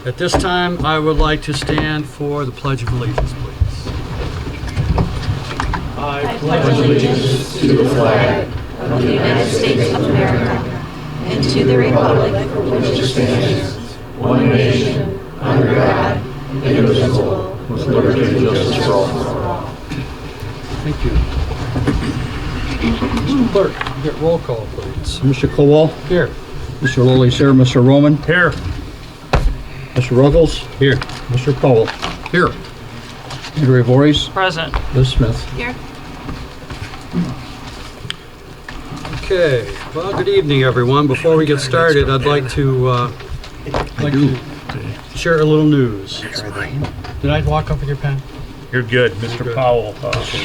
At this time, I would like to stand for the Pledge of Allegiance, please. I pledge allegiance to the flag of the United States of America and to the republic for which it stands, one nation, under God, indivisible, with liberty and justice for all. Thank you. Mr. Clerk, get roll call, please. Mr. Colwell? Here. Mr. Lilly's here. Mr. Roman? Here. Mr. Ruggles? Here. Mr. Powell? Here. Andrea Voorhees? Present. Liz Smith? Here. Okay. Well, good evening, everyone. Before we get started, I'd like to share a little news. Did I walk up with your pen? You're good, Mr. Powell.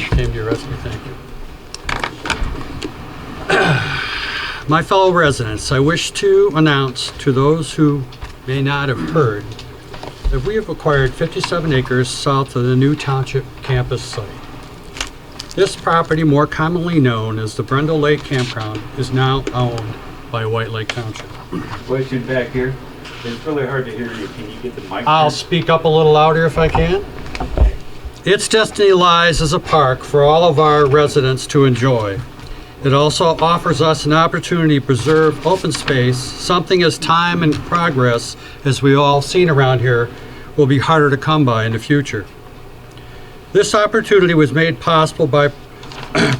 Came to your rescue, thank you. My fellow residents, I wish to announce to those who may not have heard that we have acquired 57 acres south of the new Township campus site. This property, more commonly known as the Brendel Lake Campground, is now owned by White Lake Township. Question back here. It's really hard to hear you. Can you get the mic? I'll speak up a little louder if I can. Its destiny lies as a park for all of our residents to enjoy. It also offers us an opportunity to preserve open space, something as time and progress, as we all seen around here, will be harder to come by in the future. This opportunity was made possible by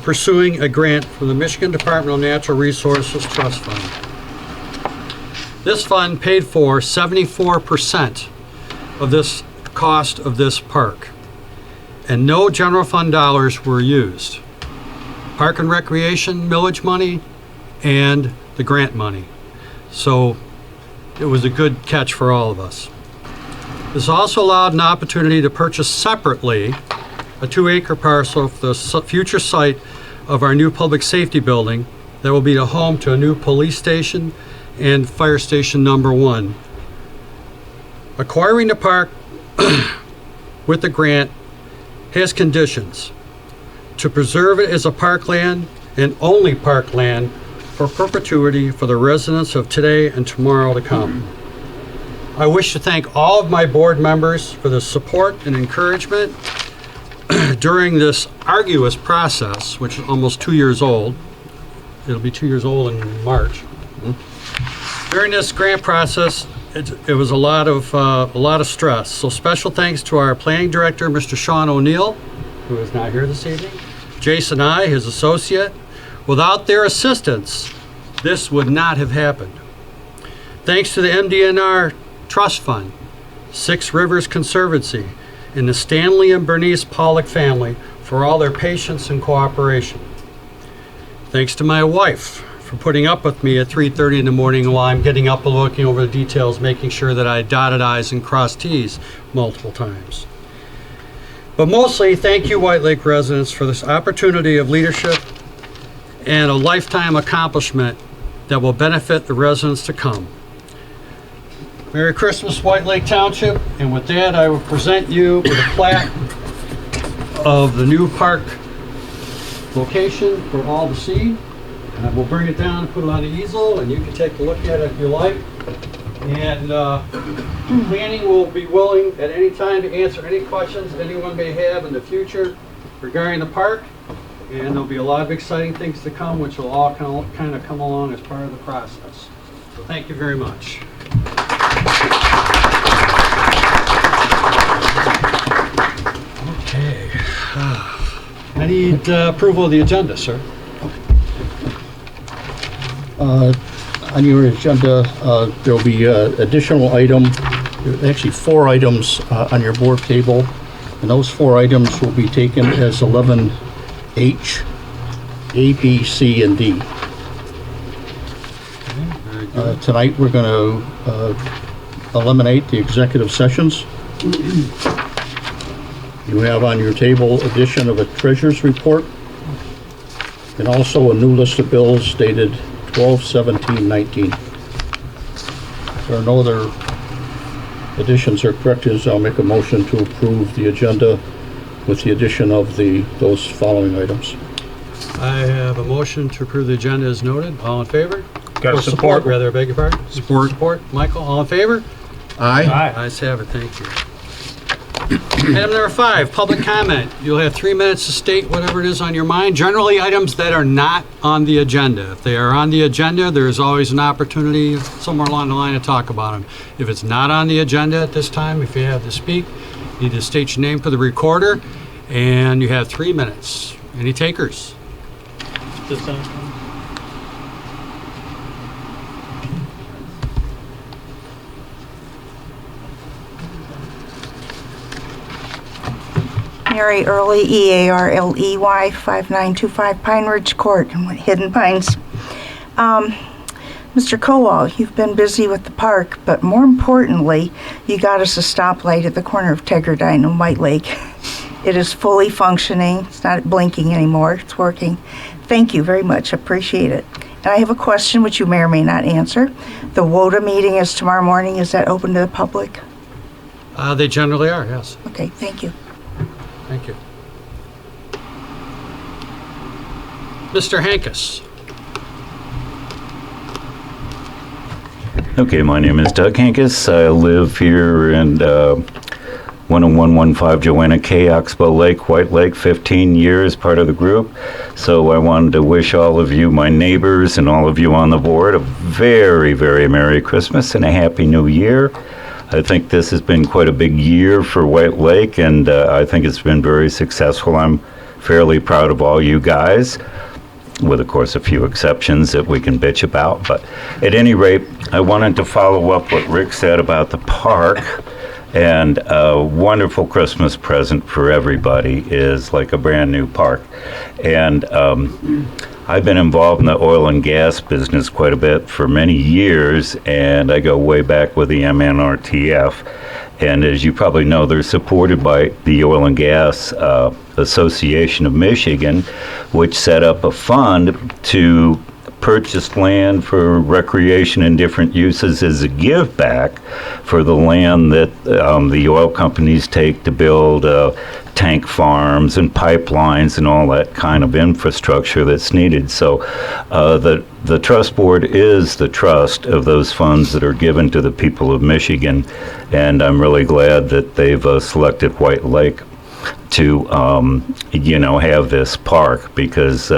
pursuing a grant from the Michigan Department of Natural Resources Trust Fund. This fund paid for 74% of this cost of this park, and no general fund dollars were used. Park and Recreation millage money and the grant money. So it was a good catch for all of us. This also allowed an opportunity to purchase separately a 2-acre parcel for the future site of our new public safety building that will be the home to a new police station and fire station number 1. Acquiring the park with the grant has conditions: to preserve it as a parkland and only parkland for perpetuity for the residents of today and tomorrow to come. I wish to thank all of my board members for the support and encouragement during this arduous process, which is almost 2 years old. It'll be 2 years old in March. During this grant process, it was a lot of stress. So special thanks to our planning director, Mr. Sean O'Neill, who is not here this evening, Jason I, his associate. Without their assistance, this would not have happened. Thanks to the MDNR Trust Fund, Six Rivers Conservancy, and the Stanley and Bernice Pollock family for all their patience and cooperation. Thanks to my wife for putting up with me at 3:30 in the morning while I'm getting up and looking over the details, making sure that I dotted I's and crossed T's multiple times. But mostly, thank you, White Lake residents, for this opportunity of leadership and a lifetime accomplishment that will benefit the residents to come. Merry Christmas, White Lake Township, and with that, I will present you with a plaque of the new park location for all to see. And I will bring it down and put it on the easel, and you can take a look at it if you like. And planning will be willing at any time to answer any questions anyone may have in the future regarding the park. And there'll be a lot of exciting things to come, which will all kind of come along as part of the process. So thank you very much. Okay. I need approval of the agenda, sir. On your agenda, there'll be additional item, actually 4 items on your board table, and those 4 items will be taken as 11H, A, B, C, and D. Tonight, we're going to eliminate the executive sessions. You have on your table addition of a treasurer's report and also a new list of bills dated 12/17/19. If there are no other additions or corrections, I'll make a motion to approve the agenda with the addition of those following items. I have a motion to approve the agenda as noted. All in favor? Got Or support. rather, I beg your pardon. Support. Support. Michael, all in favor? Aye. Ayes have it, thank you. Item number 5, public comment. You'll have 3 minutes to state whatever it is on your mind, generally items that are not on the agenda. If they are on the agenda, there's always an opportunity somewhere along the line to talk about them. If it's not on the agenda at this time, if you have to speak, you need to state your name for the recorder, and you have 3 minutes. Any takers? Mary Early, EARLEY, 5925 Pine Ridge Court, Hidden Pines. Mr. Kowal, you've been busy with the park, but more importantly, you got us a stoplight at the corner of Teggerdine and White Lake. It is fully functioning. It's not blinking anymore. It's working. Thank you very much. Appreciate it. And I have a question which you may or may not answer. The WOTA meeting is tomorrow morning. Is that open to the public? They generally are, yes. Okay, thank you. Thank you. Mr. Hankus. Okay, my name is Doug Hankus. I live here in 10115 Joanna K. Oxbow Lake, White Lake, 15 years, part of the group. So I wanted to wish all of you, my neighbors, and all of you on the board a very, very Merry Christmas and a Happy New Year. I think this has been quite a big year for White Lake, and I think it's been very successful. I'm fairly proud of all you guys, with, of course, a few exceptions that we can bitch about. But at any rate, I wanted to follow up what Rick said about the park. And a wonderful Christmas present for everybody is like a brand new park. And I've been involved in the oil and gas business quite a bit for many years, and I go way back with the MNRTF. And as you probably know, they're supported by the Oil and Gas Association of Michigan, which set up a fund to purchase land for recreation and different uses as a give back for the land that the oil companies take to build tank farms and pipelines and all that kind of infrastructure that's needed. So the trust board is the trust of those funds that are given to the people of Michigan, and I'm really glad that they've selected White Lake to have this park, because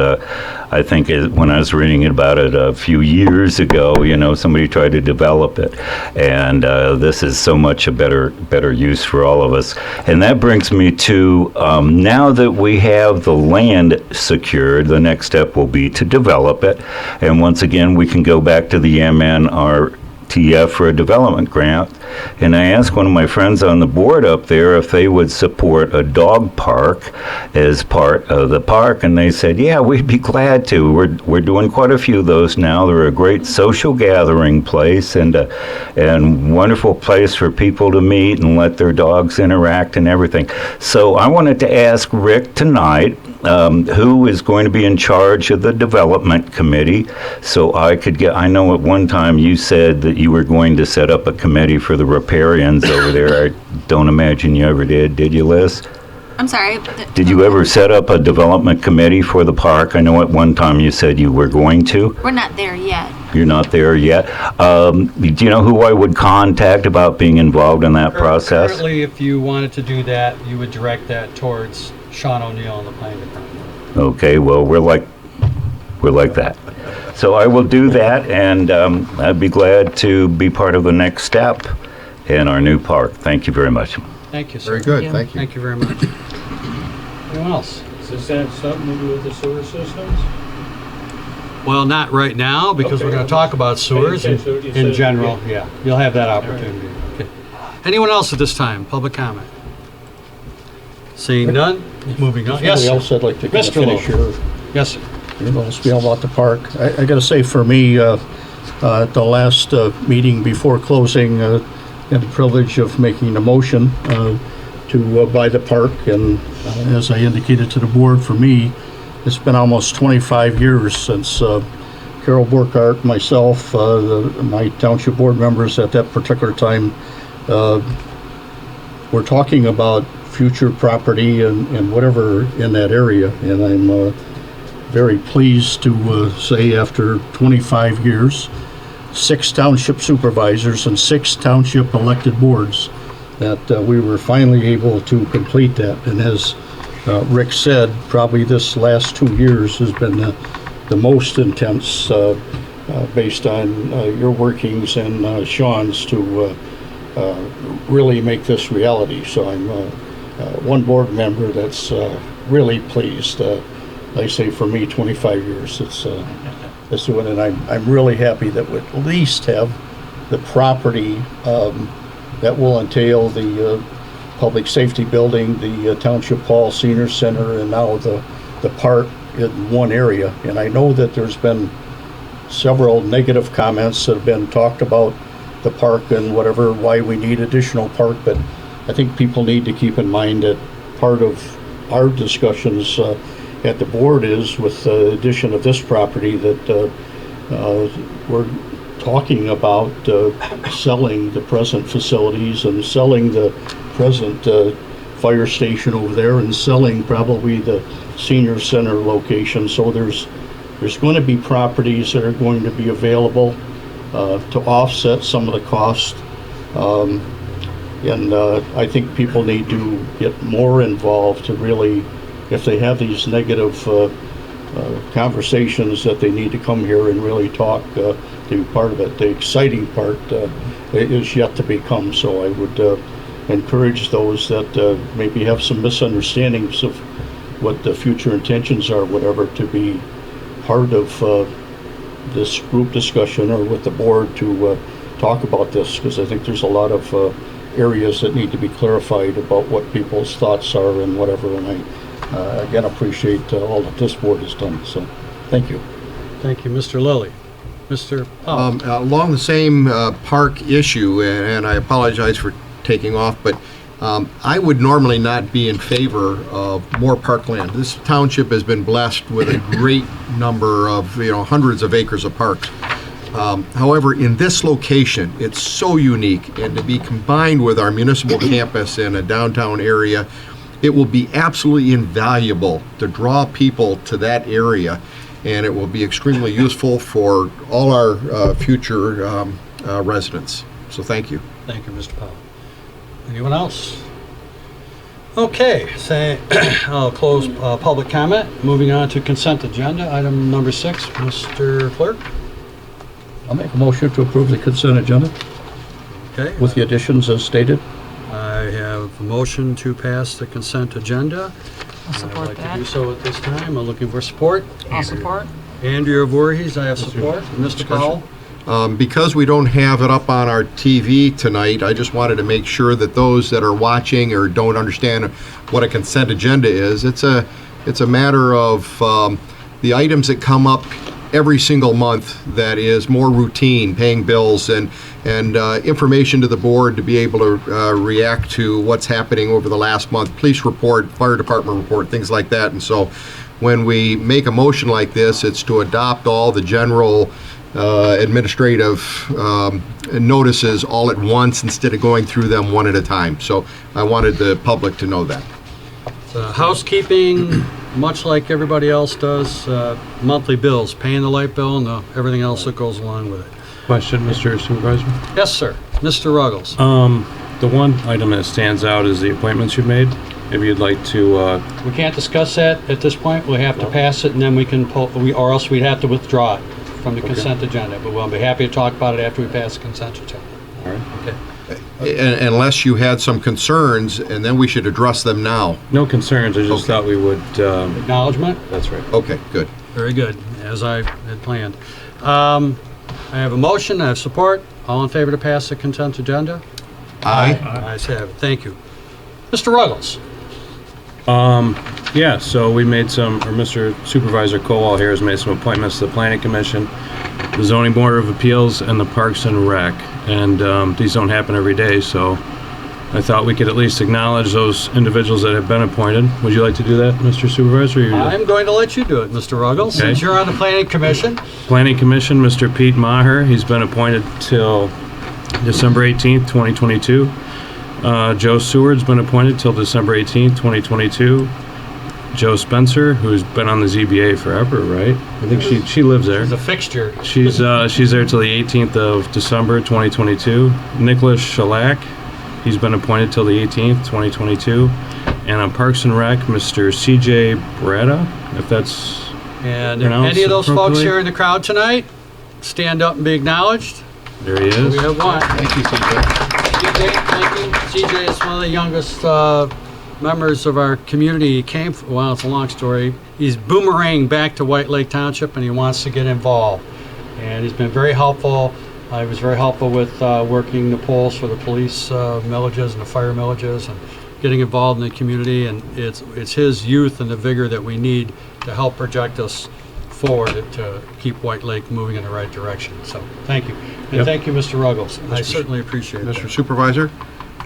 I think when I was reading about it a few years ago, somebody tried to develop it, and this is so much a better use for all of us. And that brings me to now that we have the land secured, the next step will be to develop it, and once again we can go back to the MNRTF for a development grant. And I asked one of my friends on the board up there if they would support a dog park as part of the park, and they said, yeah, we'd be glad to. We're doing quite a few of those now. They're a great social gathering place and wonderful place for people to meet and let their dogs interact and everything. So I wanted to ask Rick tonight, who is going to be in charge of the development committee, so I know at one time you said that you were going to set up a committee for the riparians over there. I don't imagine you ever did you, Liz? I'm sorry. Did you ever set up a development committee for the park? I know at one time you said you were going to. We're not there yet. You're not there yet. Do you know who I would contact about being involved in that process? Currently, if you wanted to do that, you would direct that towards Sean O'Neill and the planning department. Okay, well, we're like that. So I will do that, and I'd be glad to be part of the next step in our new park. Thank you very much. Thank you, sir. Very good, thank you. Thank you very much. Anyone else? Does this have something to do with the sewer systems? Well, not right now, because we're going to talk about sewers Okay, so you in said- general. Yeah, you'll have that opportunity. Okay. Anyone else at this time? Public comment? Seeing none, moving on. Yes, Somebody sir. else I'd like to Mr. finish Lowe. your Yes, sir. spiel about the park. I got to say, for me, at the last meeting before closing, I had the privilege of making a motion to buy the park, and as I indicated to the board, for me, it's been almost 25 years since Carol Burkhart, myself, my township board members at that particular time were talking about future property and whatever in that area, and I'm very pleased to say after 25 years 6 township supervisors and 6 township elected boards that we were finally able to complete that. And as Rick said, probably this last 2 years has been the most intense based on your workings and Sean's to really make this reality. So I'm one board member that's really pleased. I say for me, 25 years. It's doing, and I'm really happy that we at least have the property that will entail the public safety building, the Township Hall Senior Center, and now the park in one area. And I know that there's been several negative comments that have been talked about the park and whatever, why we need additional park, but I think people need to keep in mind that part of our discussions at the board is with the addition of this property that we're talking about selling the present facilities and selling the present fire station over there and selling probably the senior center location. So there's going to be properties that are going to be available to offset some of the cost. And I think people need to get more involved to really, if they have these negative conversations, that they need to come here and really talk to be part of it. The exciting part is yet to become. So I would encourage those that maybe have some misunderstandings of what the future intentions are, whatever, to be part of this group discussion or with the board to talk about this, because I think there's a lot of areas that need to be clarified about what people's thoughts are and whatever. And I again appreciate all that this board has done. So thank you. Thank you, Mr. Lilly. Mr. Powell. Along the same park issue, and I apologize for taking off, but I would normally not be in favor of more parkland. This township has been blessed with a great number of, hundreds of acres of parks. However, in this location, it's so unique, and to be combined with our municipal campus in a downtown area, it will be absolutely invaluable to draw people to that area, and it will be extremely useful for all our future residents. So thank you. Thank you, Mr. Powell. Anyone else? Okay, I'll close public comment. Moving on to consent agenda, item number 6. Mr. Clerk? I'll make a motion to approve the consent agenda Okay. with the additions as stated. I have a motion to pass the consent agenda. I'll support I'd like that. to do so at this time. I'm looking for support. I'll support. Andrea Voorhees, I have support. Mr. Powell? Because we don't have it up on our TV tonight, I just wanted to make sure that those that are watching or don't understand what a consent agenda is, it's a matter of the items that come up every single month that is more routine, paying bills and information to the board to be able to react to what's happening over the last month, police report, fire department report, things like that. And so when we make a motion like this, it's to adopt all the general administrative notices all at once instead of going through them one at a time. So I wanted the public to know that. Housekeeping, much like everybody else does, monthly bills, paying the light bill and everything else that goes along with it. Question, Mr. Supervisor. Yes, sir. Mr. Ruggles. The one item that stands out is the appointments you made. Maybe you'd like to, We can't discuss that at this point. We'll have to pass it and then we can pull, or else we'd have to withdraw it from the consent agenda. But we'll be happy to talk about it after we pass the consent agenda. all right. Okay. Unless you had some concerns, and then we should address them now. No concerns, I just Okay. thought we would, Acknowledgement? that's right. Okay, good. Very good, as I had planned. I have a motion, I have support. All in favor to pass the consent agenda? Aye. Ayes have it. Thank you. Mr. Ruggles. Yeah, so we made some, or Mr. Supervisor Kowal here has made some appointments to the Planning Commission, the Zoning Board of Appeals, and the Parks and Rec. And these don't happen every day, so I thought we could at least acknowledge those individuals that have been appointed. Would you like to do that, Mr. Supervisor? or I'm going to let you do it, Mr. Ruggles, Okay. since you're on the Planning Commission. Planning Commission, Mr. Pete Maher, he's been appointed till December 18th, 2022. Joe Seward's been appointed till December 18th, 2022. Joe Spencer, who's been on the ZBA forever, right? I think she lives there. It's a fixture. She's there till the 18th of December 2022. Nicholas Shellac, he's been appointed till the 18th, 2022. And on Parks and Rec, Mr. CJ Brada, if that's And if pronounced any of those folks appropriately. here in the crowd tonight, stand up and be acknowledged. There he is. We have one. Thank you, CJ. CJ, thank you. CJ is one of the youngest members of our community. He came, well, it's a long story. He's boomeranging back to White Lake Township and he wants to get involved. And he's been very helpful. He was very helpful with working the polls for the police millages and the fire millages and getting involved in the community. And it's his youth and the vigor that we need to help project us forward to keep White Lake moving in the right direction. So thank you. And Yep. thank you, Mr. Ruggles. I certainly appreciate it. Mr. Supervisor,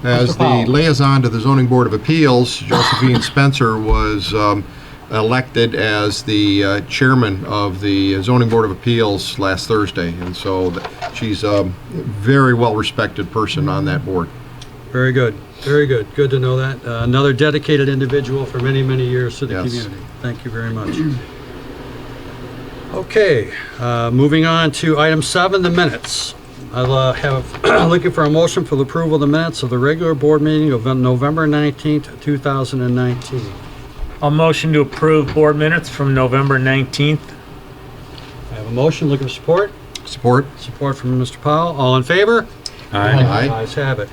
as Mr. Powell. the liaison to the Zoning Board of Appeals, Josephine Spencer was elected as the chairman of the Zoning Board of Appeals last Thursday. And so she's a very well-respected person on that board. Very good. Very good. Good to know that. Another dedicated individual for many, many years to the Yes. community. Thank you very much. Okay, moving on to item 7, the minutes. I'll have looking for a motion for the approval of the minutes of the regular board meeting of November 19th, 2019. I'll motion to approve board minutes from November 19th. I have a motion. Looking for support. Support? Support from Mr. Powell. All in favor? Aye. Ayes have it.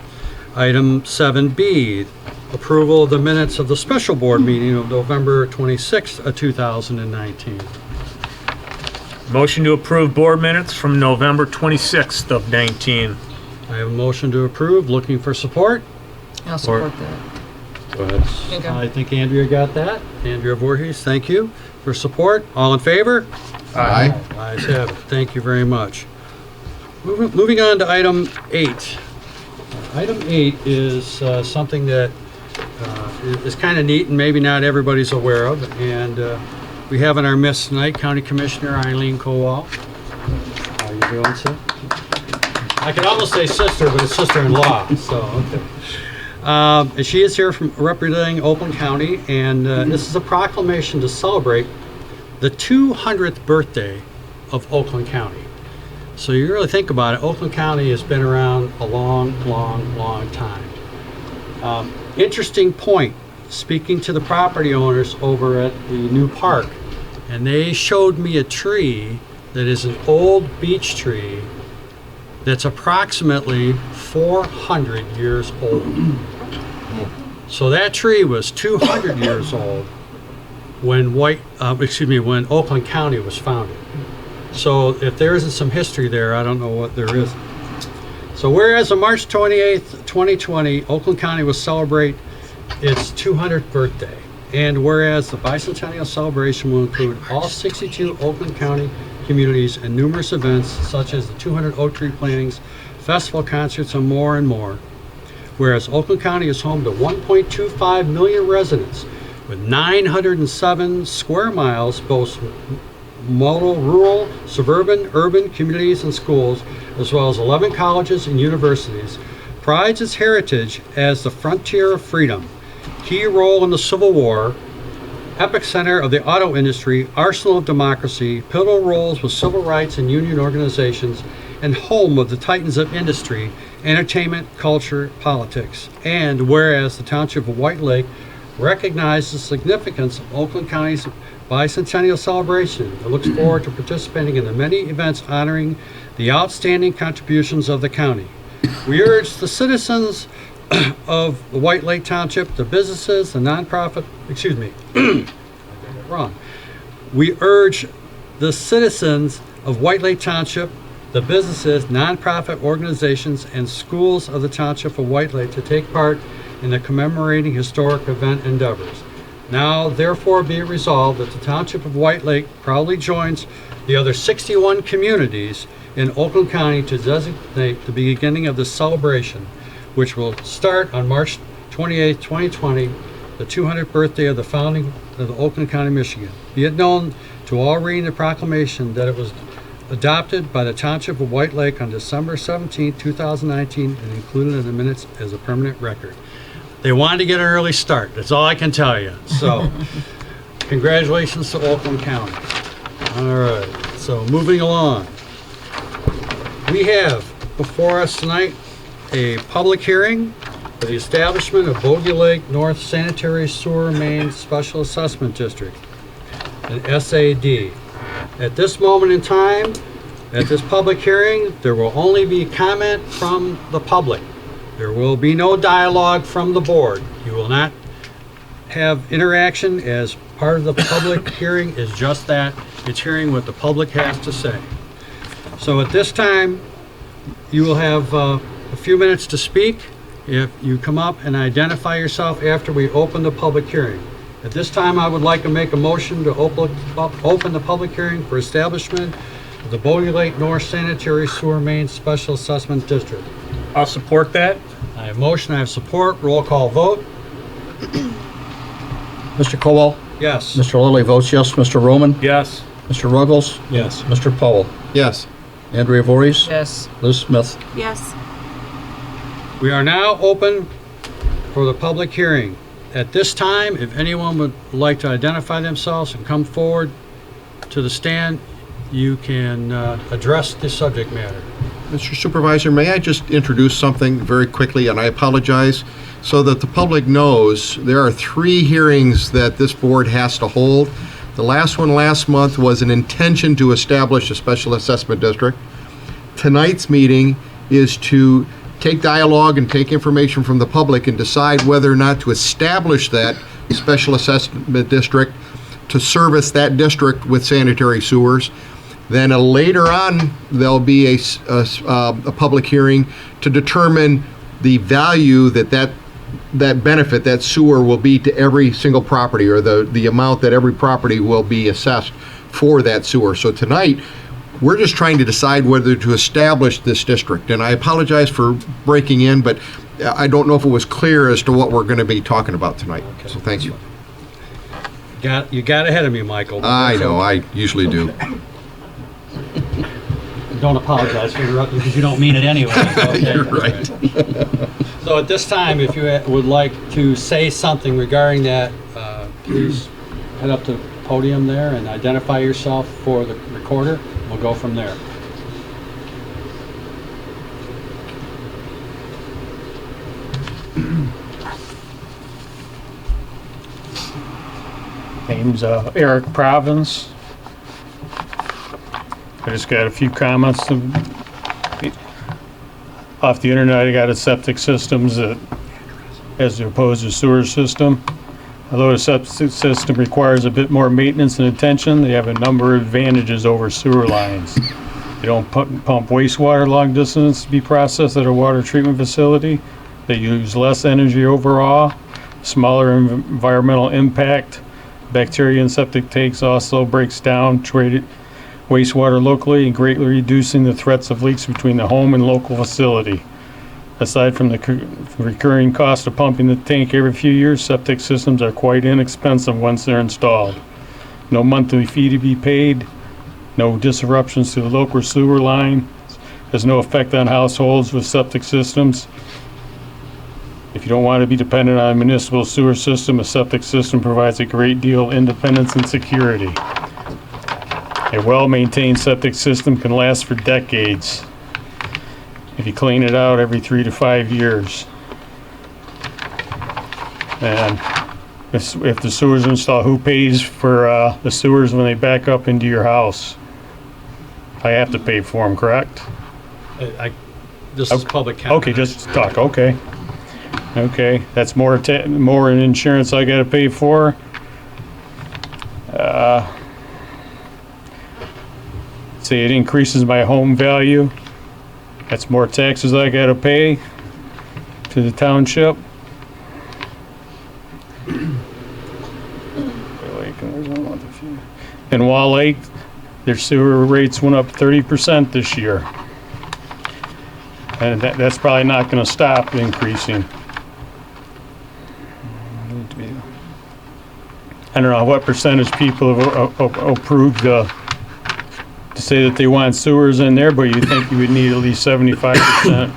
Item 7B, approval of the minutes of the special board meeting of November 26th of 2019. Motion to approve board minutes from November 26th of 19. I have a motion to approve. Looking for support. I'll support that. Go ahead. Okay. I think Andrea got that. Andrea Voorhees, thank you for support. All in favor? Aye. Ayes have it. Thank you very much. Moving on to item 8. Item 8 is something that is kind of neat and maybe not everybody's aware of. And we have in our midst tonight County Commissioner Eileen Kowal. How you doing, sir? I could almost say sister, but it's sister-in-law, so okay. And she is here from representing Oakland County, and this is a proclamation to celebrate the 200th birthday of Oakland County. So you really think about it, Oakland County has been around a long, long, long time. Interesting point, speaking to the property owners over at the new park, and they showed me a tree that is an old beech tree that's approximately 400 years old. So that tree was 200 years old when when Oakland County was founded. So if there isn't some history there, I don't know what there is. So whereas on March 28th, 2020, Oakland County will celebrate its 200th birthday. And whereas the bicentennial celebration will include all 62 Oakland County communities and numerous events such as the 200 oak tree plantings, festival concerts, and more. Whereas Oakland County is home to 1.25 million residents with 907 square miles, both model rural, suburban, urban communities and schools, as well as 11 colleges and universities, prides its heritage as the frontier of freedom, key role in the Civil War, epicenter of the auto industry, arsenal of democracy, pivotal roles with civil rights and union organizations, and home of the titans of industry, entertainment, culture, politics. And whereas the Township of White Lake recognizes the significance of Oakland County's bicentennial celebration and looks forward to participating in the many events honoring the outstanding contributions of the county. We urge the citizens of the White Lake Township, the businesses, the nonprofit, wrong. We urge the citizens of White Lake Township, the businesses, nonprofit organizations, and schools of the Township of White Lake to take part in the commemorating historic event endeavors. Now, therefore, be it resolved that the Township of White Lake proudly joins the other 61 communities in Oakland County to designate the beginning of this celebration, which will start on March 28, 2020, the 200th birthday of the founding of the Oakland County, Michigan. Be it known to all reading the proclamation that it was adopted by the Township of White Lake on December 17, 2019, and included in the minutes as a permanent record. They wanted to get an early start. That's all I can tell you. So, Congratulations to Oakland County. All right, so moving along. We have before us tonight a public hearing for the establishment of Bogey Lake North Sanitary Sewer Main Special Assessment District, an SAD. At this moment in time, at this public hearing, there will only be comment from the public. There will be no dialogue from the board. You will not have interaction, as part of the public hearing is just that. It's hearing what the public has to say. So at this time, you will have a few minutes to speak. If you come up and identify yourself after we open the public hearing. At this time, I would like to make a motion to open the public hearing for establishment of the Bogey Lake North Sanitary Sewer Main Special Assessment District. I'll support that. I have motion, I have support, roll call vote. Mr. Kowal? Yes. Mr. Lilly votes yes. Mr. Roman? Yes. Mr. Ruggles? Yes. Mr. Powell? Yes. Andrea Voorhees? Yes. Liz Smith? Yes. We are now open for the public hearing. At this time, if anyone would like to identify themselves and come forward to the stand, you can address the subject matter. Mr. Supervisor, may I just introduce something very quickly, and I apologize, so that the public knows there are 3 hearings that this board has to hold. The last one last month was an intention to establish a special assessment district. Tonight's meeting is to take dialogue and take information from the public and decide whether or not to establish that special assessment district to service that district with sanitary sewers. Then later on, there'll be a public hearing to determine the value that benefit, that sewer, will be to every single property, or the amount that every property will be assessed for that sewer. So tonight, we're just trying to decide whether to establish this district. And I apologize for breaking in, but I don't know if it was clear as to what we're going to be talking about tonight. Okay. So thank you. You got ahead of me, Michael. I know, I usually do. Don't apologize for interrupting because you don't mean it anyway. Okay. You're right. So at this time, if you would like to say something regarding that, please head up to the podium there and identify yourself for the recorder. We'll go from there. Name's Eric Province. I just got a few comments off the internet. I got a septic systems that, as opposed to sewer system. Although the septic system requires a bit more maintenance and attention, they have a number of advantages over sewer lines. They don't pump wastewater long distance to be processed at a water treatment facility. They use less energy overall, smaller environmental impact. Bacteria in septic tanks also breaks down treated wastewater locally and greatly reducing the threats of leaks between the home and local facility. Aside from the recurring cost of pumping the tank every few years, septic systems are quite inexpensive once they're installed. No monthly fee to be paid, no disruptions to the local sewer line. There's no effect on households with septic systems. If you don't want to be dependent on a municipal sewer system, a septic system provides a great deal of independence and security. A well-maintained septic system can last for decades if you clean it out every 3 to 5 years. And if the sewers are installed, who pays for the sewers when they back up into your house? I have to pay for them, correct? This is public comment. Okay, just talk, okay. Okay, that's more in insurance I gotta pay for. Say it increases my home value. That's more taxes I gotta pay to the township. In Wall Lake, their sewer rates went up 30% this year. And that's probably not gonna stop increasing. I don't know what percentage people have approved to say that they want sewers in there, but you think you would need at least 75%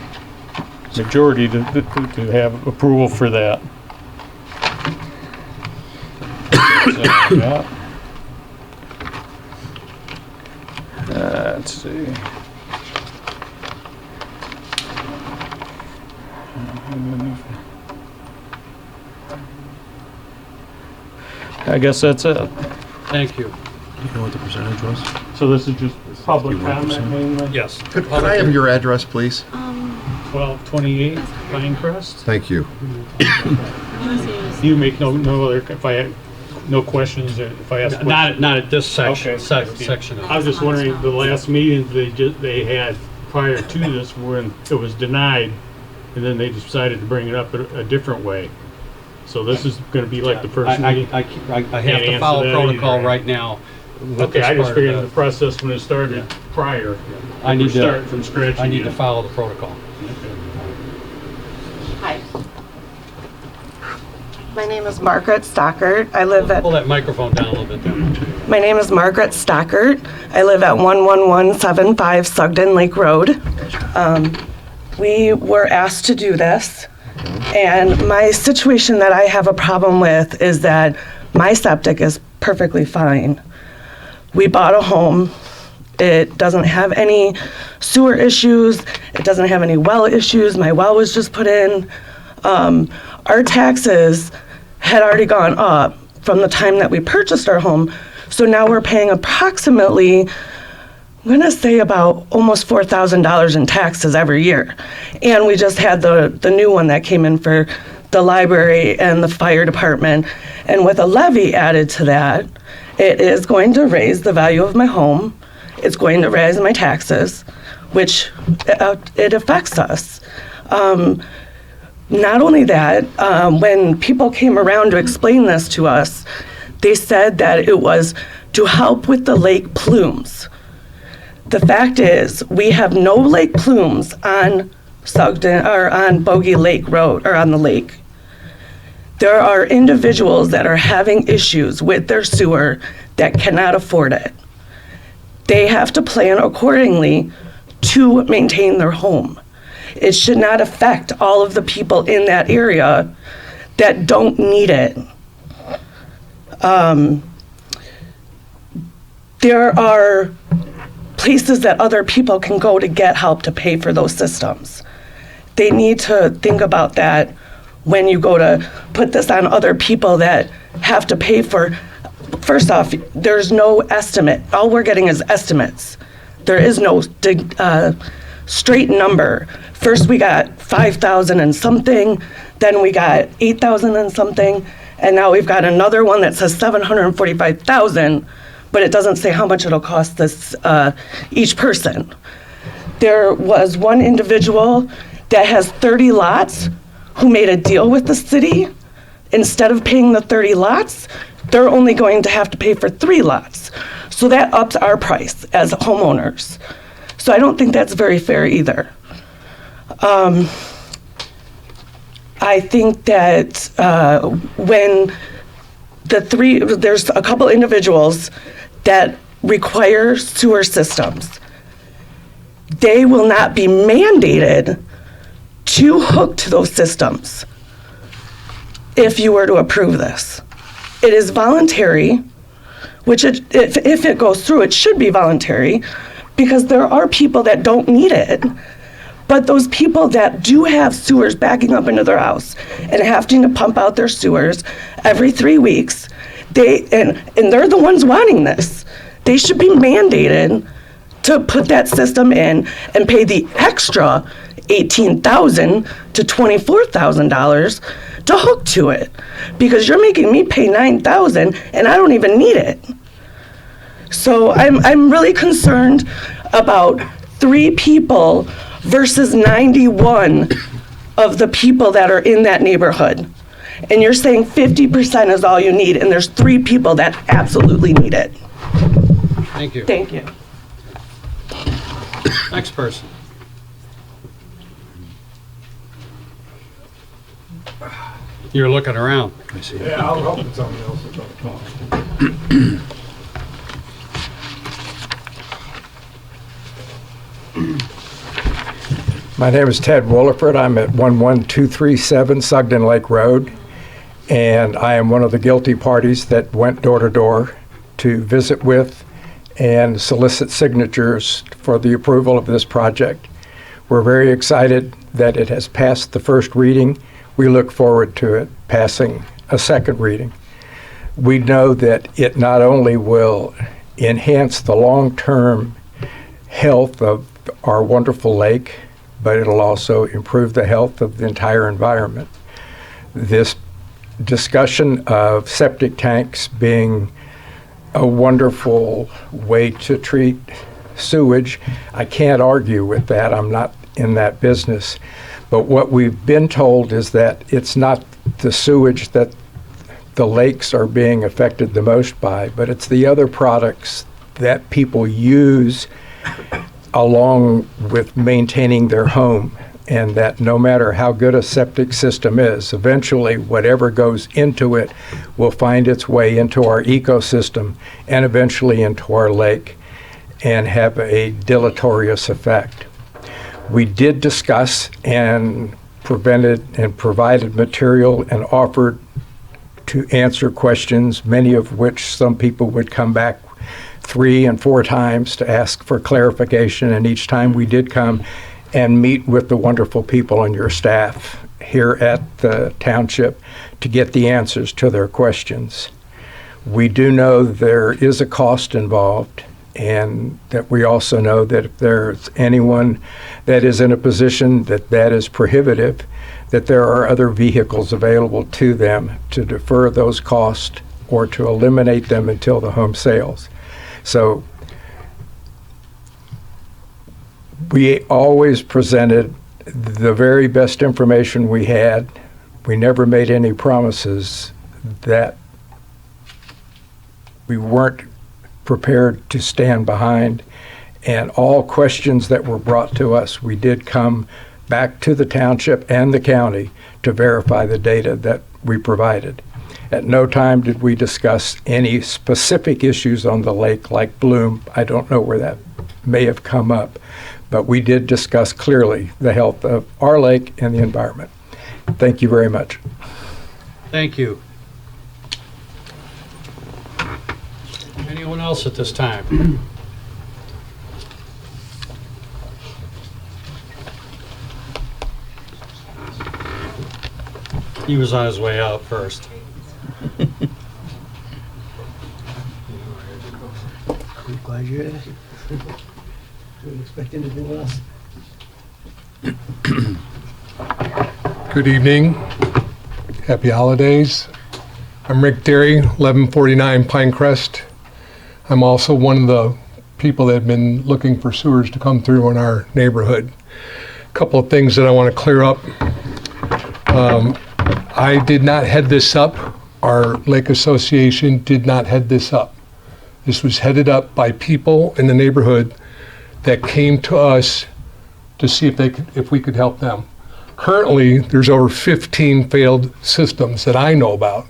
majority to have approval for that. Yeah. Let's see. I guess that's it. Thank you. You know what the percentage was? So this is just public comment 51%. mainly? Yes. Could I have your address, please? 1228 Pinecrest. Thank you. You make no other, if I had no questions, if I ask questions? Not at this section, Okay. section of I was just wondering, the last meeting they had prior to this, when it was denied, and then they decided to bring it up a different way. So this is gonna be like the first meeting? I have to answer follow that protocol either. right now. with Okay, this I just part figured of the process when it started prior. I need we're to- starting from scratch I need to again. follow the protocol. Hi. My name is Margaret Stockert. I live at, Pull that microphone down a little bit there. my name is Margaret Stockert. I live at 11175 Sugden Lake Road. We were asked to do this, and my situation that I have a problem with is that my septic is perfectly fine. We bought a home. It doesn't have any sewer issues. It doesn't have any well issues. My well was just put in. Our taxes had already gone up from the time that we purchased our home. So now we're paying approximately, I'm gonna say about almost $4,000 in taxes every year. And we just had the new one that came in for the library and the fire department. And with a levy added to that, it is going to raise the value of my home. It's going to raise my taxes, which it affects us. Not only that, when people came around to explain this to us, they said that it was to help with the lake plumes. The fact is, we have no lake plumes on Sugden or on Bogey Lake Road or on the lake. There are individuals that are having issues with their sewer that cannot afford it. They have to plan accordingly to maintain their home. It should not affect all of the people in that area that don't need it. There are places that other people can go to get help to pay for those systems. They need to think about that when you go to put this on other people that have to pay for. First off, there's no estimate. All we're getting is estimates. There is no straight number. First we got 5,000 and something, then we got 8,000 and something, and now we've got another one that says 745,000, but it doesn't say how much it'll cost this each person. There was one individual that has 30 lots who made a deal with the city. Instead of paying the 30 lots, they're only going to have to pay for 3 lots. So that ups our price as homeowners. So I don't think that's very fair either. I think that when there's a couple individuals that require sewer systems, they will not be mandated to hook to those systems if you were to approve this. It is voluntary, which if it goes through, it should be voluntary, because there are people that don't need it. But those people that do have sewers backing up into their house and having to pump out their sewers every 3 weeks, and they're the ones wanting this. They should be mandated to put that system in and pay the extra $18,000 to $24,000 to hook to it, because you're making me pay $9,000 and I don't even need it. So I'm really concerned about 3 people versus 91 of the people that are in that neighborhood. And you're saying 50% is all you need, and there's 3 people that absolutely need it. Thank you. Thank you. Next person. You're looking around. I see. Yeah, I was hoping somebody else was going to talk. My name is Ted Williford. I'm at 11237 Sugden Lake Road. And I am one of the guilty parties that went door to door to visit with and solicit signatures for the approval of this project. We're very excited that it has passed the first reading. We look forward to it passing a second reading. We know that it not only will enhance the long-term health of our wonderful lake, but it'll also improve the health of the entire environment. This discussion of septic tanks being a wonderful way to treat sewage, I can't argue with that. I'm not in that business. But what we've been told is that it's not the sewage that the lakes are being affected the most by, but it's the other products that people use along with maintaining their home, and that no matter how good a septic system is, eventually whatever goes into it will find its way into our ecosystem and eventually into our lake and have a deleterious effect. We did discuss and provided material and offered to answer questions, many of which some people would come back 3 and 4 times to ask for clarification, and each time we did come and meet with the wonderful people on your staff here at the township to get the answers to their questions. We do know there is a cost involved, and that we also know that if there's anyone that is in a position that is prohibitive, that there are other vehicles available to them to defer those costs or to eliminate them until the home sales. So we always presented the very best information we had. We never made any promises that we weren't prepared to stand behind. And all questions that were brought to us, we did come back to the township and the county to verify the data that we provided. At no time did we discuss any specific issues on the lake like bloom. I don't know where that may have come up, but we did discuss clearly the health of our lake and the environment. Thank you very much. Thank you. Anyone else at this time? He was on his way out first. I'm glad you're here. Didn't expect anything else. Good evening. Happy holidays. I'm Rick Derry, 1149 Pinecrest. I'm also one of the people that have been looking for sewers to come through in our neighborhood. A couple of things that I want to clear up. I did not head this up. Our Lake Association did not head this up. This was headed up by people in the neighborhood that came to us to see if we could help them. Currently, there's over 15 failed systems that I know about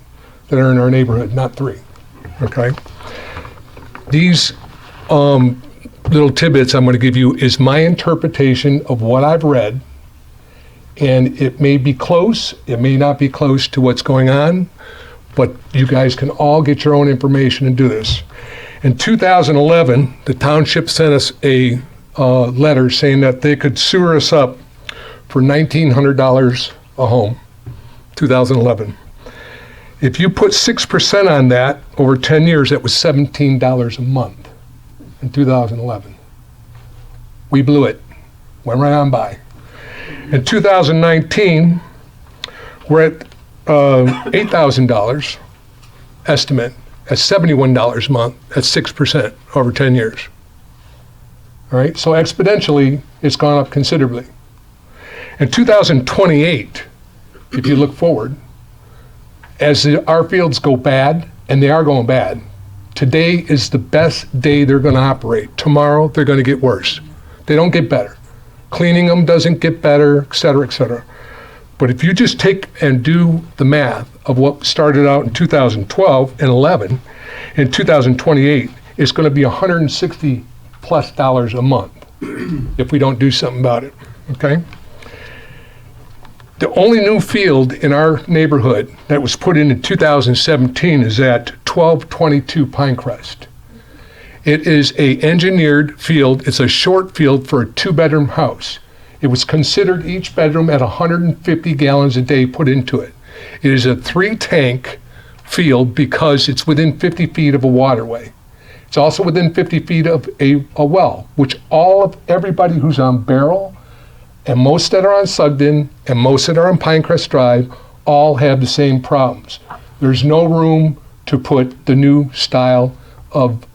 that are in our neighborhood, not 3. Okay? These little tidbits I'm going to give you is my interpretation of what I've read, and it may be close, it may not be close to what's going on, but you guys can all get your own information and do this. In 2011, the township sent us a letter saying that they could sewer us up for $1,900 a home, 2011. If you put 6% on that over 10 years, that was $17 a month in 2011. We blew it, went right on by. In 2019, we're at $8,000 estimate at $71 a month at 6% over 10 years. All right, so exponentially, it's gone up considerably. In 2028, if you look forward, as our fields go bad, and they are going bad, today is the best day they're going to operate. Tomorrow, they're going to get worse. They don't get better. Cleaning them doesn't get better, et cetera, et cetera. But if you just take and do the math of what started out in 2012 and 11, in 2028, it's going to be $160 plus a month if we don't do something about it, okay? The only new field in our neighborhood that was put in 2017 is at 1222 Pinecrest. It is a engineered field. It's a short field for a 2-bedroom house. It was considered each bedroom at 150 gallons a day put into it. It is a 3-tank field because it's within 50 feet of a waterway. It's also within 50 feet of a well, which everybody who's on Barrel, and most that are on Sugden, and most that are on Pinecrest Drive, all have the same problems. There's no room to put the new style of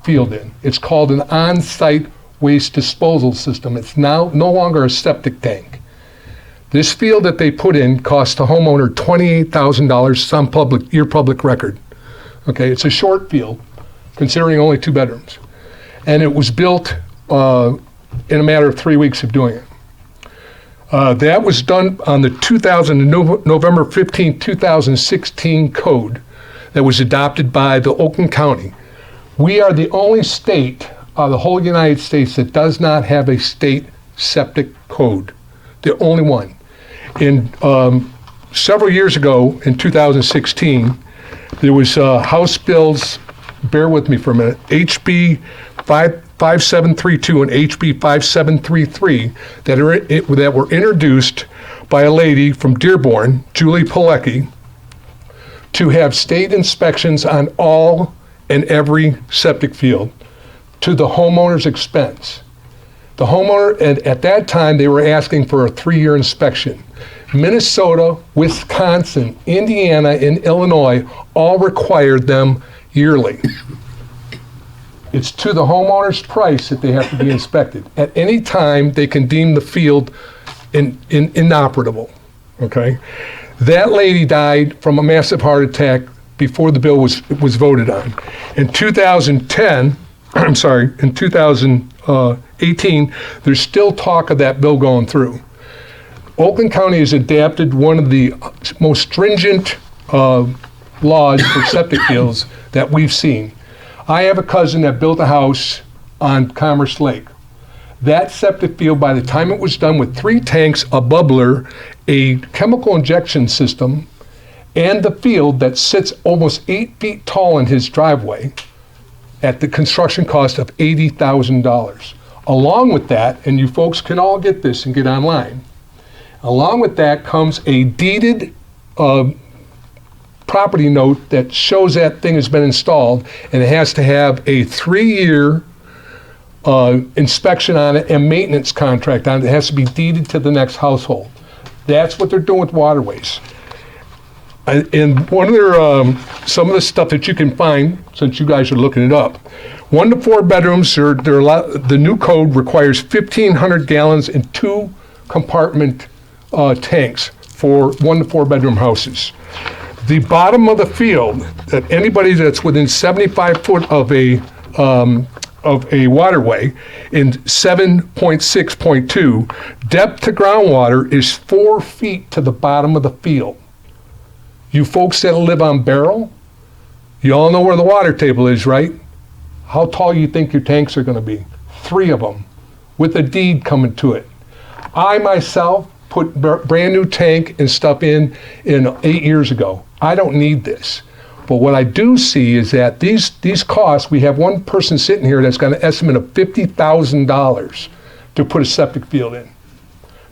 field in. It's called an on-site waste disposal system. It's now no longer a septic tank. This field that they put in cost the homeowner $28,000, your public record. Okay, it's a short field, considering only 2 bedrooms. And it was built in a matter of 3 weeks of doing it. That was done on the November 15, 2016 code that was adopted by the Oakland County. We are the only state of the whole United States that does not have a state septic code. The only one. Several years ago, in 2016, there was House Bills, bear with me for a minute, HB 5732 and HB 5733 that were introduced by a lady from Dearborn, Julie Pilecki, to have state inspections on all and every septic field to the homeowner's expense. The homeowner, at that time, they were asking for a 3-year inspection. Minnesota, Wisconsin, Indiana, and Illinois all required them yearly. It's to the homeowner's price that they have to be inspected. At any time, they can deem the field inoperable, okay? That lady died from a massive heart attack before the bill was voted on. In 2018, there's still talk of that bill going through. Oakland County has adapted one of the most stringent laws for septic fields that we've seen. I have a cousin that built a house on Commerce Lake. That septic field, by the time it was done with 3 tanks, a bubbler, a chemical injection system, and the field that sits almost 8 feet tall in his driveway, at the construction cost of $80,000. Along with that, and you folks can all get this and get online, along with that comes a deeded property note that shows that thing has been installed, and it has to have a 3-year inspection on it and maintenance contract on it. It has to be deeded to the next household. That's what they're doing with waterways. And one of their, some of the stuff that you can find, since you guys are looking it up, 1 to 4 bedrooms, the new code requires 1,500 gallons in 2 compartment tanks for 1 to 4 bedroom houses. The bottom of the field, that anybody that's within 75 foot of a waterway in 7.6.2, depth to groundwater is 4 feet to the bottom of the field. You folks that live on Barrel, you all know where the water table is, right? How tall you think your tanks are going to be? 3 of them, with a deed coming to it. I myself put brand new tank and stuff in 8 years ago. I don't need this. But what I do see is that these costs, we have one person sitting here that's got an estimate of $50,000 to put a septic field in.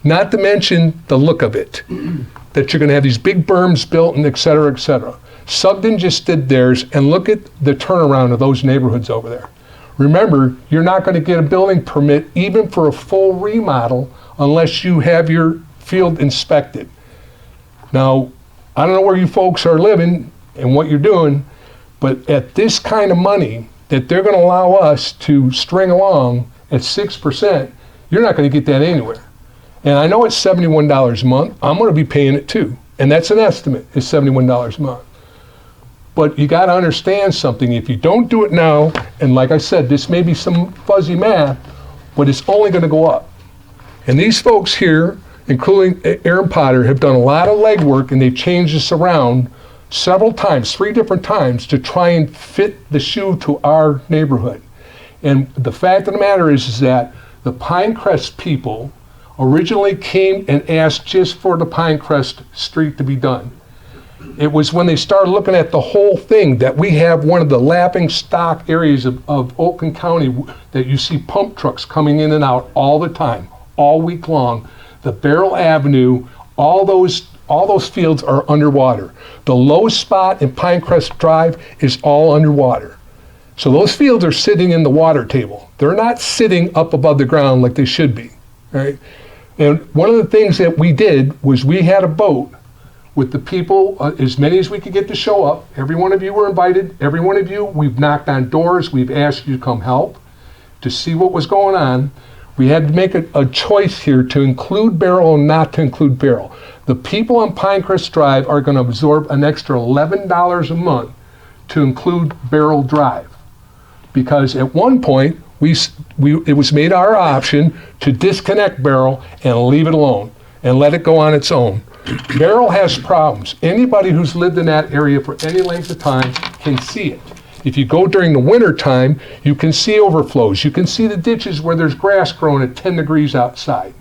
Not to mention the look of it, that you're gonna have these big berms built and et cetera, et cetera. Sugden just did theirs, and look at the turnaround of those neighborhoods over there. Remember, you're not gonna get a building permit even for a full remodel unless you have your field inspected. Now, I don't know where you folks are living and what you're doing, but at this kind of money that they're gonna allow us to string along at 6%, you're not gonna get that anywhere. And I know it's $71 a month. I'm going to be paying it too. And that's an estimate, it's $71 a month. But you got to understand something. If you don't do it now, and like I said, this may be some fuzzy math, but it's only going to go up. And these folks here, including Aaron Potter, have done a lot of legwork, and they've changed this around several times, 3 different times, to try and fit the shoe to our neighborhood. And the fact of the matter is that the Pinecrest people originally came and asked just for the Pinecrest Street to be done. It was when they started looking at the whole thing that we have one of the laughing stock areas of Oakland County that you see pump trucks coming in and out all the time, all week long. The Barrel Avenue, all those fields are underwater. The low spot in Pinecrest Drive is all underwater. So those fields are sitting in the water table. They're not sitting up above the ground like they should be, right? And one of the things that we did was we had a boat with the people, as many as we could get to show up. Every one of you were invited. Every one of you, we've knocked on doors. We've asked you to come help, to see what was going on. We had to make a choice here to include Barrel and not to include Barrel. The people on Pinecrest Drive are going to absorb an extra $11 a month to include Barrel Drive. Because at one point, it was made our option to disconnect Barrel and leave it alone and let it go on its own. Barrel has problems. Anybody who's lived in that area for any length of time can see it. If you go during the winter time, you can see overflows. You can see the ditches where there's grass growing at 10 degrees outside.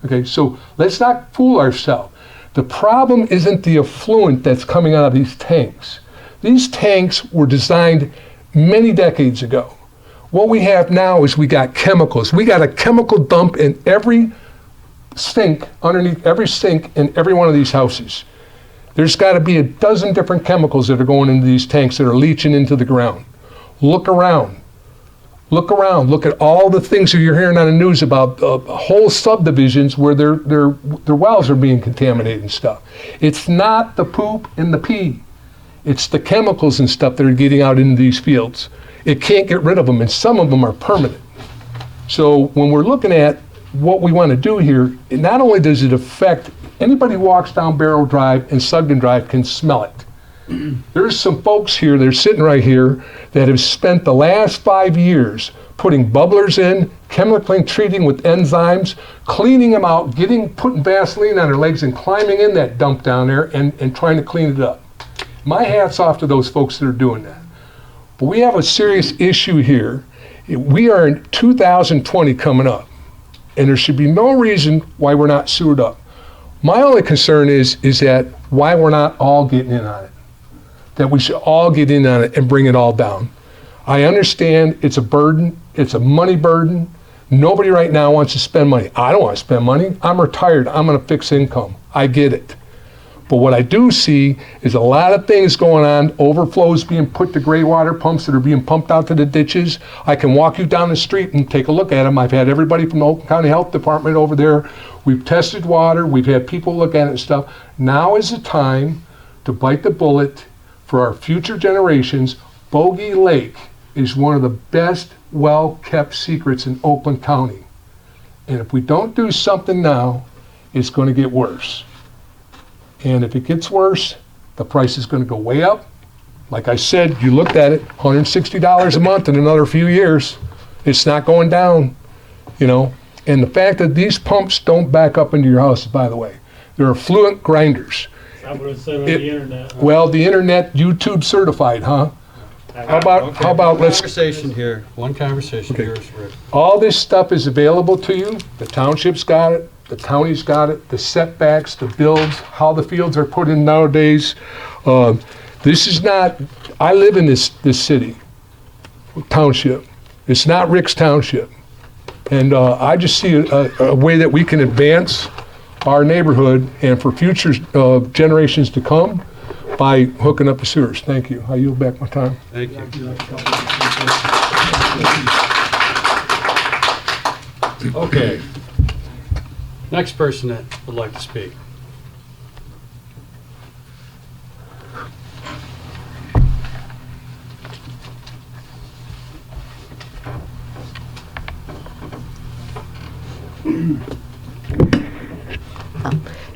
Okay, so let's not fool ourselves. The problem isn't the effluent that's coming out of these tanks. These tanks were designed many decades ago. What we have now is we got chemicals. We got a chemical dump in every sink, underneath every sink in every one of these houses. There's got to be a dozen different chemicals that are going into these tanks that are leaching into the ground. Look around. Look around. Look at all the things that you're hearing on the news about whole subdivisions where their wells are being contaminated and stuff. It's not the poop and the pee. It's the chemicals and stuff that are getting out into these fields. It can't get rid of them, and some of them are permanent. So when we're looking at what we want to do here, not only does it affect anybody who walks down Barrel Drive and Sugden Drive can smell it. There's some folks here, they're sitting right here, that have spent the last 5 years putting bubblers in, chemically treating with enzymes, cleaning them out, putting Vaseline on their legs and climbing in that dump down there and trying to clean it up. My hat's off to those folks that are doing that. But we have a serious issue here. We are in 2020 coming up, and there should be no reason why we're not sewered up. My only concern is that why we're not all getting in on it. That we should all get in on it and bring it all down. I understand it's a burden, it's a money burden. Nobody right now wants to spend money. I don't want to spend money. I'm retired, I'm on a fixed income. I get it. But what I do see is a lot of things going on, overflows being put to gray water pumps that are being pumped out to the ditches. I can walk you down the street and take a look at them. I've had everybody from the Oakland County Health Department over there. We've tested water, we've had people look at it and stuff. Now is the time to bite the bullet for our future generations. Bogey Lake is one of the best well-kept secrets in Oakland County. And if we don't do something now, it's going to get worse. And if it gets worse, the price is going to go way up. Like I said, you looked at it, $160 a month in another few years. It's not going down, you know. And the fact that these pumps don't back up into your house, by the way, they're effluent grinders. That's what it said on the internet. Well, the internet, YouTube certified, huh? How about let's conversation here. One conversation here is Rick. All this stuff is available to you. The township's got it. The county's got it. The setbacks, the builds, how the fields are put in nowadays. This is not. I live in this city, township. It's not Rick's Township, and I just see a way that we can advance our neighborhood and for future generations to come by hooking up the sewers. Thank you. I yield back my time. Thank you. Okay. Next person that would like to speak.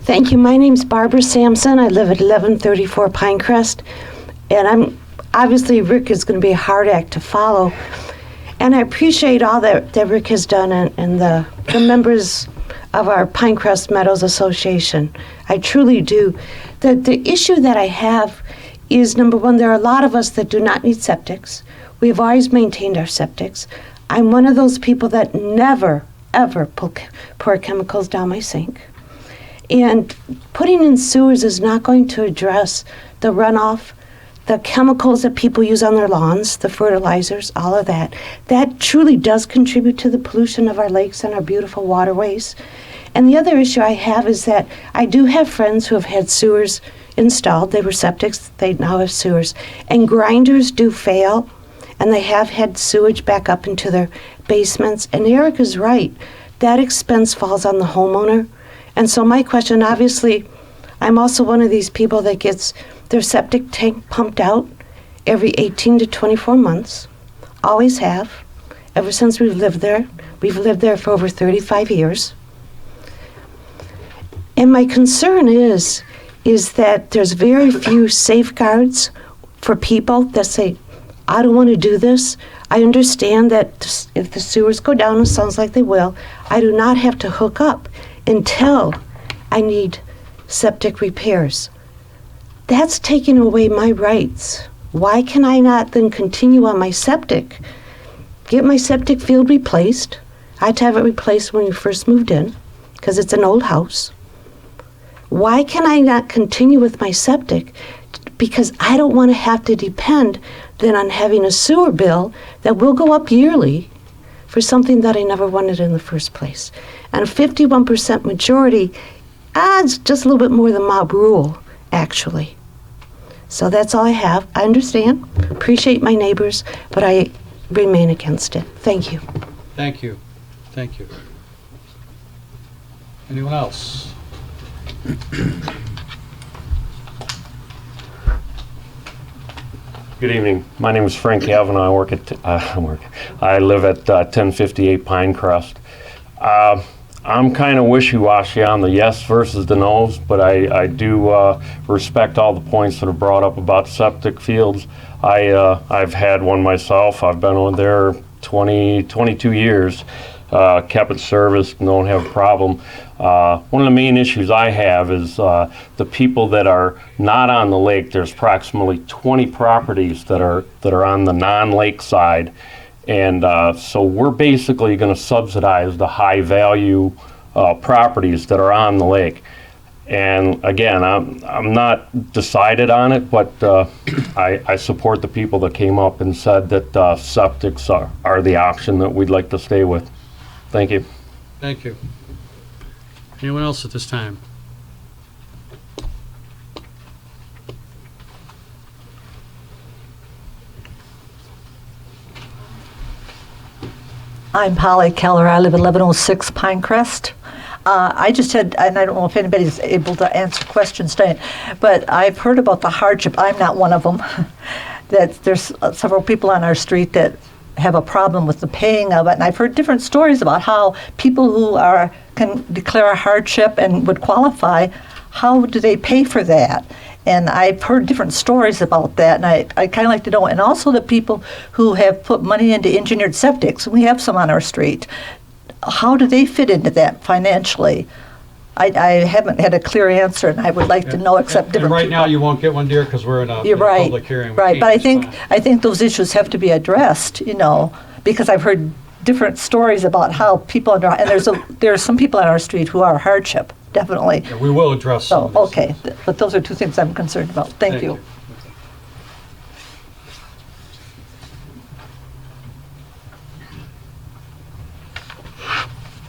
Thank you. My name's Barbara Sampson. I live at 1134 Pinecrest. And obviously Rick is going to be a hard act to follow. And I appreciate all that Rick has done and the members of our Pinecrest Meadows Association. I truly do. The issue that I have is, number one, there are a lot of us that do not need septics. We've always maintained our septics. I'm one of those people that never, ever pour chemicals down my sink. And putting in sewers is not going to address the runoff, the chemicals that people use on their lawns, the fertilizers, all of that. That truly does contribute to the pollution of our lakes and our beautiful waterways. And the other issue I have is that I do have friends who have had sewers installed. They were septics, they now have sewers. And grinders do fail, and they have had sewage back up into their basements. And Eric is right. That expense falls on the homeowner. And so my question, obviously, I'm also one of these people that gets their septic tank pumped out every 18 to 24 months. Always have, ever since we've lived there. We've lived there for over 35 years. And my concern is that there's very few safeguards for people that say, I don't want to do this. I understand that if the sewers go down, it sounds like they will, I do not have to hook up until I need septic repairs. That's taking away my rights. Why can I not then continue on my septic, get my septic field replaced? I had to have it replaced when we first moved in because it's an old house. Why can I not continue with my septic? Because I don't want to have to depend then on having a sewer bill that will go up yearly for something that I never wanted in the first place. And a 51% majority adds just a little bit more than mob rule, actually. So that's all I have. I understand, appreciate my neighbors, but I remain against it. Thank you. Thank you. Thank you. Anyone else? Good evening. My name is Frank Kavanaugh. I live at 1058 Pinecrest. I'm kind of wishy-washy on the yes versus the no's, but I do respect all the points that are brought up about septic fields. I've had one myself. I've been on there 22 years. Kept it serviced, don't have a problem. One of the main issues I have is the people that are not on the lake. There's approximately 20 properties that are on the non-lake side, and so we're basically going to subsidize the high-value properties that are on the lake. And again, I'm not decided on it, but I support the people that came up and said that septics are the option that we'd like to stay with. Thank you. Thank you. Anyone else at this time? I'm Polly Keller. I live at 1106 Pinecrest. I just had, and I don't know if anybody's able to answer questions tonight, but I've heard about the hardship. I'm not one of them. That there's several people on our street that have a problem with the paying of it, and I've heard different stories about how people who can declare a hardship and would qualify, how do they pay for that? And I've heard different stories about that, and I kind of like to know. And also the people who have put money into engineered septics, we have some on our street. How do they fit into that financially? I haven't had a clear answer, and I would like to know, except different right people. Now you won't get one, dear, because we're in a You're right. public hearing. We Right, can't but I think those issues have to be addressed, because I've heard different stories about how people and there's some people on our street who are a hardship, definitely. Yeah, we will address So, some of these okay, but those are two things I'm concerned about. Thank you.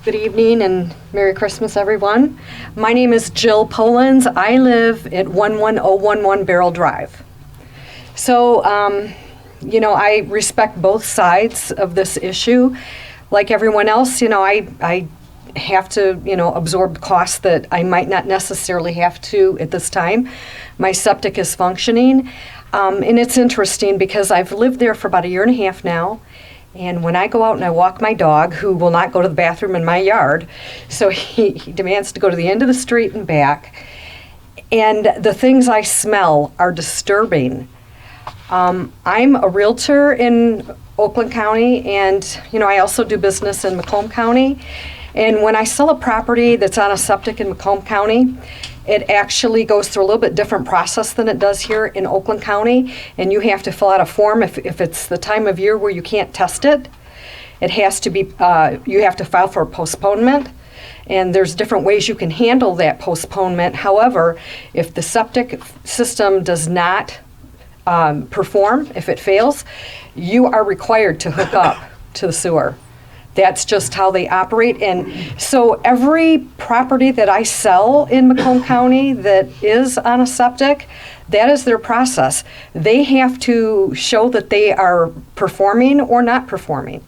Good evening and Merry Christmas, everyone. My name is Jill Polans. I live at 11011 Barrel Drive. So, I respect both sides of this issue. Like everyone else, I have to, absorb costs that I might not necessarily have to at this time. My septic is functioning. And it's interesting because I've lived there for about a year and a half now. And when I go out and I walk my dog, who will not go to the bathroom in my yard, so he demands to go to the end of the street and back, and the things I smell are disturbing. I'm a realtor in Oakland County, and I also do business in Macomb County. And when I sell a property that's on a septic in Macomb County, it actually goes through a little bit different process than it does here in Oakland County, and you have to fill out a form if it's the time of year where you can't test it. it has to be, you have to file for a postponement, and there's different ways you can handle that postponement. However, if the septic system does not perform, if it fails, you are required to hook up to the sewer. That's just how they operate. And so every property that I sell in Macomb County that is on a septic, that is their process. They have to show that they are performing or not performing.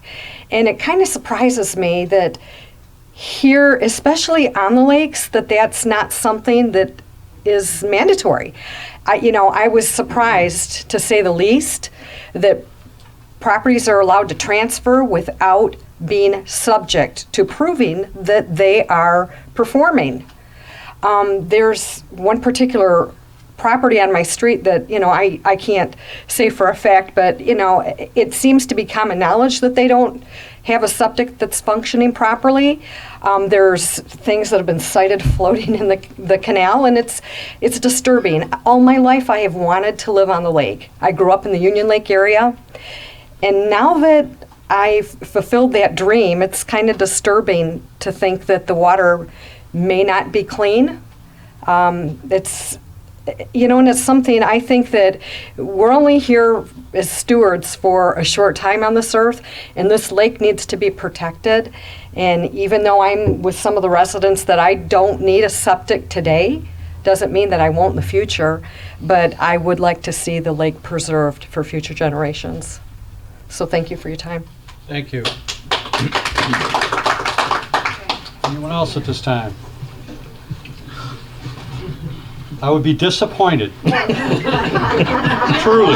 And it kind of surprises me that here, especially on the lakes, that that's not something that is mandatory. I was surprised, to say the least, that properties are allowed to transfer without being subject to proving that they are performing. There's one particular property on my street that, I can't say for a fact, but, it seems to be common knowledge that they don't have a septic that's functioning properly. There's things that have been sighted floating in the canal, and it's disturbing. All my life I have wanted to live on the lake. I grew up in the Union Lake area, and now that I've fulfilled that dream, it's kind of disturbing to think that the water may not be clean. And it's something I think that we're only here as stewards for a short time on this earth, and this lake needs to be protected. And even though I'm with some of the residents that I don't need a septic today, doesn't mean that I won't in the future, but I would like to see the lake preserved for future generations. So thank you for your time. Thank you. Anyone else at this time? I would be disappointed. Truly. Truly.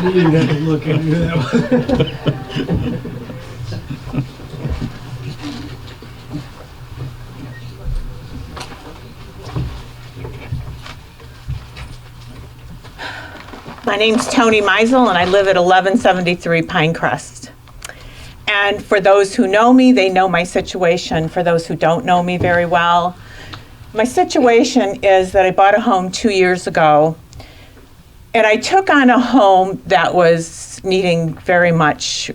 You didn't have to look at me that way. My name's Tony Meisel, and I live at 1173 Pinecrest. And for those who know me, they know my situation. For those who don't know me very well, my situation is that I bought a home 2 years ago, and I took on a home that was needing pretty much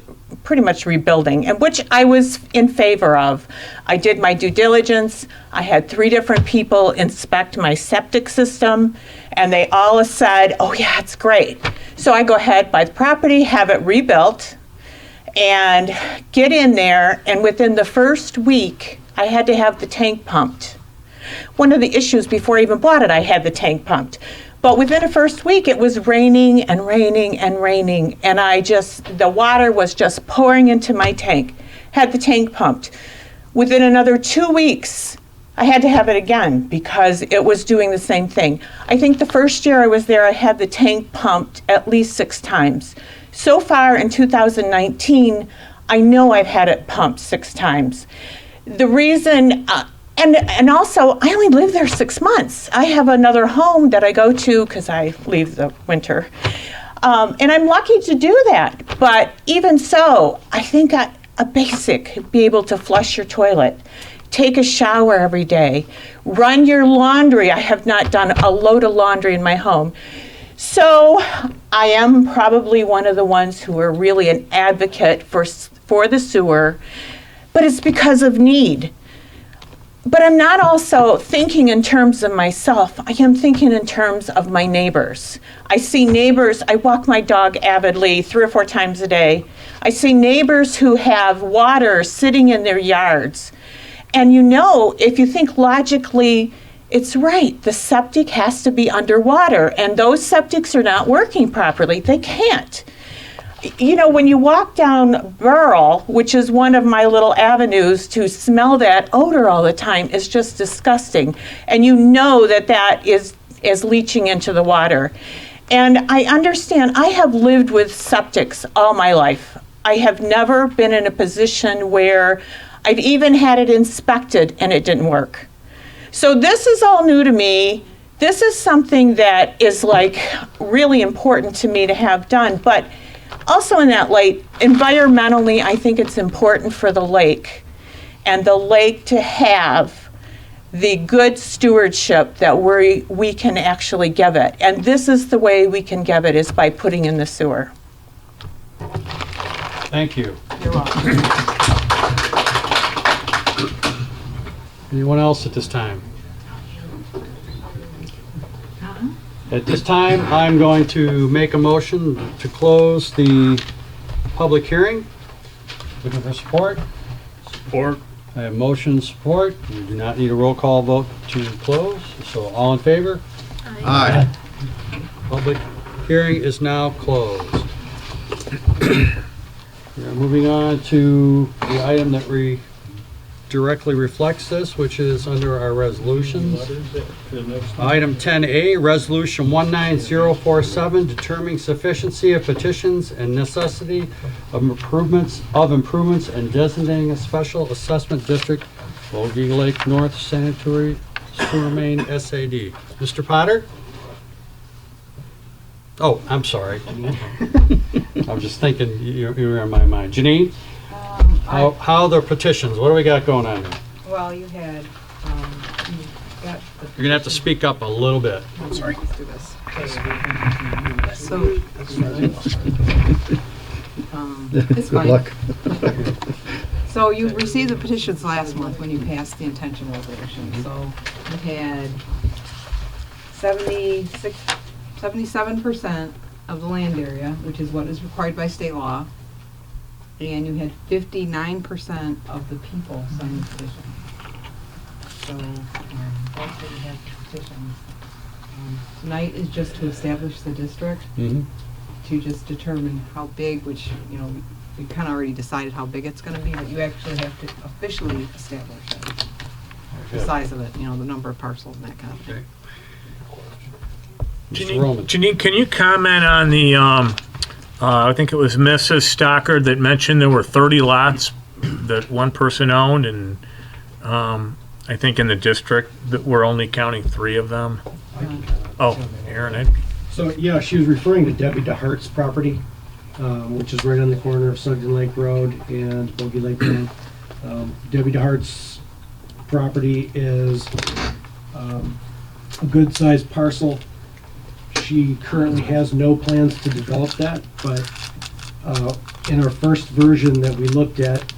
rebuilding, and which I was in favor of. I did my due diligence. I had 3 different people inspect my septic system, and they all said, oh yeah, it's great. So I go ahead, buy the property, have it rebuilt, and get in there, and within the first week, I had to have the tank pumped. One of the issues before I even bought it, I had the tank pumped. But within the first week, it was raining and raining and raining, and the water was just pouring into my tank. Had the tank pumped. Within another 2 weeks, I had to have it again because it was doing the same thing. I think the first year I was there, I had the tank pumped at least 6 times. So far in 2019, I know I've had it pumped 6 times. The reason, and also, I only live there 6 months. I have another home that I go to because I leave the winter. And I'm lucky to do that. But even so, I think a basic, be able to flush your toilet, take a shower every day, run your laundry. I have not done a load of laundry in my home. So I am probably one of the ones who are really an advocate for the sewer, but it's because of need. But I'm not also thinking in terms of myself. I am thinking in terms of my neighbors. I see neighbors, I walk my dog avidly 3 or 4 times a day. I see neighbors who have water sitting in their yards. And if you think logically, it's right. The septic has to be underwater, and those septics are not working properly. They can't. When you walk down Burl, which is one of my little avenues, to smell that odor all the time is just disgusting. And that is leaching into the water. And I understand, I have lived with septics all my life. I have never been in a position where I've even had it inspected and it didn't work. So this is all new to me. This is something that is really important to me to have done. But also in that light, environmentally, I think it's important for the lake and the lake to have the good stewardship that we can actually give it. And this is the way we can give it, is by putting in the sewer. Thank you. You're welcome. Anyone else at this time? At this time, I'm going to make a motion to close the public hearing. Looking for support? Support. I have motion support. We do not need a roll call vote to close. So all in favor? Aye. Public hearing is now closed. We are moving on to the item that directly reflects this, which is under our resolutions. Item 10A, Resolution 19047, determining sufficiency of petitions and necessity of improvements and designating a special assessment district, Bogey Lake North Sanitary Sewer Main SAD. Mr. Potter? Oh, I'm sorry. I'm just thinking you were in my mind. Janine? How the petitions? What do we got going on here? Well, you had, you got the. You're gonna have to speak up a little bit. Sorry. Let's do this. So. It's Good fine. luck. So you received the petitions last month when you passed the intention resolution. So you had 77% of the land area, which is what is required by state law. And you had 59% of the people sign the petition. So that's what you have the petitions. Tonight is just to establish the district, to just determine how big, which, you know, we kind of already decided how big it's going to be, but you actually have to officially establish it. The size of it, you know, the number of parcels and that kind of thing. Janine, can you comment on the, I think it was Mrs. Stockard that mentioned there were 30 lots that one person owned, and I think in the district that we're only counting 3 of them. Oh, Aaron. So, yeah, she was referring to Debbie DeHart's property, which is right on the corner of Sugden Lake Road and Bogey Lake Road. Debbie DeHart's property is a good-sized parcel. She currently has no plans to develop that, but in our first version that we looked at,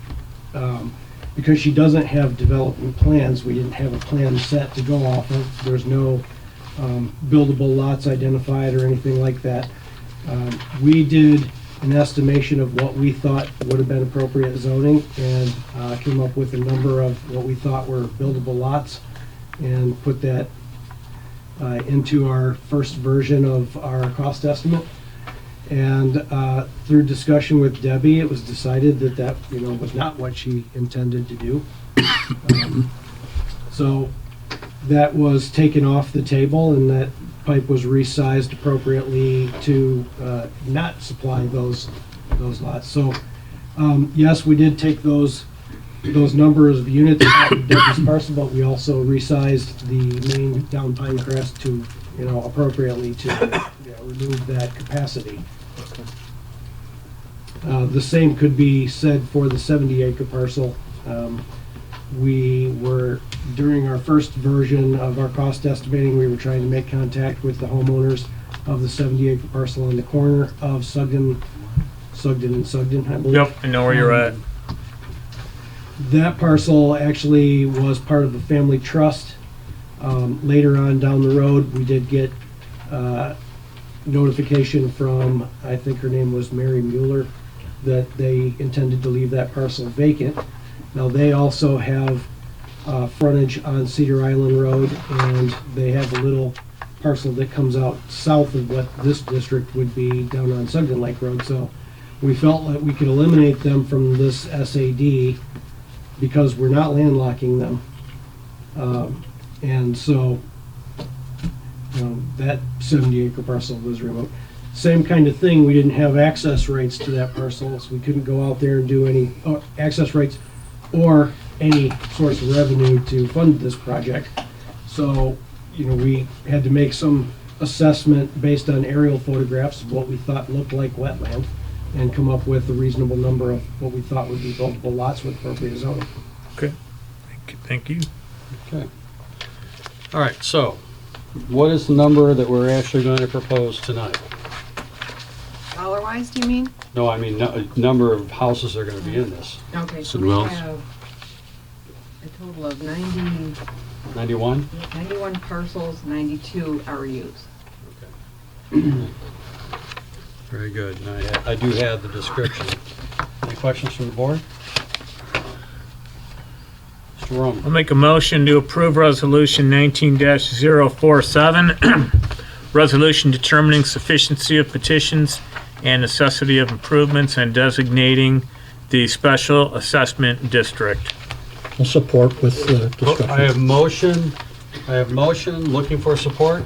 because she doesn't have development plans, we didn't have a plan set to go off of. There's no buildable lots identified or anything like that. We did an estimation of what we thought would have been appropriate zoning and came up with a number of what we thought were buildable lots and put that into our first version of our cost estimate. And through discussion with Debbie, it was decided that that, you know, was not what she intended to do. So that was taken off the table, and that pipe was resized appropriately to not supply those lots. So yes, we did take those numbers of units out of Debbie's parcel, but we also resized the main down Pinecrest to, you know, appropriately to remove that capacity. The same could be said for the 70-acre parcel. We were, during our first version of our cost estimating, we were trying to make contact with the homeowners of the 70-acre parcel on the corner of Sugden, I believe. Yep, I know where you're at. That parcel actually was part of the family trust. Later on down the road, we did get notification from, I think her name was Mary Mueller, that they intended to leave that parcel vacant. Now, they also have frontage on Cedar Island Road, and they have a little parcel that comes out south of what this district would be down on Sugden Lake Road. So we felt that we could eliminate them from this SAD because we're not landlocking them. And so that 70-acre parcel was remote. Same kind of thing, we didn't have access rights to that parcel, so we couldn't go out there and do any access rights or any source of revenue to fund this project. So, you know, we had to make some assessment based on aerial photographs of what we thought looked like wetland and come up with a reasonable number of what we thought would be buildable lots with appropriate zoning. Okay, thank you. Okay. All right, so what is the number that we're actually going to propose tonight? Dollar-wise? System-wise, do you mean? No, I mean, number of houses are gonna be in this. Okay, so Sid we Wells? have a total of 91 91? parcels, 92 RUs. Very good. And I do have the description. Any questions from the board? Mr. Roman? I'll make a motion to approve Resolution 19-047, resolution determining sufficiency of petitions and necessity of improvements and designating the special assessment district. I'll support with discussion. I have motion, looking for support.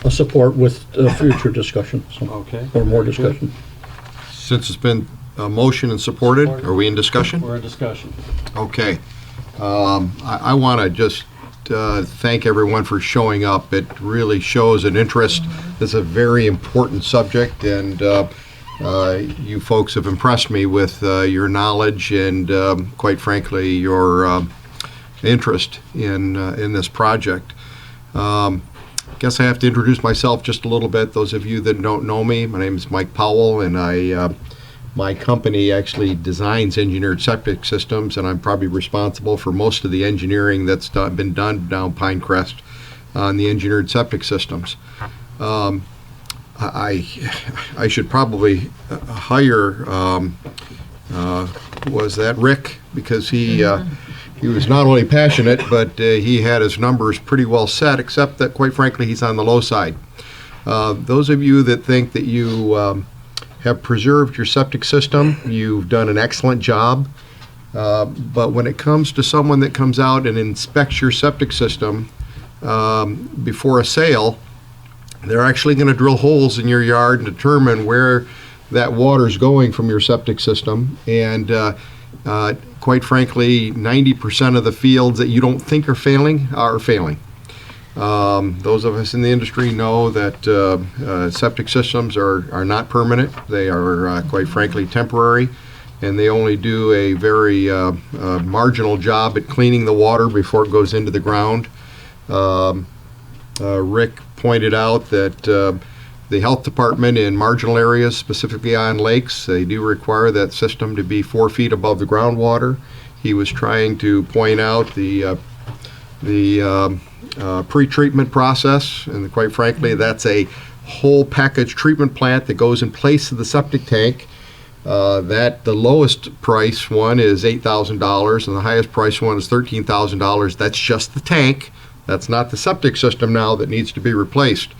I'll support with future discussion, so, Okay. or more discussion. Since it's been motion and supported, are we in discussion? We're in discussion. Okay. I want to just thank everyone for showing up. It really shows an interest. It's a very important subject, and you folks have impressed me with your knowledge and, quite frankly, your interest in this project. Guess I have to introduce myself just a little bit. Those of you that don't know me, my name is Mike Powell, and my company actually designs engineered septic systems, and I'm probably responsible for most of the engineering that's been done down Pinecrest on the engineered septic systems. I should probably hire, was that Rick? Because he was not only passionate, but he had his numbers pretty well set, except that, quite frankly, he's on the low side. Those of you that think that you have preserved your septic system, you've done an excellent job. But when it comes to someone that comes out and inspects your septic system before a sale, they're actually going to drill holes in your yard and determine where that water's going from your septic system. And quite frankly, 90% of the fields that you don't think are failing are failing. Those of us in the industry know that septic systems are not permanent. They are, quite frankly, temporary, and they only do a very marginal job at cleaning the water before it goes into the ground. Rick pointed out that the health department in marginal areas, specifically on lakes, they do require that system to be 4 feet above the groundwater. He was trying to point out the pre-treatment process, and quite frankly, that's a whole package treatment plant that goes in place of the septic tank. That the lowest price one is $8,000, and the highest price one is $13,000. That's just the tank. That's not the septic system now that needs to be replaced.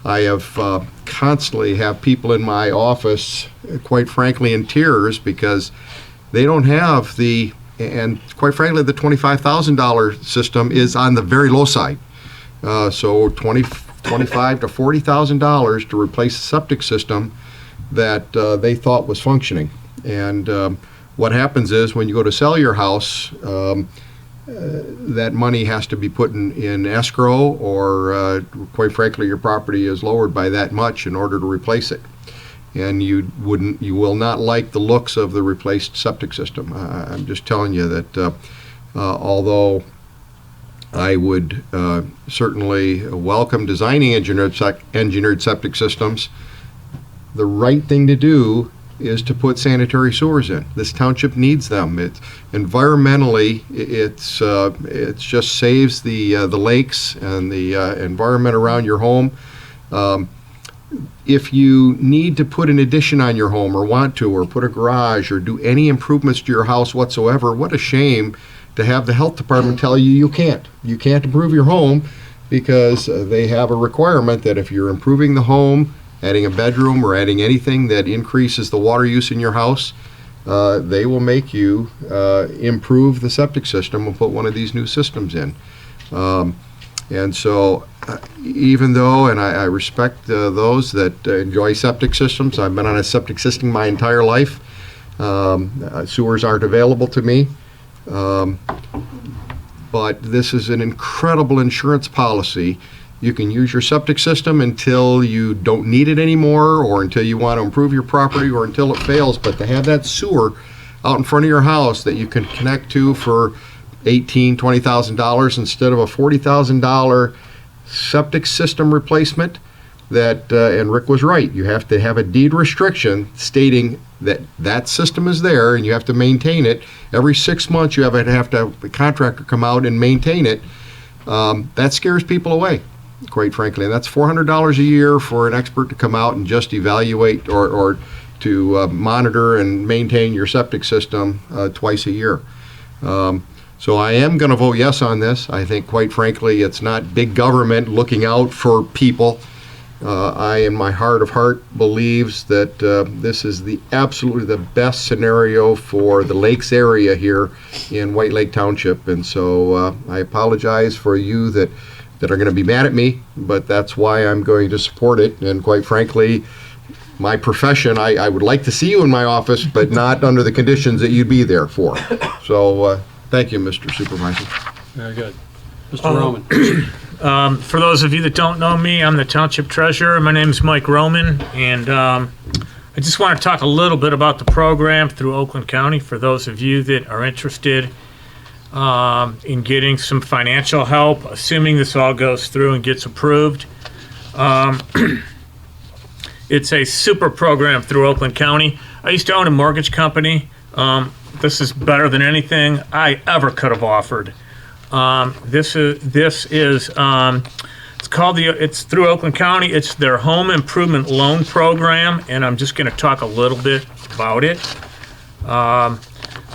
I have constantly have people in my office, quite frankly, in tears because they don't have the, and quite frankly, the $25,000 system is on the very low side. So $25,000 to $40,000 to replace a septic system that they thought was functioning. And what happens is when you go to sell your house, that money has to be put in escrow, or quite frankly, your property is lowered by that much in order to replace it. And you will not like the looks of the replaced septic system. I'm just telling you that although I would certainly welcome designing engineered septic systems, the right thing to do is to put sanitary sewers in. This township needs them. Environmentally, it's just saves the lakes and the environment around your home. If you need to put an addition on your home, or want to, or put a garage, or do any improvements to your house whatsoever, what a shame to have the health department tell you you can't. You can't improve your home because they have a requirement that if you're improving the home, adding a bedroom or adding anything that increases the water use in your house, they will make you improve the septic system and put one of these new systems in. And so even though, and I respect those that enjoy septic systems, I've been on a septic system my entire life. Sewers aren't available to me. But this is an incredible insurance policy. You can use your septic system until you don't need it anymore, or until you want to improve your property, or until it fails. But to have that sewer out in front of your house that you can connect to for $18,000, $20,000 instead of a $40,000 septic system replacement, that, and Rick was right, you have to have a deed restriction stating that that system is there and you have to maintain it. Every 6 months you have to have a contractor come out and maintain it. That scares people away, quite frankly. And that's $400 a year for an expert to come out and just evaluate or to monitor and maintain your septic system twice a year. So I am going to vote yes on this. I think, quite frankly, it's not big government looking out for people. I, in my heart of heart, believes that this is absolutely the best scenario for the lakes area here in White Lake Township. And so I apologize for you that are going to be mad at me, but that's why I'm going to support it. And quite frankly, my profession, I would like to see you in my office, but not under the conditions that you'd be there for. So thank you, Mr. Supervisor. Very good. Mr. Roman. For those of you that don't know me, I'm the Township Treasurer. My name is Mike Roman, and I just want to talk a little bit about the program through Oakland County for those of you that are interested in getting some financial help, assuming this all goes through and gets approved. It's a super program through Oakland County. I used to own a mortgage company. This is better than anything I ever could have offered. It's through Oakland County. It's their home improvement loan program, and I'm just going to talk a little bit about it.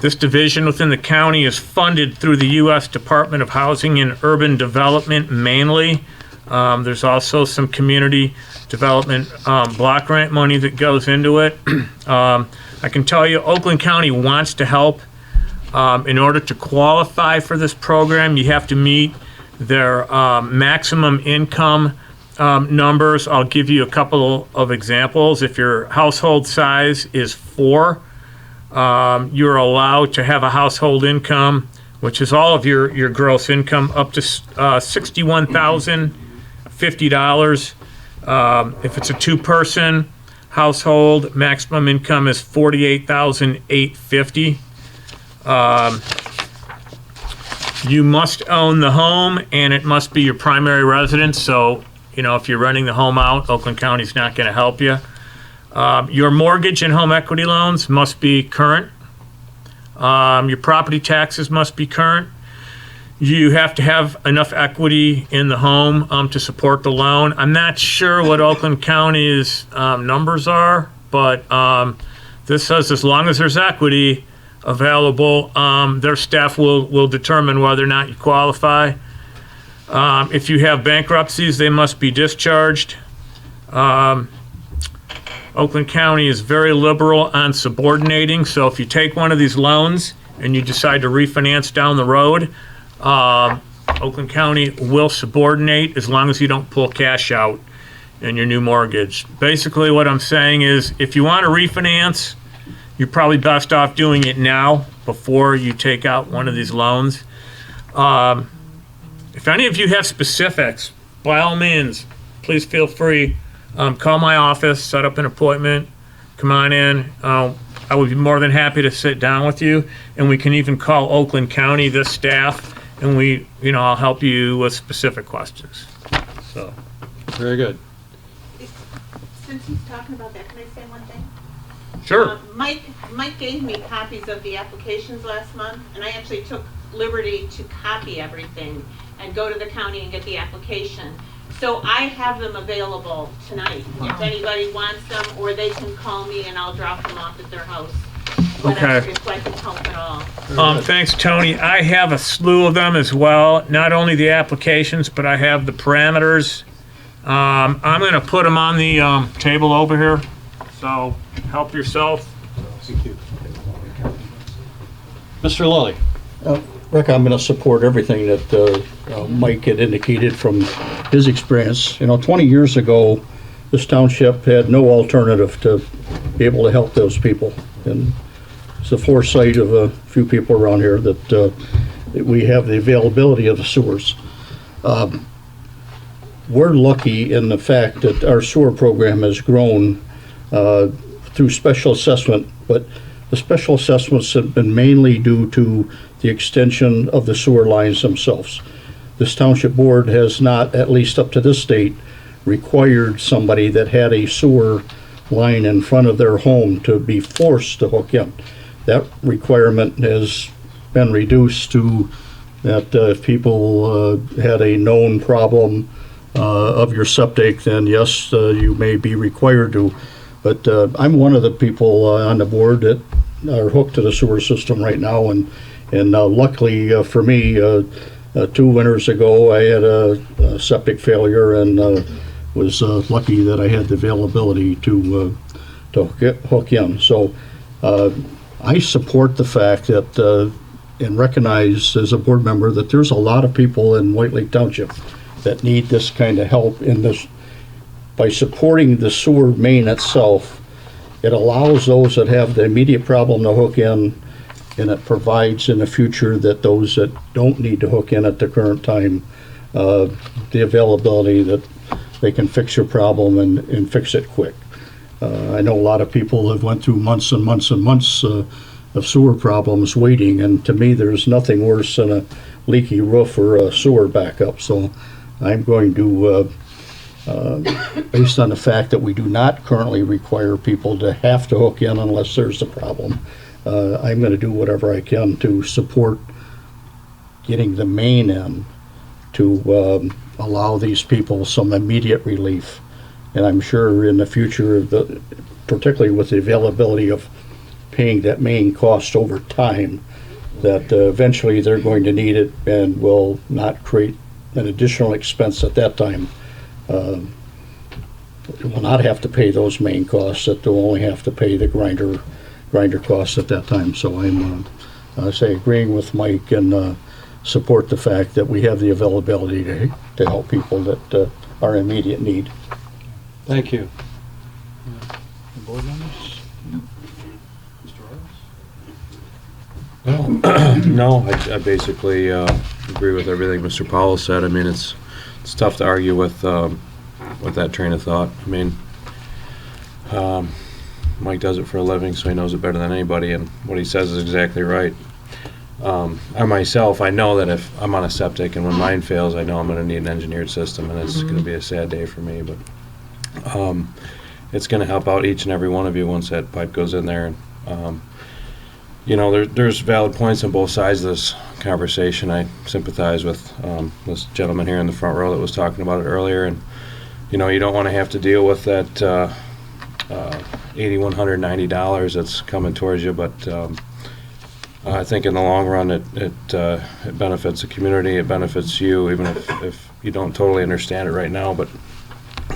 This division within the county is funded through the U.S. Department of Housing and Urban Development mainly. There's also some community development block grant money that goes into it. I can tell you Oakland County wants to help. In order to qualify for this program, you have to meet their maximum income numbers. I'll give you a couple of examples. If your household size is 4, you're allowed to have a household income, which is all of your gross income, up to $61,050. If it's a 2-person household, maximum income is $48,850. You must own the home, and it must be your primary residence. So, if you're renting the home out, Oakland County's not going to help you. Your mortgage and home equity loans must be current. Your property taxes must be current. You have to have enough equity in the home to support the loan. I'm not sure what Oakland County's numbers are, but this says as long as there's equity available, their staff will determine whether or not you qualify. If you have bankruptcies, they must be discharged. Oakland County is very liberal on subordinating, so if you take one of these loans and you decide to refinance down the road, Oakland County will subordinate as long as you don't pull cash out in your new mortgage. Basically what I'm saying is if you want to refinance, you're probably best off doing it now before you take out one of these loans. If any of you have specifics, by all means, please feel free. Call my office, set up an appointment, come on in. I would be more than happy to sit down with you, and we can even call Oakland County, this staff, and I'll help you with specific questions. So, very good. Since he's talking about that, can I say one thing? Sure. Mike gave me copies of the applications last month, and I actually took liberty to copy everything and go to the county and get the application. So I have them available tonight if anybody wants them, or they can call me and I'll drop them off at their house. Whatever, if I can help at all. Thanks, Tony. I have a slew of them as well. Not only the applications, but I have the parameters. I'm going to put them on the table over here. So help yourself. Mr. Lilly. Rick, I'm going to support everything that Mike had indicated from his experience. 20 years ago, this township had no alternative to be able to help those people. And it's the foresight of a few people around here that we have the availability of the sewers. We're lucky in the fact that our sewer program has grown through special assessment, but the special assessments have been mainly due to the extension of the sewer lines themselves. This township board has not, at least up to this date, required somebody that had a sewer line in front of their home to be forced to hook in. That requirement has been reduced to that if people had a known problem of your septic, then yes, you may be required to. But I'm one of the people on the board that are hooked to the sewer system right now, and luckily for me, 2 winters ago, I had a septic failure and was lucky that I had the availability to hook in. So I support the fact that and recognize as a board member that there's a lot of people in White Lake Township that need this kind of help in this. By supporting the sewer main itself, it allows those that have the immediate problem to hook in, and it provides in the future that those that don't need to hook in at the current time, the availability that they can fix your problem and fix it quick. I know a lot of people have went through months and months and months of sewer problems waiting, and to me there's nothing worse than a leaky roof or a sewer backup. So I'm going to based on the fact that we do not currently require people to have to hook in unless there's a problem, I'm going to do whatever I can to support getting the main in to allow these people some immediate relief. And I'm sure in the future, particularly with the availability of paying that main cost over time, that eventually they're going to need it and will not create an additional expense at that time. Will not have to pay those main costs, that they'll only have to pay the grinder costs at that time. So I'm agreeing with Mike and support the fact that we have the availability to help people that are in immediate need. Thank you. Board members? No, I basically agree with everything Mr. Powell said. I mean, it's tough to argue with that train of thought. I mean, Mike does it for a living, so he knows it better than anybody, and what he says is exactly right. I myself, I know that if I'm on a septic and when mine fails, I know I'm going to need an engineered system, and it's going to be a sad day for me, but it's going to help out each and every one of you once that pipe goes in there. And you know, there's valid points on both sides of this conversation. I sympathize with this gentleman here in the front row that was talking about it earlier, and you know, you don't want to have to deal with that $8,190 that's coming towards you, but I think in the long run it benefits the community, it benefits you, even if you don't totally understand it right now. But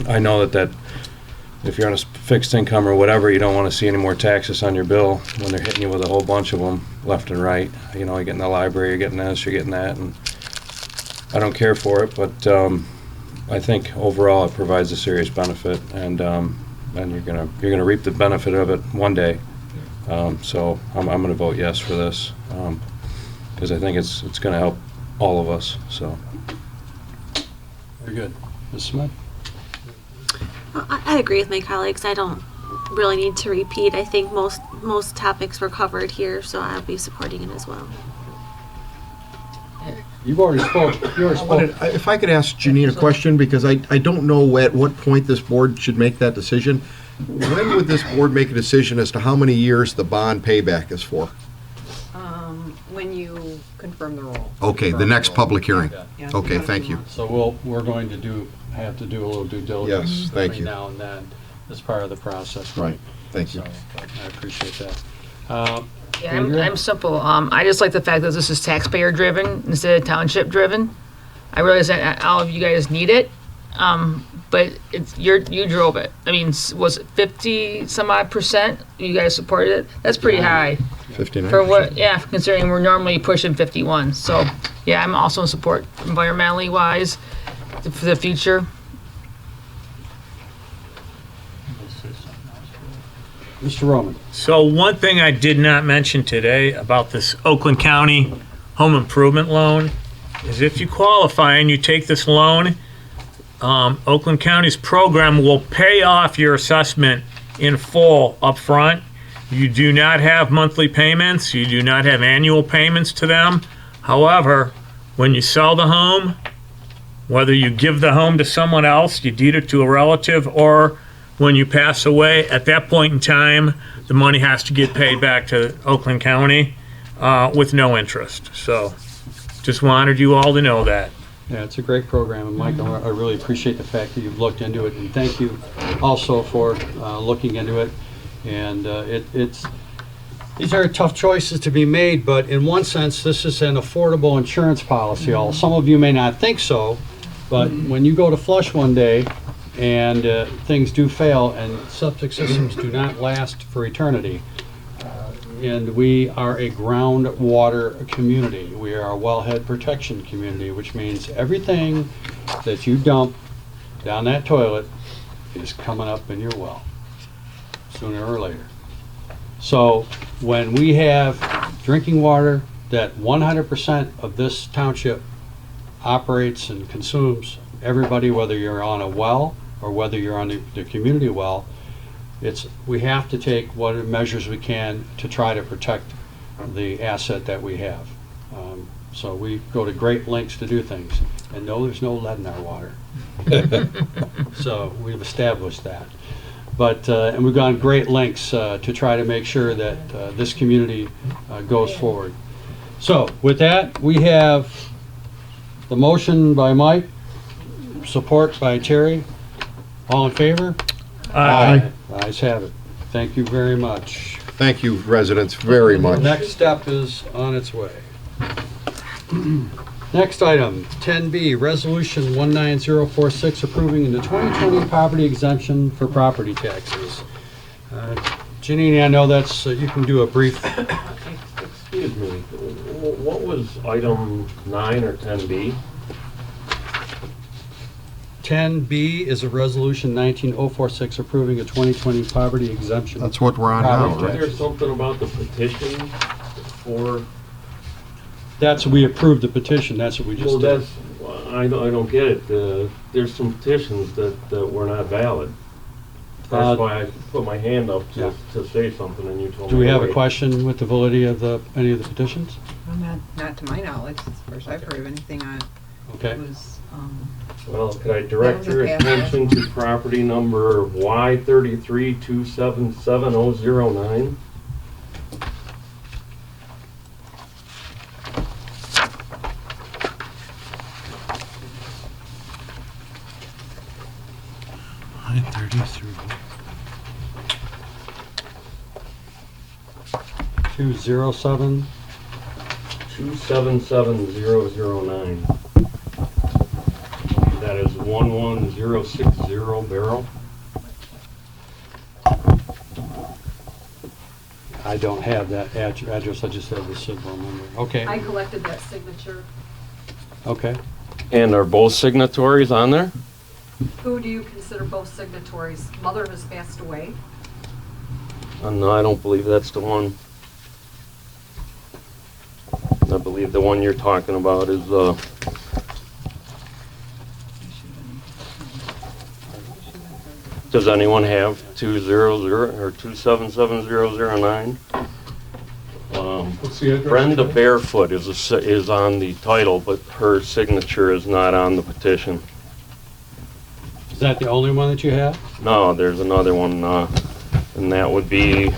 I know that if you're on a fixed income or whatever, you don't want to see any more taxes on your bill when they're hitting you with a whole bunch of them left and right. You know, you're getting the library, you're getting this, you're getting that, and I don't care for it, but I think overall it provides a serious benefit, and you're gonna reap the benefit of it one day. So I'm gonna vote yes for this because I think it's gonna help all of us. So Very good. Ms. Smith? I agree with my colleagues. I don't really need to repeat. I think most topics were covered here, so I'll be supporting it as well. You've already spoke. If I could ask Janine a question, because I don't know at what point this board should make that decision. When would this board make a decision as to how many years the bond payback is for? When you confirm the role. Okay, the next public hearing. Yeah. Okay, thank you. So we're going to have to do a little due diligence Yes, thank every you. now and then as part of the process. Right, thank you. So, I appreciate that. Yeah, I'm simple. I just like the fact that this is taxpayer driven instead of township driven. I realize that all of you guys need it, but you drove it. I mean, was it 50 some odd percent you guys supported it? That's pretty high. 59%. For what? Yeah, considering we're normally pushing 51. So yeah, I'm also in support environmentally wise for the future. Mr. Roman. So one thing I did not mention today about this Oakland County home improvement loan is if you qualify and you take this loan, Oakland County's program will pay off your assessment in full up front. You do not have monthly payments. You do not have annual payments to them. However, when you sell the home, whether you give the home to someone else, you deed it to a relative, or when you pass away, at that point in time, the money has to get paid back to Oakland County with no interest. So just wanted you all to know that. Yeah, it's a great program, and Mike, I really appreciate the fact that you've looked into it, and thank you also for looking into it. And these are tough choices to be made, but in one sense, this is an affordable insurance policy. Some of you may not think so, but when you go to flush one day and things do fail and septic systems do not last for eternity, and we are a groundwater community. We are a wellhead protection community, which means everything that you dump down that toilet is coming up in your well, sooner or later. So when we have drinking water that 100% of this township operates and consumes, everybody, whether you're on a well or whether you're on the community well, we have to take what measures we can to try to protect the asset that we have. So we go to great lengths to do things. And no, there's no lead in our water. So we've established that. But, and we've gone great lengths to try to make sure that this community goes forward. So with that, we have the motion by Mike, support by Terry. All in favor? Aye. Ayes have it. Thank you very much. Thank you, residents, very much. Next step is on its way. Next item, 10B, Resolution 19046, approving the 2020 property exemption for property taxes. Janine, I know that's, you can do a brief. Excuse me, what was item 9 or 10B? 10B is a Resolution 19046, approving a 2020 poverty exemption. That's what we're on now, Is right? there something about the petition for? We approved the petition, that's what we just Well, did. I don't get it. There's some petitions that were not valid. That's why I put my hand up to say something, and you told me. Do we have to a wait. question with the validity of any of the petitions? Well, not to my knowledge. It's the first I've heard of anything on it. Okay. It was, Well, could I direct That was a your pass. attention to property number Y33277009? I-33. 207. 277009. That is 11060 Barrel. I don't have that address, I just have the symbol number. Okay, I collected that signature. okay. And are both signatories on there? Who do you consider both signatories? Mother has passed away. No, I don't believe that's the one. I believe the one you're talking about is, does anyone have 200 or 277009? What's the address? Brenda Barefoot is on the title, but her signature is not on the petition. Is that the only one that you have? No, there's another one, and that would be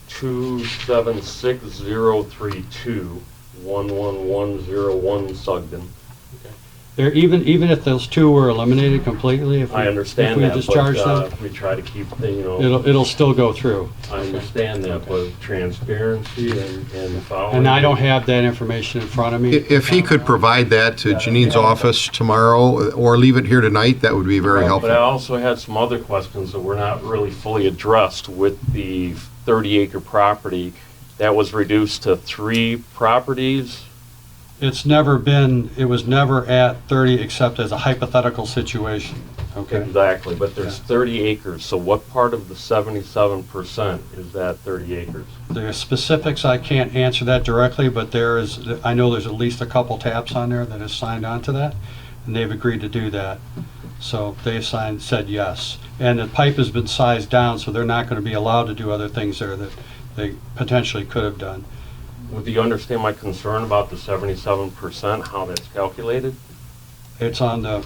276032 11101 Sugden. There, even if those two were eliminated completely, if we, I understand if we that, discharge but them, we try to keep the, it'll still go through. I understand that, but transparency and following. And I don't have that information in front of me. If he could provide that to Janine's office tomorrow, or leave it here tonight, that would be very But I helpful. also had some other questions that were not really fully addressed with the 30-acre property. That was reduced to 3 properties. It was never at 30 except as a hypothetical situation, okay? Exactly, but there's 30 acres, so what part of the 77% is that 30 acres? There are specifics, I can't answer that directly, but I know there's at least a couple taps on there that has signed on to that, and they've agreed to do that. So they said yes. And the pipe has been sized down, so they're not going to be allowed to do other things there that they potentially could have done. Do you understand my concern about the 77%, how that's calculated? It's on the,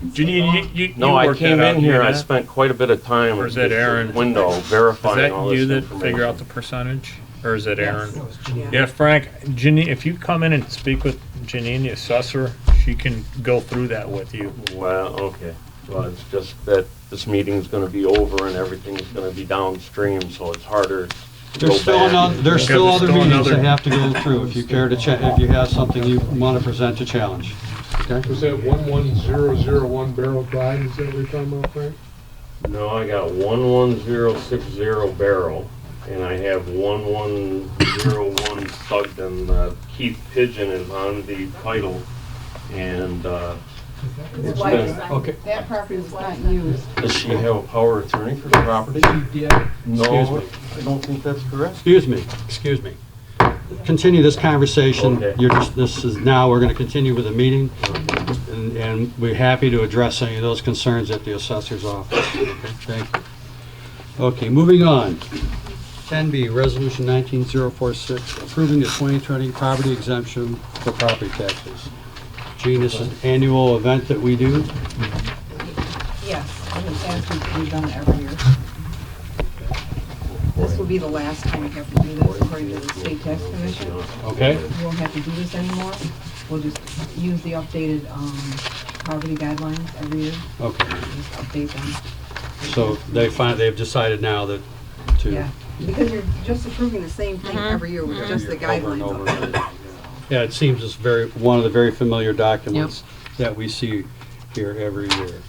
Janine, you No, I worked came that out, in you here, know I that? spent quite a bit of time Or is at that the Aaron? window Is verifying all that this you that information. figure out the percentage? Or is it Aaron? No, it's Janine. Yeah, Frank, Janine, if you come in and speak with Janine, the assessor, she can go through that with you. Well, okay. Well, it's just that this meeting's gonna be over and everything's gonna be downstream, so it's harder to go there's still back. another, there's still There's other still meetings another- that have to go through if you care to, if you have something you want to present to challenge. Okay? Was that 11001 Barrel Drive, is that what you're talking about, Frank? No, I got 11060 Barrel, and I have 1101 Sugden. Keith Pigeon is on the title, and it's been, Okay. That property is not used. does she have a power of attorney for the property? She did. No, Excuse me. I don't think that's correct. Excuse me. Continue this conversation. Okay. You're just, this is, now we're going to continue with the meeting, and we're happy to address any of those concerns at the assessor's office. Okay, thank you. Okay, moving on. 10B, Resolution 19046, approving the 2020 property exemption for property taxes. Gene, this is an annual event that we do. Yes, in the past we've done it every year. This will be the last time we have to do this according to the state tax commission. Okay? We won't have to do this anymore. We'll just use the updated poverty guidelines every year. Okay. Just update them. So they've decided now that to. Yeah, because you're just approving the same thing every year with just the Over and guidelines. over updated. again. Yeah, it seems it's one of the very familiar documents that we see here every year.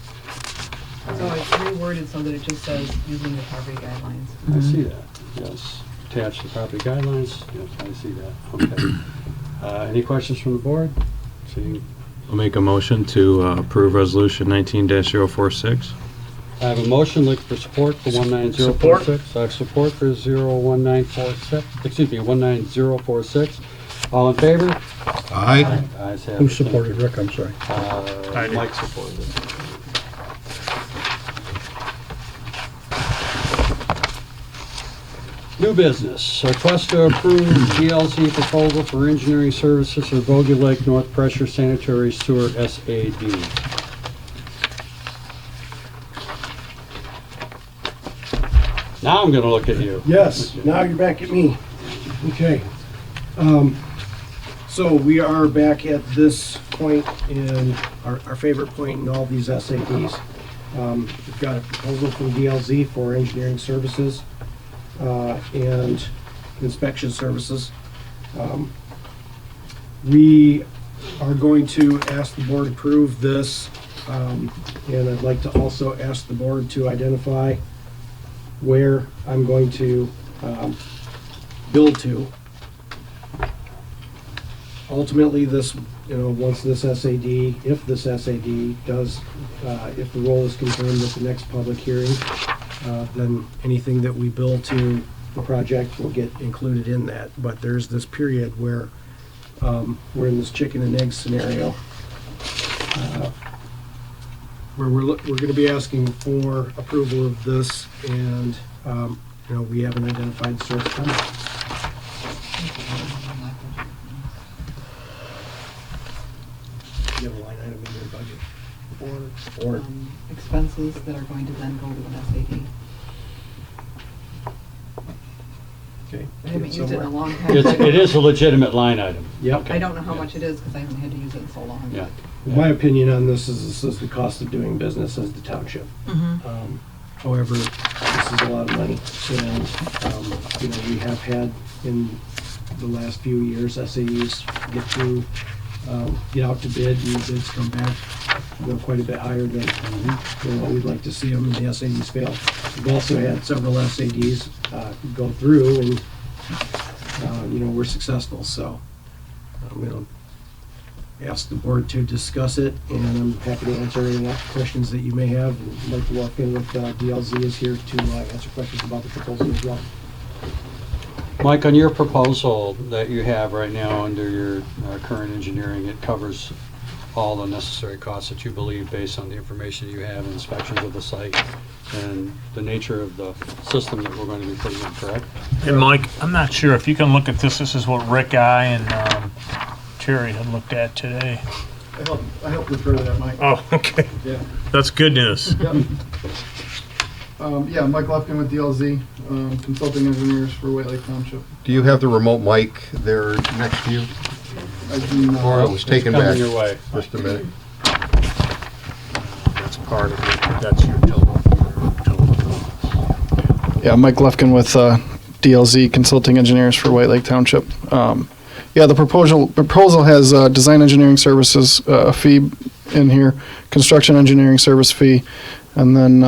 So it's reworded so that it just says using the poverty guidelines. I see that, yes. Attached to property guidelines, yes, I see that, okay. Any questions from the board? See, I'll make a motion to approve Resolution 19-046. I have a motion looking for support for 19046. I have support for 01946, excuse me, 19046. All in favor? Aye. Ayes have it. Who supported Rick? I'm sorry. I did. Mike supported it. New business, request to approve GLC proposal for engineering services for Bogey Lake North Pressure Sanitary Sewer SAD. Now I'm gonna look at you. Yes, now you're back at me. Okay. So we are back at this point in our favorite point in all these SADs. We've got a proposal from DLZ for engineering services and inspection services. We are going to ask the board to approve this, and I'd like to also ask the board to identify where I'm going to build to. Ultimately, this, once this SAD, if this SAD does, if the roll is confirmed at the next public hearing, then anything that we build to the project will get included in that. But there's this period where we're in this chicken and egg scenario, where we're going to be asking for approval of this, and we haven't identified the source of funding. You have a line item in your budget for Expenses that are going to then go to an SAD. Okay. I haven't used it in a long time. It is a legitimate line item. Yep. I don't know how much it is because I haven't had to use it in so long. Yeah. My opinion on this is the cost of doing business as the township. However, this is a lot of money, and we have had in the last few years SAUs get out to bid, and the bids come back quite a bit higher than what we'd like to see them, and the SADs fail. We've also had several SADs go through, and we're successful. So I'm going to ask the board to discuss it, and I'm happy to answer any questions that you may have. I'd like to walk in with DLZ is here to answer questions about the proposal as well. Mike, on your proposal that you have right now under your current engineering, it covers all the necessary costs that you believe based on the information you have, inspections of the site, and the nature of the system that we're going to be putting in, correct? And Mike, I'm not sure if you can look at this. This is what Rick, I, and Terry had looked at today. I helped refer to that, Mike. Oh, okay. Yeah. That's good news. Yep. Yeah, Mike Lufkin with DLZ, consulting engineers for White Lake Township. Do you have the remote mic there next to you? I do not. Or it was taken coming back. your way. Just a minute. That's part of it. That's your total. Yeah, Mike Lufkin with DLZ Consulting Engineers for White Lake Township. Yeah, the proposal has design engineering services fee in here, construction engineering service fee, and then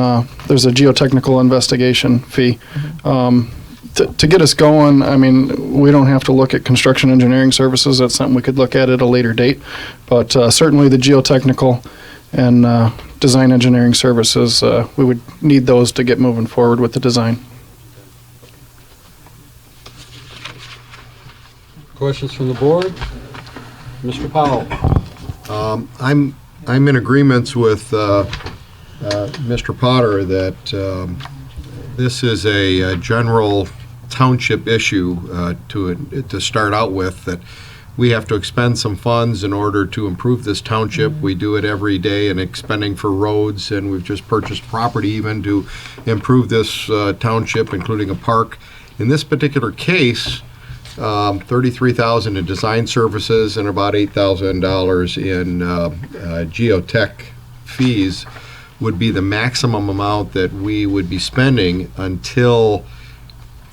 there's a geotechnical investigation fee. To get us going, I mean, we don't have to look at construction engineering services. That's something we could look at a later date. But certainly the geotechnical and design engineering services, we would need those to get moving forward with the design. Questions from the board? Mr. Powell? I'm in agreements with Mr. Potter that this is a general township issue to start out with, that we have to expend some funds in order to improve this township. We do it every day in expending for roads, and we've just purchased property even to improve this township, including a park. In this particular case, $33,000 in design services and about $8,000 in geotech fees would be the maximum amount that we would be spending until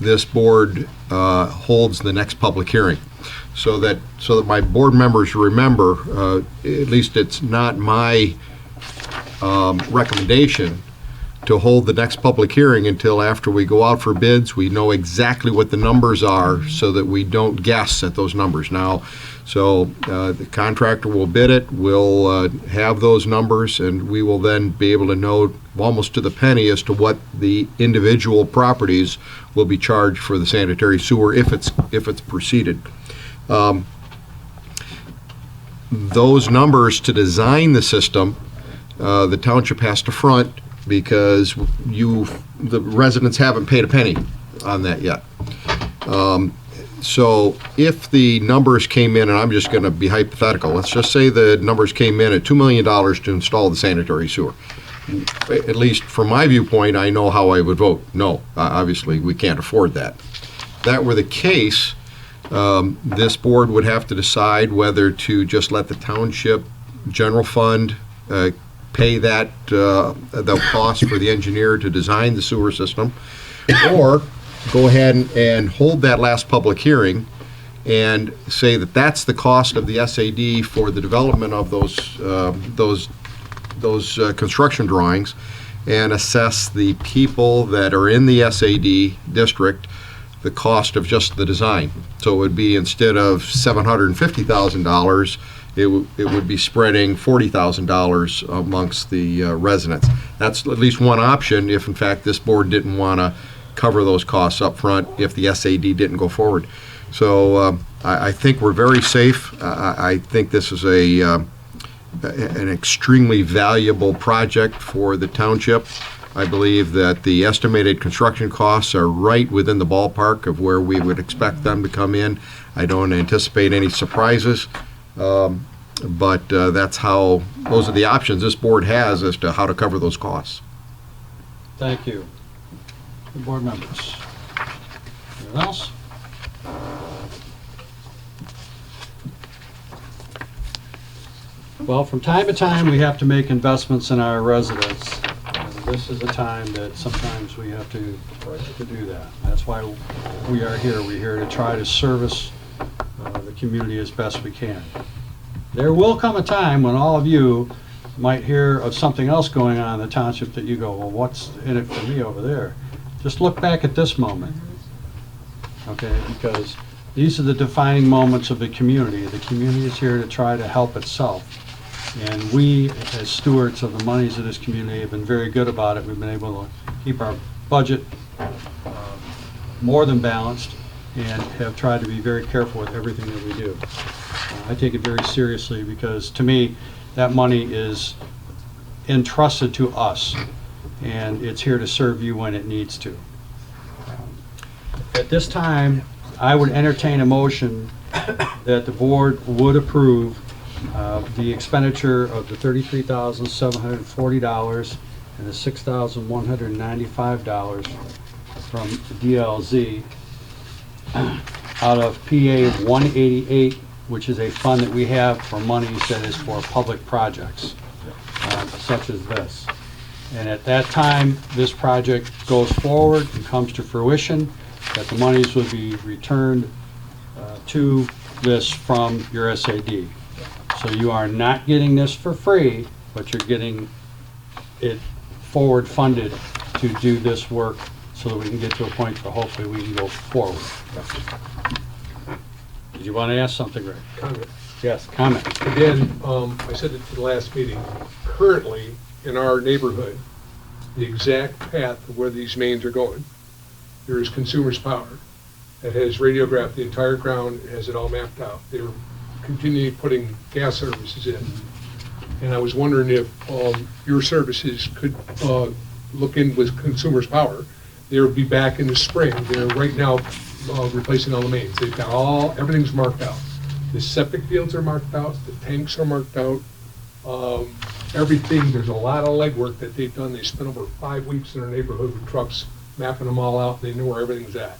this board holds the next public hearing. So that my board members remember, at least it's not my recommendation to hold the next public hearing until after we go out for bids. We know exactly what the numbers are so that we don't guess at those numbers now. So the contractor will bid it, we'll have those numbers, and we will then be able to know almost to the penny as to what the individual properties will be charged for the sanitary sewer if it's proceeded. Those numbers to design the system, the township has to front, because the residents haven't paid a penny on that yet. So if the numbers came in, and I'm just going to be hypothetical, let's just say the numbers came in at $2 million to install the sanitary sewer. At least from my viewpoint, I know how I would vote. No, obviously we can't afford that. If that were the case, this board would have to decide whether to just let the township general fund pay that the cost for the engineer to design the sewer system, or go ahead and hold that last public hearing and say that that's the cost of the SAD for the development of those construction drawings, and assess the people that are in the SAD district the cost of just the design. So it would be, instead of $750,000, it would be spreading $40,000 amongst the residents. That's at least one option if, in fact, this board didn't want to cover those costs up front if the SAD didn't go forward. So I think we're very safe. I think this is an extremely valuable project for the township. I believe that the estimated construction costs are right within the ballpark of where we would expect them to come in. I don't anticipate any surprises. But those are the options this board has as to how to cover those costs. Thank you. The board members. Anyone else? Well, from time to time, we have to make investments in our residents. And this is a time that sometimes we have to do that. That's why we are here. We're here to try to service the community as best we can. There will come a time when all of you might hear of something else going on in the township that you go, well, what's in it for me over there? Just look back at this moment, okay? Because these are the defining moments of the community. The community is here to try to help itself. And we, as stewards of the monies of this community, have been very good about it. We've been able to keep our budget more than balanced, and have tried to be very careful with everything that we do. I take it very seriously, because to me, that money is entrusted to us, and it's here to serve you when it needs to. At this time, I would entertain a motion that the board would approve the expenditure of the $33,740 and the $6,195 from DLZ out of PA 188, which is a fund that we have for monies that is for public projects, such as this. And at that time, this project goes forward and comes to fruition, that the monies would be returned to this from your SAD. So you are not getting this for free, but you're getting it forward funded to do this work so that we can get to a point where hopefully we can go forward. Did you want to ask something, Rick? Comment. Yes, comment. Again, I said it to the last meeting, currently in our neighborhood, the exact path of where these mains are going, there is Consumers Power that has radiographed the entire ground, has it all mapped out. They're continually putting gas services in. And I was wondering if your services could look in with Consumers Power. They'll be back in the spring. They're right now replacing all the mains. They've got everything's marked out. The septic fields are marked out, the tanks are marked out, everything. There's a lot of legwork that they've done. They spent over 5 weeks in our neighborhood with trucks mapping them all out. They know where everything's at.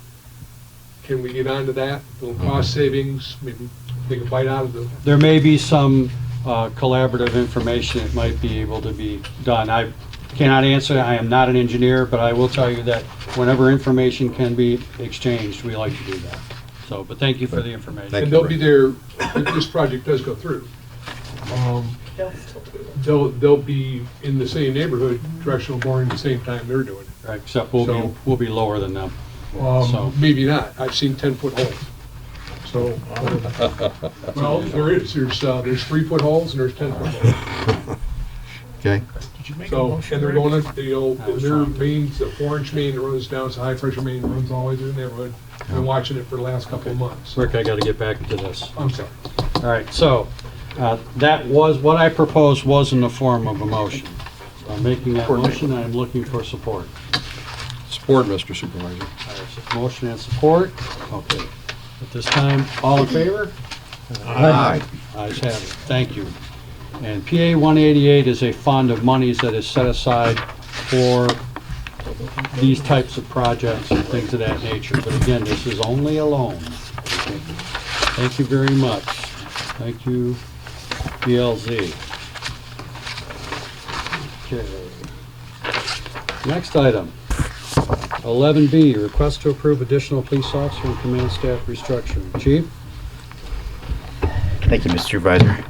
Can we get onto that? Little cost savings, maybe take a bite out of the... There may be some collaborative information that might be able to be done. I cannot answer. I am not an engineer, but I will tell you that whenever information can be exchanged, we like to do that. So, but thank you for the information. And they'll be there, if this project does go through. They'll be in the same neighborhood, directional boring, the same time they're doing it. Right, except we'll be lower than them. So. Maybe not. I've seen 10-foot holes. So, well, there is. There's 3-foot holes and there's 10-foot holes. Okay. So, and they're going to, their mains, the 4-inch main that runs down, it's a high-pressure main that runs all the way through the neighborhood. I've been watching it for the last couple of months. Rick, I got to get back to this. I'm sorry. All right, so that was, what I proposed was in the form of a motion. So I'm making that motion, and I'm looking for support. Support, Mr. Supervisor. Motion and support. Okay. At this time, all in favor? Aye. Ayes have it. Thank you. And PA 188 is a fund of monies that is set aside for these types of projects and things of that nature. But again, this is only a loan. Thank you very much. Thank you, BLZ. Okay. Next item. 11B, request to approve additional police officer and command staff restructuring. Chief? Thank you, Mr. Supervisor.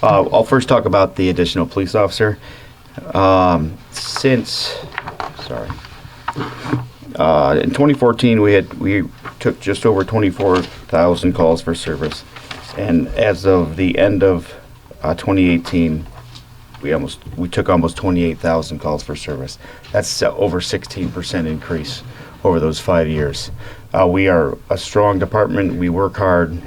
I'll first talk about the additional police officer. In 2014, we took just over 24,000 calls for service, and as of the end of 2018, we took almost 28,000 calls for service. That's over 16% increase over those 5 years. We are a strong department. We work hard,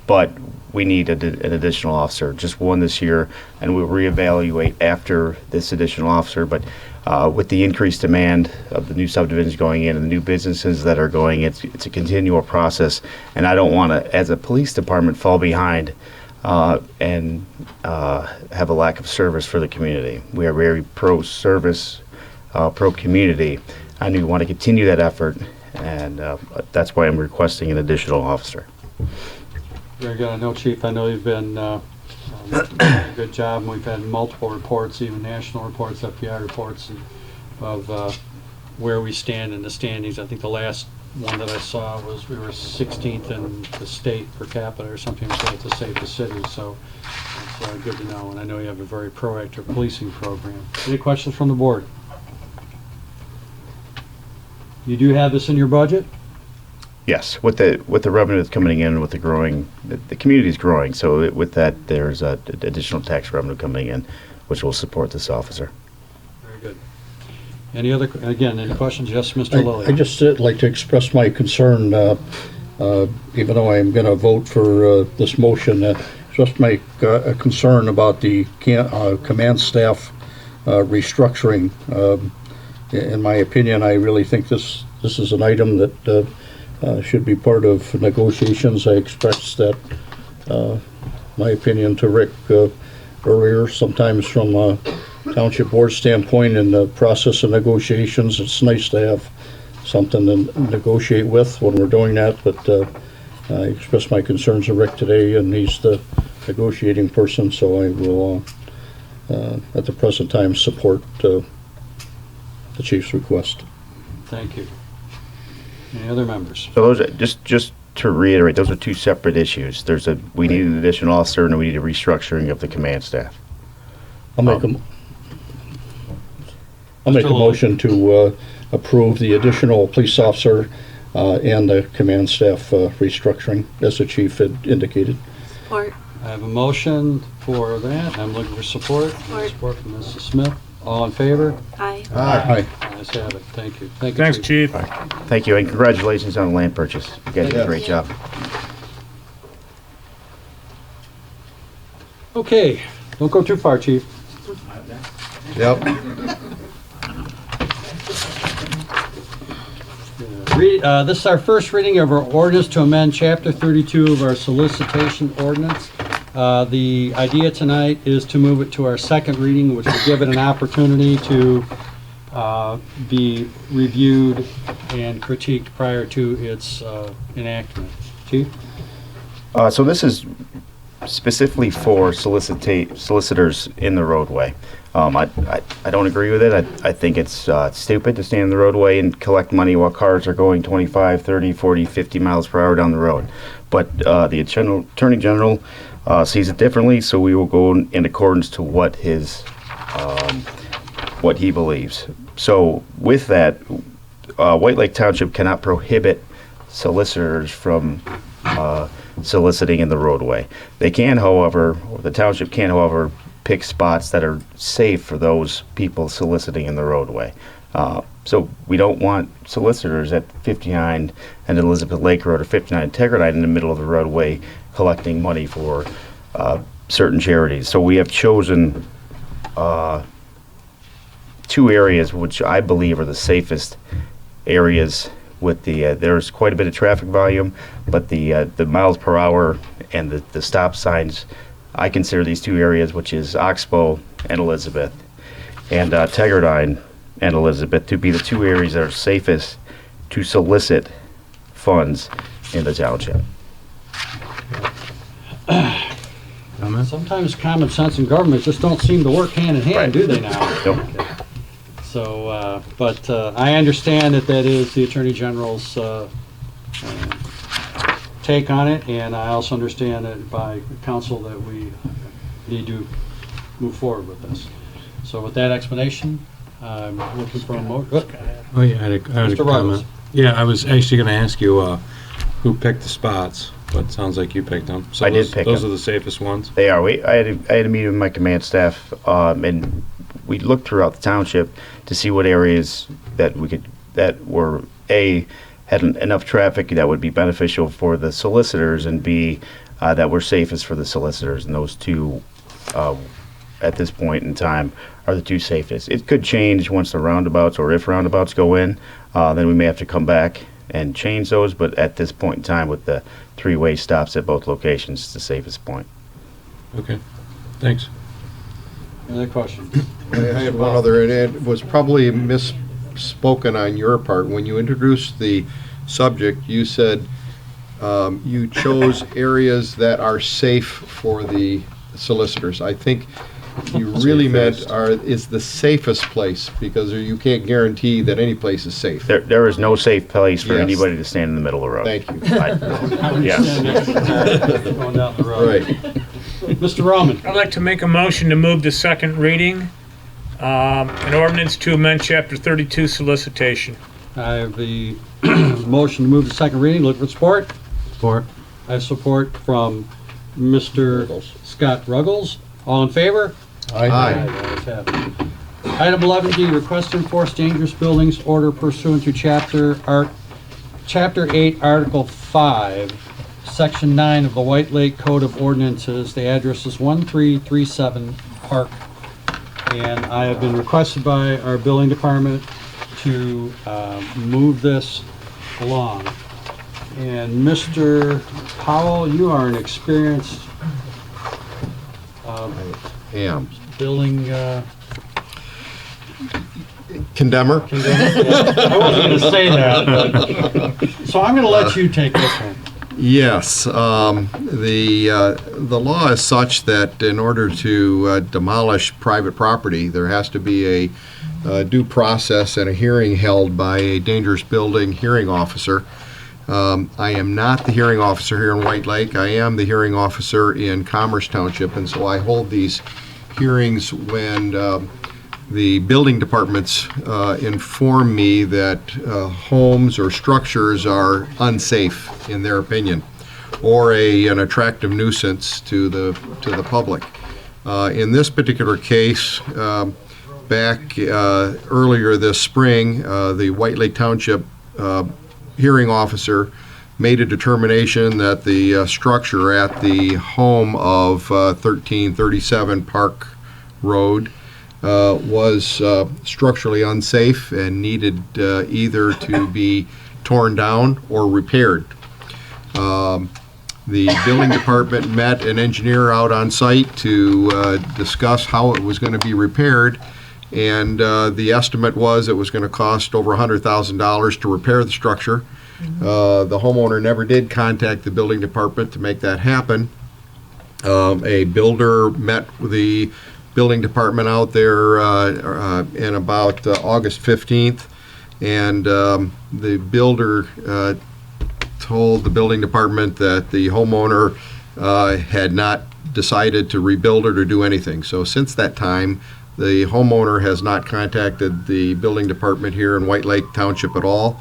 but we need an additional officer, just one this year, and we'll reevaluate after this additional officer. But with the increased demand of the new subdivisions going in and the new businesses that are going, it's a continual process, and I don't want to, as a police department, fall behind and have a lack of service for the community. We are very pro-service, pro-community, and we want to continue that effort, and that's why I'm requesting an additional officer. Very good. I know, Chief, I know you've been doing a good job, and we've had multiple reports, even national reports, FBI reports, of where we stand in the standings. I think the last one that I saw was we were 16th in the state per capita or something like that to save the city, so it's good to know. And I know you have a very proactive policing program. Any questions from the board? You do have this in your budget? Yes, with the revenue that's coming in, with the growing, the community is growing. So with that, there's additional tax revenue coming in, which will support this officer. Very good. Any questions? Yes, Mr. Lilly. I just like to express my concern. even though I'm going to vote for this motion, just my concern about the command staff restructuring. In my opinion, I really think this is an item that should be part of negotiations. I expressed that, my opinion, to Rick earlier. Sometimes from a township board standpoint in the process of negotiations, it's nice to have something to negotiate with when we're doing that, but I expressed my concerns to Rick today, and he's the negotiating person, so I will, at the present time, support the chief's request. Thank you. Any other members? So those are, just to reiterate, those are two separate issues. We need an additional officer and we need a restructuring of the command staff. I'll make a motion to approve the additional police officer and the command staff restructuring, as the chief had indicated. Support. I have a motion for that. I'm looking for support. Support from Mrs. Smith. All in favor? Aye. Aye. Ayes have it. Thank you. Thank you, Thanks, Chief. Thank you, and congratulations on the land purchase. You guys did a great job. Okay, don't go too far, Chief. Yep. This is our first reading of our ordinance to amend Chapter 32 of our solicitation ordinance. The idea tonight is to move it to our second reading, which will give it an opportunity to be reviewed and critiqued prior to its enactment. Chief? So this is specifically for solicitors in the roadway. I don't agree with it. I think it's stupid to stand in the roadway and collect money while cars are going 25, 30, 40, 50 miles per hour down the road. But the Attorney General sees it differently, so we will go in accordance to what he believes. So with that, White Lake Township cannot prohibit solicitors from soliciting in the roadway. They can, however, or the township can, however, pick spots that are safe for those people soliciting in the roadway. So we don't want solicitors at 59 and Elizabeth Lake Road or 59 Tegredine in the middle of the roadway collecting money for certain charities. So we have chosen two areas which I believe are the safest areas. With there's quite a bit of traffic volume, but the miles per hour and the stop signs, I consider these two areas, which is Oxbow and Elizabeth, and Tegredine and Elizabeth, to be the two areas that are safest to solicit funds in the township. Sometimes common sense and government just don't seem to work hand in hand, do they now? Nope. So, but I understand that is the Attorney General's take on it, and I also understand that by council that we need to move forward with this. So with that explanation, I'm looking for a motion. Oh, yeah, I had a Mr. comment. Ruggles. Yeah, I was actually going to ask you who picked the spots, but it sounds like you picked them. So I did pick them. Those are the safest ones? They are. I had a meeting with my command staff, and we looked throughout the township to see what areas that were had enough traffic that would be beneficial for the solicitors, and B, that were safest for the solicitors. And those two, at this point in time, are the two safest. It could change once the roundabouts, or if roundabouts go in, then we may have to come back and change those. But at this point in time, with the three-way stops at both locations, it's the safest point. Okay, thanks. Any other questions? I had one other, and it was probably misspoken on your part. When you introduced the subject, you said you chose areas that are safe for the solicitors. I think you really meant is the safest place, because you can't guarantee that any place is safe. There is no safe place for Yes. anybody to stand in the middle of the road. Thank you. Going down the road. Right. Mr. Roman. I'd like to make a motion to move to second reading, an ordinance to amend Chapter 32 solicitation. I have the motion to move to second reading. Look for support. Support. I have support from Mr. Scott Ruggles. All in favor? Aye. Ayes have it. Item 11D, request to enforce dangerous buildings order pursuant to Chapter Art Chapter 8, Article 5, Section 9 of the White Lake Code of Ordinances. The address is 1337 Park. And I have been requested by our building department to move this along. And Mr. Powell, you are an experienced building Condemner? I wasn't going to say that, but, so I'm going to let you take this one. Yes, the law is such that in order to demolish private property, there has to be a due process and a hearing held by a dangerous building hearing officer. I am not the hearing officer here in White Lake. I am the hearing officer in Commerce Township, and so I hold these hearings when the building departments inform me that homes or structures are unsafe in their opinion, or an attractive nuisance to the public. In this particular case, back earlier this spring, the White Lake Township hearing officer made a determination that the structure at the home of 1337 Park Road was structurally unsafe and needed either to be torn down or repaired. The building department met an engineer out on site to discuss how it was going to be repaired, and the estimate was it was going to cost over $100,000 to repair the structure. The homeowner never did contact the building department to make that happen. A builder met with the building department out there in about August 15th, and the builder told the building department that the homeowner had not decided to rebuild it or do anything. So since that time, the homeowner has not contacted the building department here in White Lake Township at all,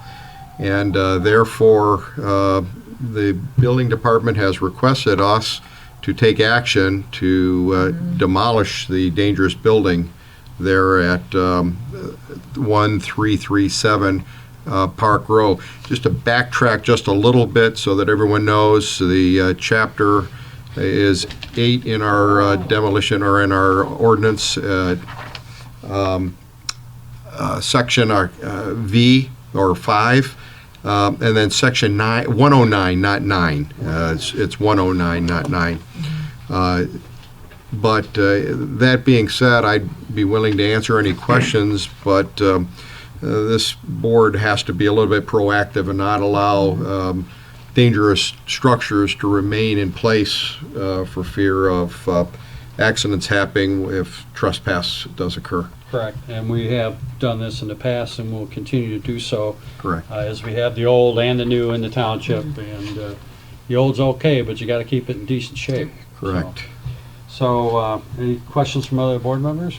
and therefore the building department has requested us to take action to demolish the dangerous building there at 1337 Park Row. Just to backtrack just a little bit so that everyone knows, the chapter is 8 in our demolition or in our ordinance, section V or 5. And then section 109, not 9. It's 109, not 9. But that being said, I'd be willing to answer any questions, but this board has to be a little bit proactive and not allow dangerous structures to remain in place for fear of accidents happening if trespass does occur. Correct, and we have done this in the past and will continue to do so. Correct. As we have the old and the new in the township, and the old's okay, but you gotta keep it in decent shape. Correct. So, any questions from other board members?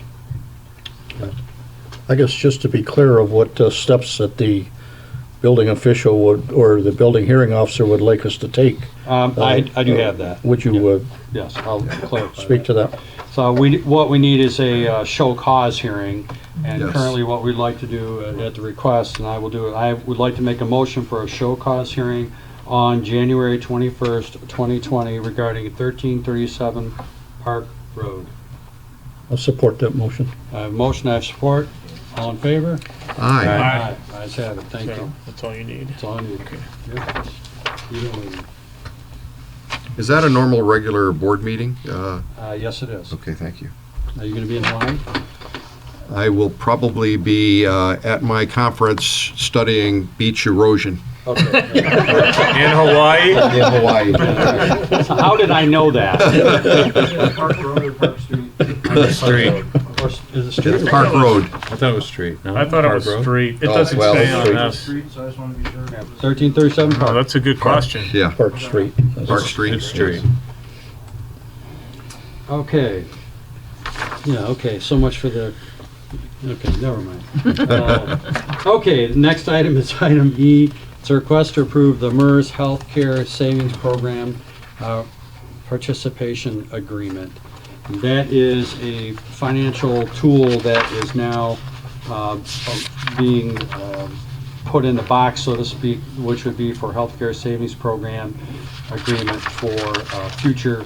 I guess just to be clear of what steps that the building official would, or the building hearing officer would like us to take. I do have that. Would you Yes, I'll clarify. speak to that? So what we need is a show cause hearing, and Yes. currently what we'd like to do at the request, and I will do it, I would like to make a motion for a show cause hearing on January 21st, 2020 regarding 1337 Park Road. I'll support that motion. I have motion, I have support. All in favor? Aye. Aye. Ayes have it, thank So, you. that's all you need. That's all I need. Yep. You don't need- Is that a normal, regular board meeting? Yes, it is. Okay, thank you. Are you gonna be in line? I will probably be at my conference studying beach erosion Okay. In Hawaii? in Hawaii. How did I know that? Park Road or Park Street? Street. Is it street? It's Park Road. I thought it was street. No? I thought it Park was Road? street. It Oh, doesn't well, say on street. this. Street, so I just want to be sure. 1337 Oh, Park. that's a good question. Yeah, Park Street. Park Street. It's street. Okay. Yeah, okay, so much for the, okay, never mind. Okay, the next item is item E. It's a request to approve the MERS Healthcare Savings Program participation agreement. That is a financial tool that is now being put in the box, so to speak, which would be for healthcare savings program agreement for future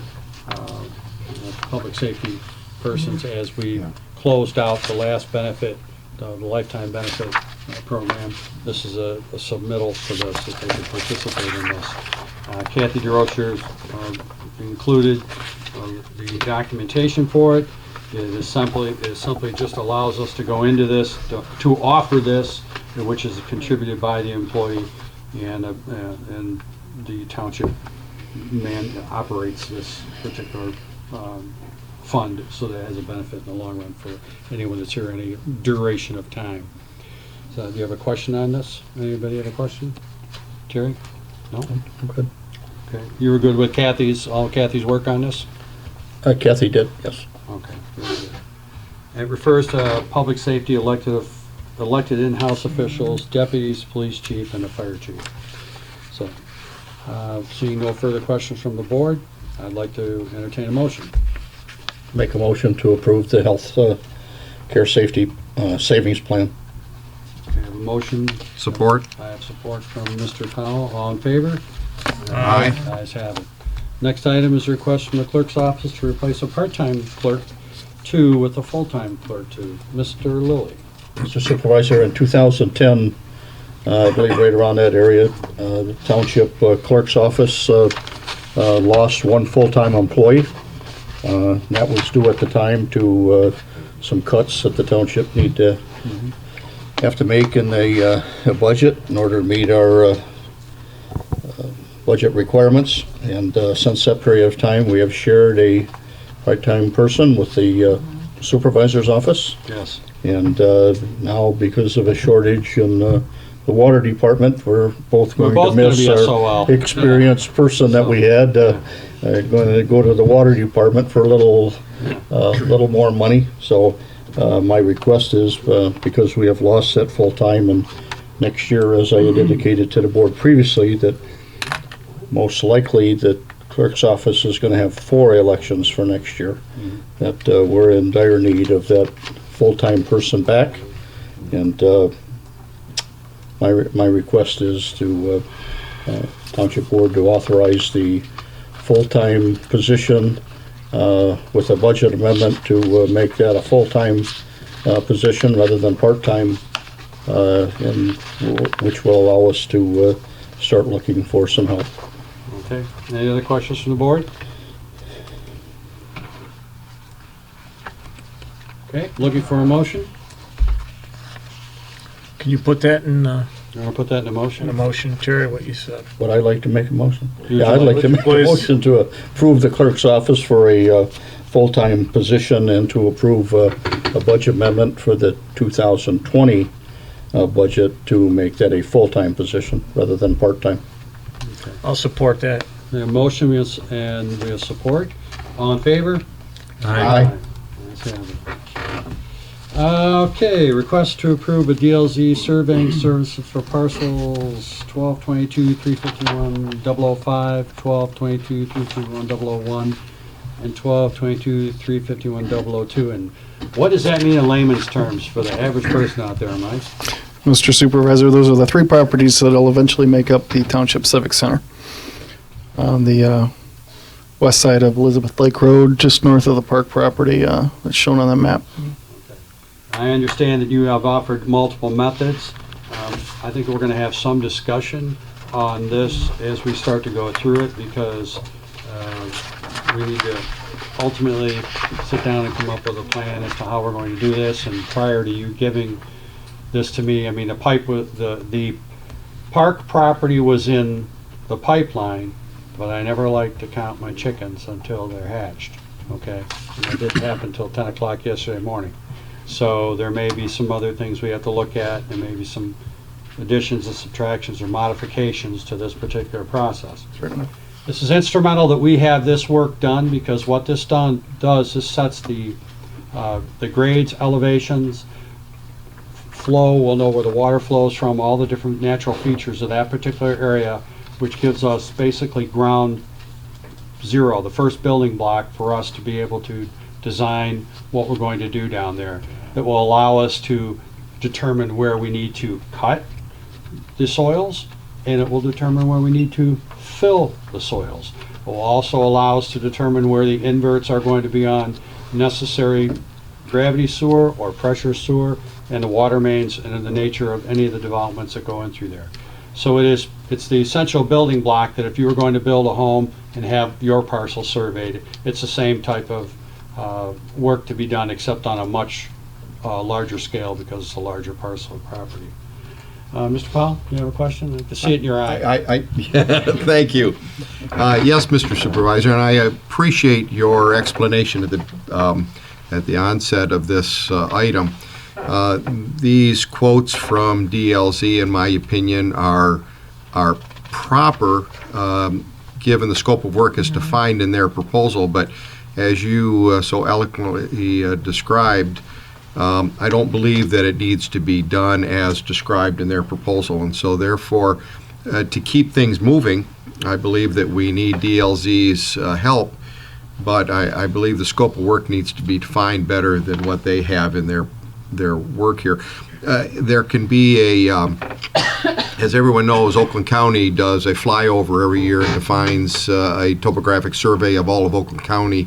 public safety persons as we closed out the last benefit, the lifetime benefit program. This is a submittal for this, that they can participate in this. Kathy DeRocher included the documentation for it. It simply just allows us to go into this, to offer this, which is contributed by the employee, and the township operates this particular fund, so that it has a benefit in the long run for anyone that's here any duration of time. So, do you have a question on this? Anybody have a question? Terry? No? I'm good. Okay. You were good with all Kathy's work on this? Kathy did, yes. Okay. Very good. It refers to public safety elected in-house officials, deputies, police chief, and the fire chief. So, seeing no further questions from the board, I'd like to entertain a motion. Make a motion to approve the health care safety savings plan. I have a motion. Support. I have support from Mr. Powell. All in favor? Aye. Ayes have it. Next item is a request from the clerk's office to replace a part-time clerk 2 with a full-time clerk 2. Mr. Lilly. Mr. Supervisor, in 2010, I believe right around that area, the township clerk's office lost one full-time employee. That was due at the time to some cuts that the township have to make in the budget in order to meet our budget requirements. And since that period of time, we have shared a part-time person with the supervisor's office. Yes. And now, because of a shortage in the water department, we're both going to miss our experienced person that we had. Going to go to the water department for a little more money. So my request is, because we have lost that full-time, and next year, as I had indicated to the board previously, that most likely the clerk's office is going to have 4 elections for next year, that we're in dire need of that full-time person back. And my request is to Township Board to authorize the full-time position with a budget amendment to make that a full-time position rather than part-time, and which will allow us to start looking for some help. Okay. Any other questions from the board? Okay. Looking for a motion? Can you put that in? You want to put that in a motion? In a motion, Terry, what you said. Would I like to make a motion? Would Yeah, you I'd like like to make a Please. motion to approve the clerk's office for a full-time position, and to approve a budget amendment for the 2020 budget to make that a full-time position rather than part-time. I'll support that. We have a motion and we have support. All in favor? Aye. Ayes have it. Okay, request to approve a DLZ surveying services for parcels 1222-351-005, 1222-351-001, and 1222-351-002. And what does that mean in layman's terms for the average person out there, Mike? Mr. Supervisor, those are the 3 properties that'll eventually make up the Township Civic Center. On the west side of Elizabeth Lake Road, just north of the park property that's shown on the map. I understand that you have offered multiple methods. I think we're going to have some discussion on this as we start to go through it, because we need to ultimately sit down and come up with a plan as to how we're going to do this. And prior to you giving this to me, I mean, the park property was in the pipeline, but I never like to count my chickens until they're hatched, okay? And that didn't happen until 10 o'clock yesterday morning. So there may be some other things we have to look at. There may be some additions and subtractions or modifications to this particular process. Certainly. This is instrumental that we have this work done, because what this does is sets the grades, elevations, flow. We'll know where the water flows from, all the different natural features of that particular area, which gives us basically ground zero, the first building block for us to be able to design what we're going to do down there. That will allow us to determine where we need to cut the soils, and it will determine where we need to fill the soils. It will also allow us to determine where the inverts are going to be on necessary gravity sewer or pressure sewer, and the water mains, and in the nature of any of the developments that go in through there. So it's the essential building block that if you were going to build a home and have your parcel surveyed, it's the same type of work to be done, except on a much larger scale because it's a larger parcel of property. Mr. Powell, you have a question? I can see it in your eye. Thank you. Yes, Mr. Supervisor, and I appreciate your explanation at the onset of this item. These quotes from DLZ, in my opinion, are proper, given the scope of work as defined in their proposal. But as you so eloquently described, I don't believe that it needs to be done as described in their proposal. And so therefore, to keep things moving, I believe that we need DLZ's help, but I believe the scope of work needs to be defined better than what they have in their work here. There can be as everyone knows, Oakland County does a flyover every year and defines a topographic survey of all of Oakland County.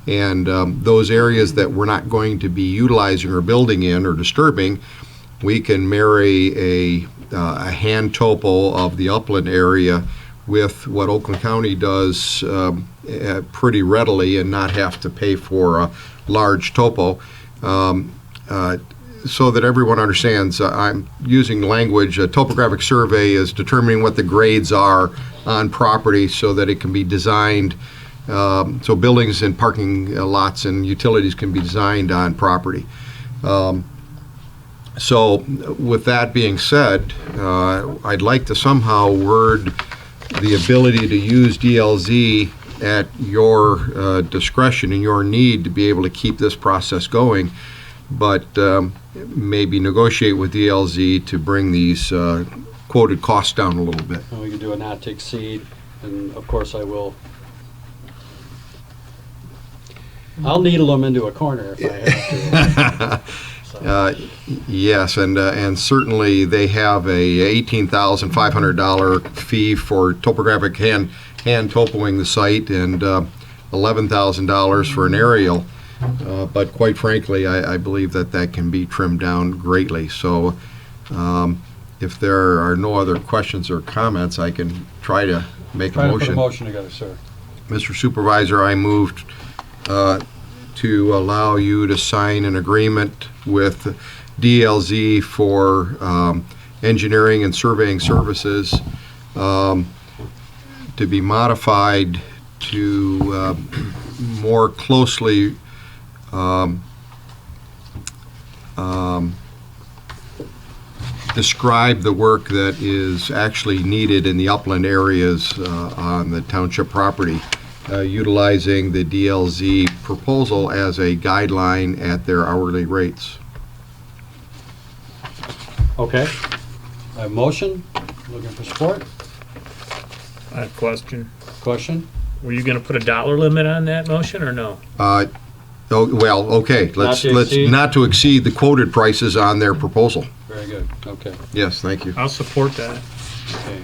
And those areas that we're not going to be utilizing or building in or disturbing, we can marry a hand topo of the upland area with what Oakland County does pretty readily and not have to pay for a large topo. So that everyone understands, I'm using language, a topographic survey is determining what the grades are on property so that it can be designed. So buildings and parking lots and utilities can be designed on property. So with that being said, I'd like to somehow word the ability to use DLZ at your discretion and your need to be able to keep this process going, but maybe negotiate with DLZ to bring these quoted costs down a little bit. And we can do a not to exceed, and of course I will. I'll needle them into a corner if I have to. Yes, and certainly they have a $18,500 fee for topographic hand topoing the site and $11,000 for an aerial. But quite frankly, I believe that can be trimmed down greatly. So if there are no other questions or comments, I can try to make a motion. Put a motion together, sir. Mr. Supervisor, I moved to allow you to sign an agreement with DLZ for engineering and surveying services to be modified to more closely describe the work that is actually needed in the upland areas on the township property, utilizing the DLZ proposal as a guideline at their hourly rates. Okay. I have a motion. Looking for support. I have a question. Question? Were you going to put a dollar limit on that motion or no? Oh, well, okay. Let's not to exceed the quoted prices on their proposal. Very good. Okay. Yes, thank you. I'll support that. Okay.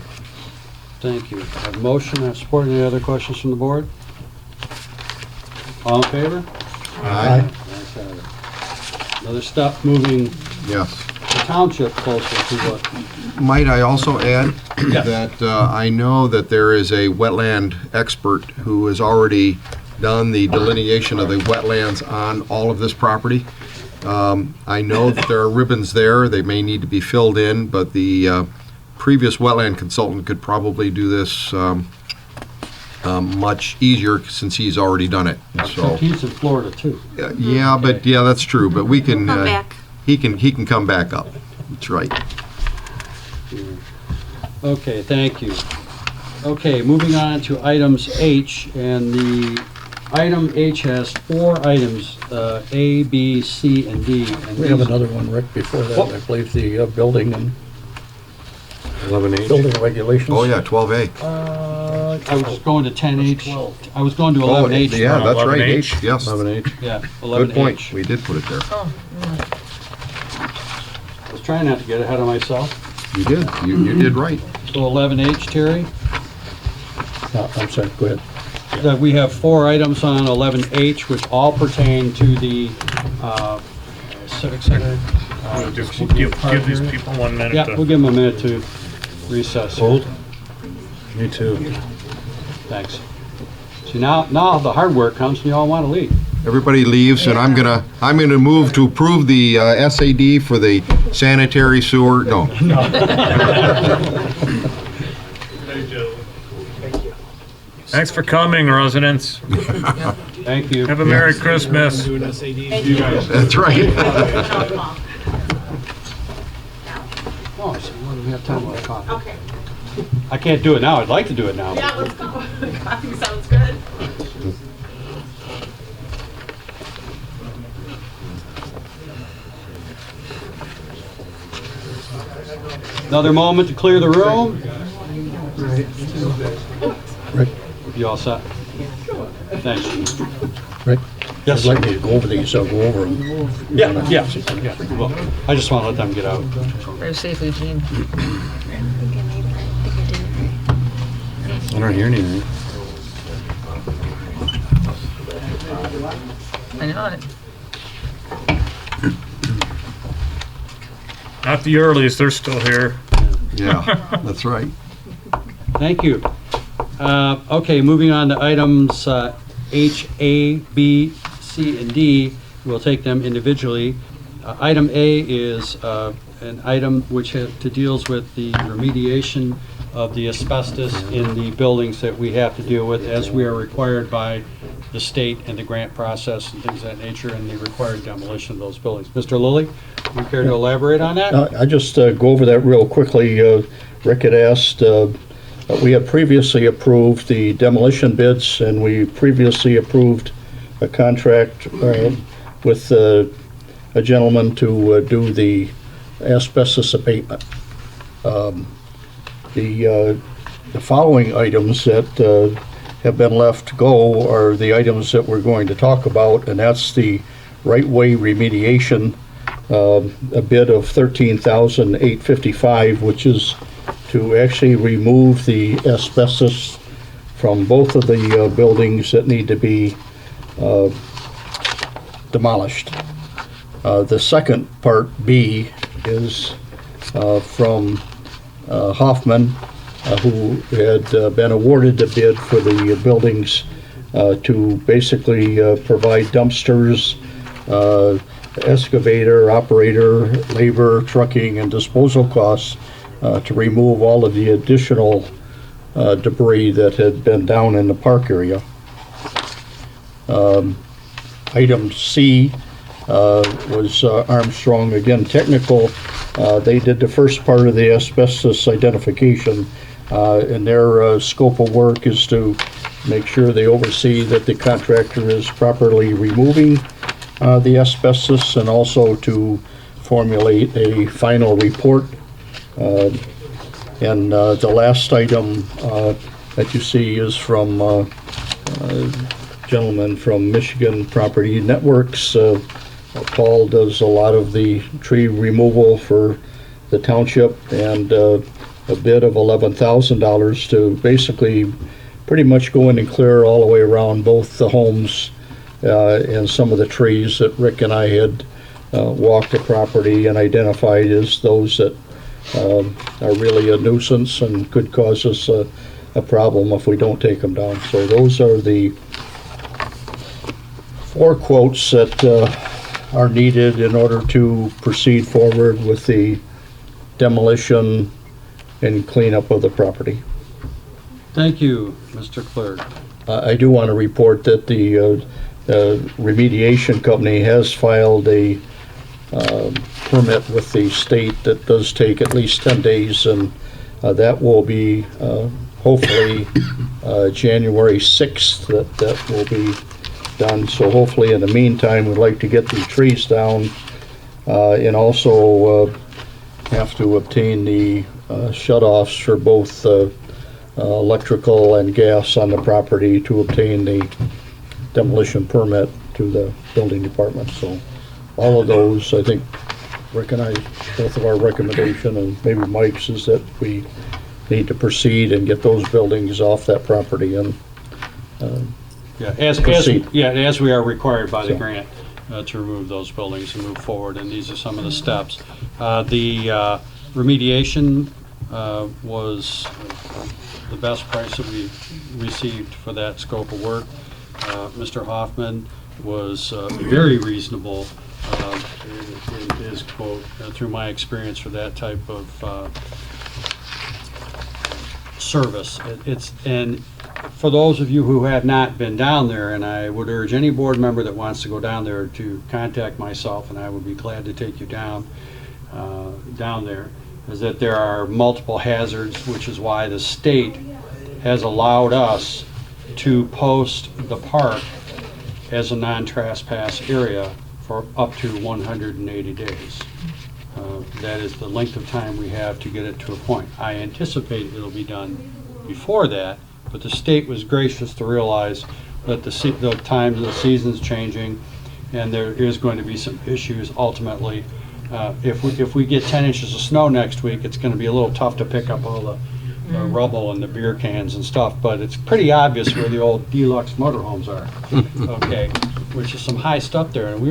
Thank you. I have a motion. I have support. Any other questions from the board? All in favor? Aye. Nice have it. Another step moving Yes. the township closer to what. Might I also add Yes. that I know that there is a wetland expert who has already done the delineation of the wetlands on all of this property. I know that there are ribbons there. They may need to be filled in, but the previous wetland consultant could probably do this much easier since he's already done it. So He's in Florida too. yeah, but yeah, that's true. But we can. Come back. He can come back up. That's right. Okay, thank you. Okay, moving on to items H, and the item H has 4 items, A, B, C, and D. And We have these- another one, Rick, before that, Oh. I believe the building and 11H. building regulations. Oh yeah, 12A. I was going to 10H. I was going to 11H. Yeah, that's right. 11H. H. Yes. 11H. Yeah, 11H. Good point. We did put it there. I was trying not to get ahead of myself. You did. You did right. So 11H, Terry? I'm sorry, go ahead. That we have 4 items on 11H, which all pertain to the Civic Center. Just give these people 1 minute. Yeah, we'll give them a minute to recess. Hold. Me too. Thanks. See, now the hard work comes and you all want to leave. Everybody leaves, and I'm gonna move to approve the SAD for the sanitary sewer. No. Thanks for coming, residents. Thank you. Have a Merry Christmas. That's right. Oh, so what do we have time for coffee? Okay. I can't do it now. I'd like to do it now. Yeah, let's go. Coffee sounds good. Another moment to clear the room. Rick, You all set? Thanks. Rick? Yes, I'd like me to go over these, I'll go over them. Yeah. Well, I just want to let them get out. Drive safely, Gene. I don't hear anything. I know it. Not the earliest, they're still here. Yeah, that's right. Thank you. Okay, moving on to items H, A, B, C, and D. We'll take them individually. Item A is an item which deals with the remediation of the asbestos in the buildings that we have to deal with as we are required by the state and the grant process and things of that nature and the required demolition of those buildings. Mr. Lilly, you care to elaborate on that? I just go over that real quickly. Rick had asked, we had previously approved the demolition bids, and we previously approved a contract with a gentleman to do the asbestos abatement. The following items that have been left to go are the items that we're going to talk about, and that's the right-way remediation, a bid of $13,855, which is to actually remove the asbestos from both of the buildings that need to be demolished. The second part, B, is from Hoffman, who had been awarded the bid for the buildings to basically provide dumpsters, excavator, operator, labor, trucking, and disposal costs to remove all of the additional debris that had been down in the park area. Item C was Armstrong, again technical. They did the first part of the asbestos identification, and their scope of work is to make sure they oversee that the contractor is properly removing the asbestos, and also to formulate a final report. And the last item that you see is from a gentleman from Michigan Property Networks. Paul does a lot of the tree removal for the township, and a bid of $11,000 to basically pretty much go in and clear all the way around both the homes and some of the trees that Rick and I had walked the property and identified as those that are really a nuisance and could cause us a problem if we don't take them down. So those are the 4 quotes that are needed in order to proceed forward with the demolition and cleanup of the property. Thank you, Mr. Clerk. I do want to report that the remediation company has filed a permit with the state that does take at least 10 days, and that will be hopefully January 6th that will be done. So hopefully in the meantime, we'd like to get the trees down and also have to obtain the shut-offs for both electrical and gas on the property to obtain the demolition permit to the building department. So all of those, I think, Rick and I, both of our recommendation, and maybe Mike's, is that we need to proceed and get those buildings off that property and Yeah, proceed. as we are required by the So- grant to remove those buildings and move forward, and these are some of the steps. The remediation was the best price that we received for that scope of work. Mr. Hoffman was very reasonable in his quote, through my experience for that type of service. And for those of you who have not been down there, and I would urge any board member that wants to go down there to contact myself, and I would be glad to take you down there, is that there are multiple hazards, which is why the state has allowed us to post the park as a non-trespass area for up to 180 days. That is the length of time we have to get it to a point. I anticipate it'll be done before that, but the state was gracious to realize that the times of the season's changing, and there is going to be some issues ultimately. If we get 10 inches of snow next week, it's going to be a little tough to pick up all the rubble and the beer cans and stuff, but it's pretty obvious where the old deluxe motorhomes are, okay, which is some high stuff there. And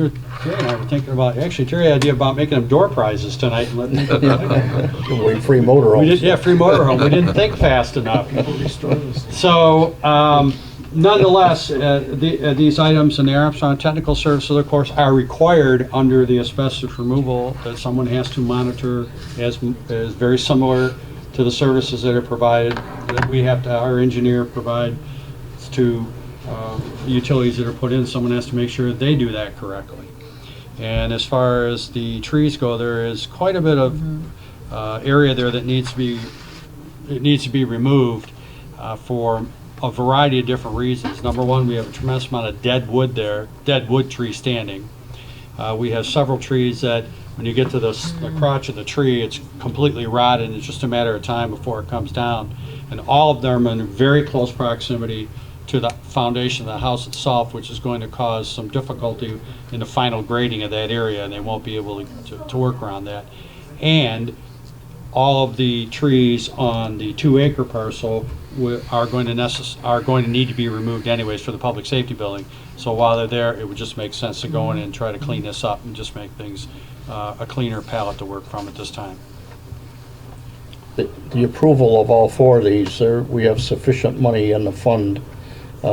Terry and I were thinking about, actually Terry had the idea about making them door prizes tonight and letting people Free motorhomes. Yeah, free motorhome. We didn't think fast enough. So, nonetheless, these items and the Armstrong Technical Services, of course, are required under the asbestos removal that someone has to monitor as very similar to the services that are provided, that we have to, our engineer provide to utilities that are put in. Someone has to make sure they do that correctly. And as far as the trees go, there is quite a bit of area there that needs to be removed for a variety of different reasons. Number one, we have a tremendous amount of dead wood tree standing. We have several trees that when you get to the crotch of the tree, it's completely rotted, and it's just a matter of time before it comes down. And all of them are in very close proximity to the foundation of the house itself, which is going to cause some difficulty in the final grading of that area, and they won't be able to work around that. And all of the trees on the 2-acre parcel are going to need to be removed anyways for the public safety building. So while they're there, it would just make sense to go in and try to clean this up and just make things a cleaner palette to work from at this time. The approval of all four of these, we have sufficient money in the fund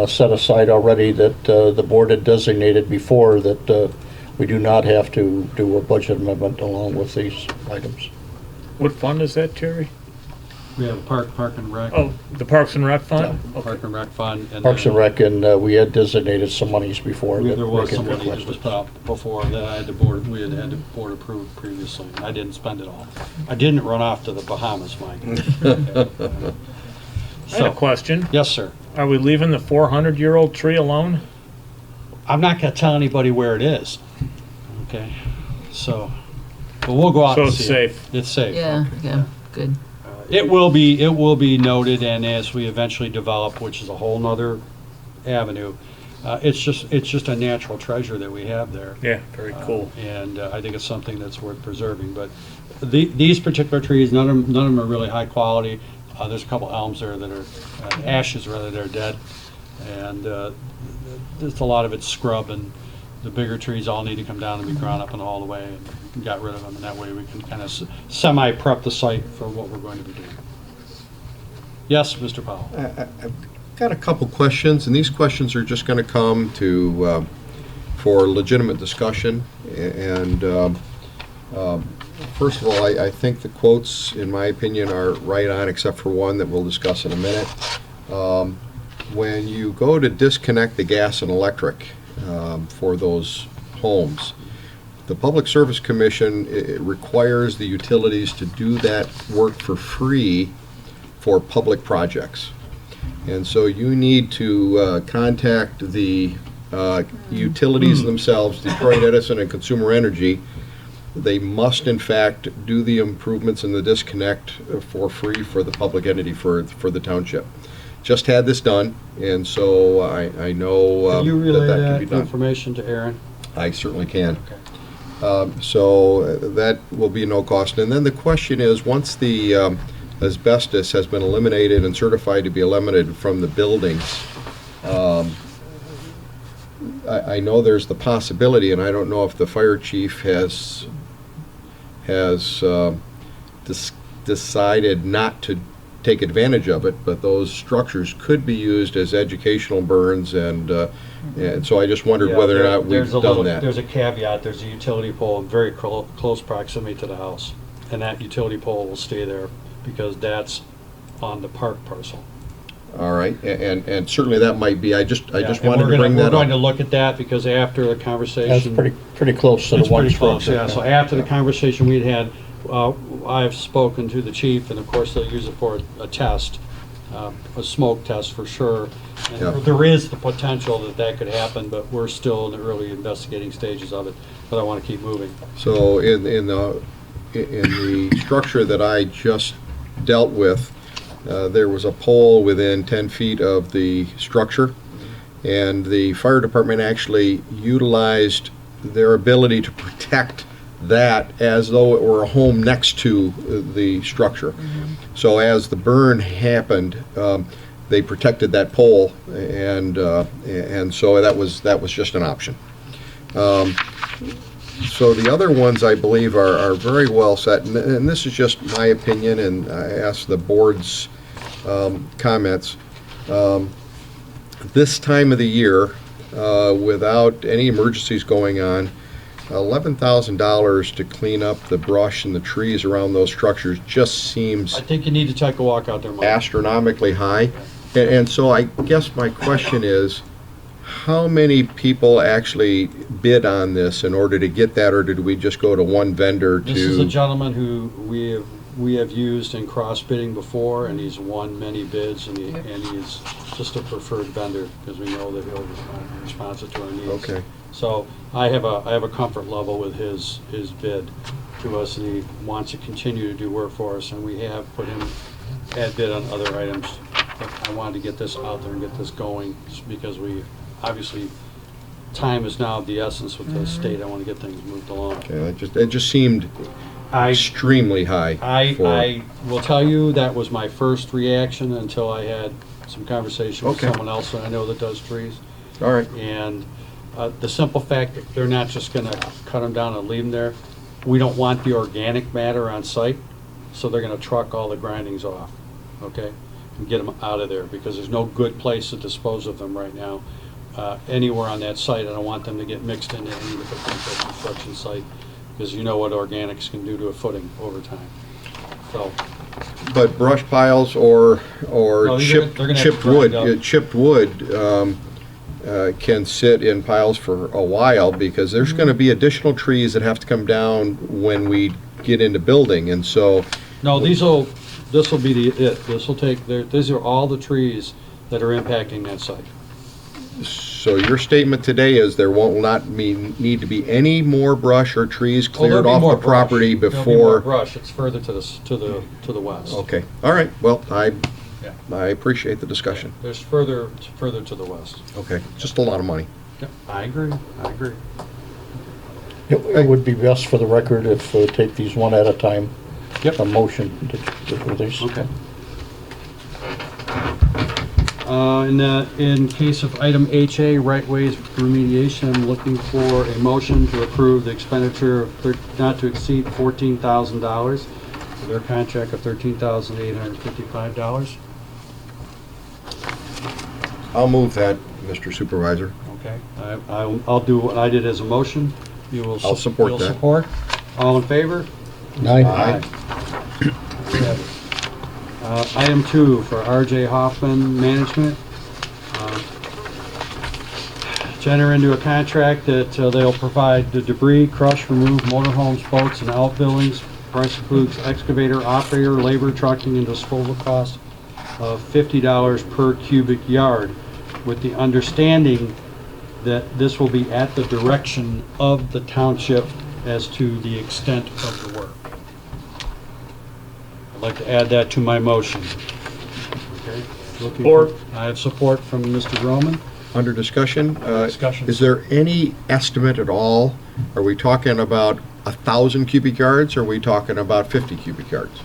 set aside already that the board had designated before that we do not have to do a budget amendment along with these items. What fund is that, Terry? We have a park and rec. Oh, the Parks and Rec Fund? Yeah, Park and Rec Fund. And Parks and Rec, and we had designated some monies before. There was Rick some had money that was requested. put out before that we had had the board approved previously. I didn't spend it all. I didn't run off to the Bahamas, Mike. I had a question. Yes, sir. Are we leaving the 400-year-old tree alone? I'm not going to tell anybody where it is. Okay, so, but we'll go out So and it's see safe. it. It's safe. Yeah, good. It will be noted, and as we eventually develop, which is a whole nother avenue, it's just a natural treasure that we have there. Yeah, very cool. And I think it's something that's worth preserving. But these particular trees, none of them are really high quality. There's a couple elms there that are ashes rather, they're dead, and there's a lot of it's scrub, and the bigger trees all need to come down and be ground up and hauled away, and got rid of them, and that way we can kind of semi-prep the site for what we're going to be doing. Yes, Mr. Powell. I've got a couple questions, and these questions are just going to come to for legitimate discussion. And first of all, I think the quotes, in my opinion, are right on, except for one that we'll discuss in a minute. When you go to disconnect the gas and electric for those homes, the Public Service Commission it requires the utilities to do that work for free for public projects. And so you need to contact the utilities themselves, Detroit Edison and Consumer Energy. They must, in fact, do the improvements in the disconnect for free for the public entity, for the township. Just had this done, and so I know Can you relay that can be that done. information to Aaron? I certainly can. So that will be no cost. And then the question is, once the asbestos has been eliminated and certified to be eliminated from the buildings, I know there's the possibility, and I don't know if the fire chief has decided not to take advantage of it, but those structures could be used as educational burns, and so I just wondered whether or not we've done that. There's a caveat, there's a utility pole in very close proximity to the house, and that utility pole will stay there because that's on the park parcel. All right, and certainly that might be, I just wanted to bring We're that going to up. look at that because after the conversation. That's pretty close to the It's one pretty close, structure. yeah. So after the conversation we'd had, I've spoken to the chief, and of course they'll use it for a test, a smoke test for sure. And Yeah. there is the potential that could happen, but we're still in the early investigating stages of it. But I want to keep moving. So in the structure that I just dealt with, there was a pole within 10 feet of the structure, and the fire department actually utilized their ability to protect that as though it were a home next to the structure. So as the burn happened, they protected that pole, and so that was just an option. So the other ones, I believe, are very well set, and this is just my opinion, and I ask the board's comments. This time of the year, without any emergencies going on, $11,000 to clean up the brush and the trees around those structures just seems I think you need to take a walk out there, Mike. astronomically high. And so I guess my question is, how many people actually bid on this in order to get that, or did we just go to one vendor to? This is a gentleman who we have used in cross bidding before, and he's won many bids, and he's just a preferred vendor because we know that he'll respond responsive to our needs. Okay. So I have a comfort level with his bid to us, and he wants to continue to do work for us, and we have put him at bid on other items. But I wanted to get this out there and get this going because we obviously time is now of the essence with the state. I want to get things moved along. Okay, it just seemed extremely high. I will tell you that was my first reaction until I had some conversation with someone else that I know that does trees. All right. And the simple fact that they're not just going to cut them down and leave them there. We don't want the organic matter on site, so they're going to truck all the grindings off, okay, and get them out of there because there's no good place to dispose of them right now anywhere on that site. I don't want them to get mixed into any of the potential construction site because you know what organics can do to a footing over time. So. But brush piles or No, chipped they're gonna have to chipped grind wood, up. chipped wood can sit in piles for a while because there's going to be additional trees that have to come down when we get into building, and so. No, this will be this will take, these are all the trees that are impacting that site. So your statement today is there will not need to be any more brush or trees cleared off the property There'll be more before. brush. It's further to the west. Okay, all right, well, I appreciate the discussion. There's further to the west. Okay, just a lot of money. Yep, I agree. It would be best for the record if take these one at a time. Yep. A motion to release. Okay. In case of item HA, right-ways remediation, I'm looking for a motion to approve the expenditure of not to exceed $14,000 for their contract of $13,855. I'll move that, Mr. Supervisor. Okay, I'll do what I did as a motion. You will. I'll support you'll that. Support. All in favor? Aye. Item 2 for R.J. Hoffman Management. To enter into a contract that they'll provide the debris, crush, remove motorhomes, boats, and outbuildings. Price includes excavator, operator, labor, trucking, and disposal costs of $50 per cubic yard, with the understanding that this will be at the direction of the township as to the extent of the work. I'd like to add that to my motion. Okay. Support. I have support from Mr. Roman. Under discussion? Discussion. Is there any estimate at all? Are we talking about 1,000 cubic yards, or are we talking about 50 cubic yards?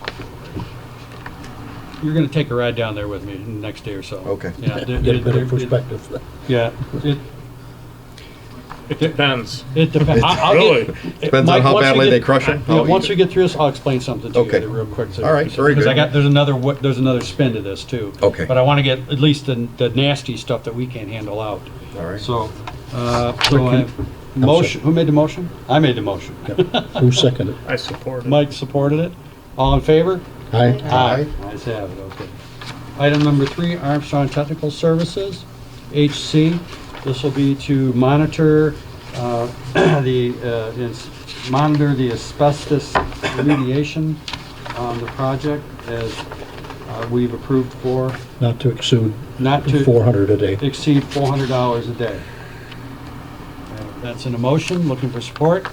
You're gonna take a ride down there with me in the next day or so. Okay. Yeah, Get a better perspective. Yeah, It depends. it depends. Really? Depends on how badly they crush it? Yeah, once we get through this, I'll explain something to Okay. you real quick. All right, very Because good. there's another spin to this too. Okay. But I wanna get at least the nasty stuff that we can't handle out. All right. So, motion, who made the motion? I made the motion. Who seconded? I support it. Mike supported it. All in favor? Aye. Aye. Ayes have it, okay. Item number 3, Armstrong Technical Services, HC. This will be to monitor monitor the asbestos remediation on the project as we've approved for. Not to exceed Not to 400 a day. exceed $400 a day. That's an motion. Looking for support.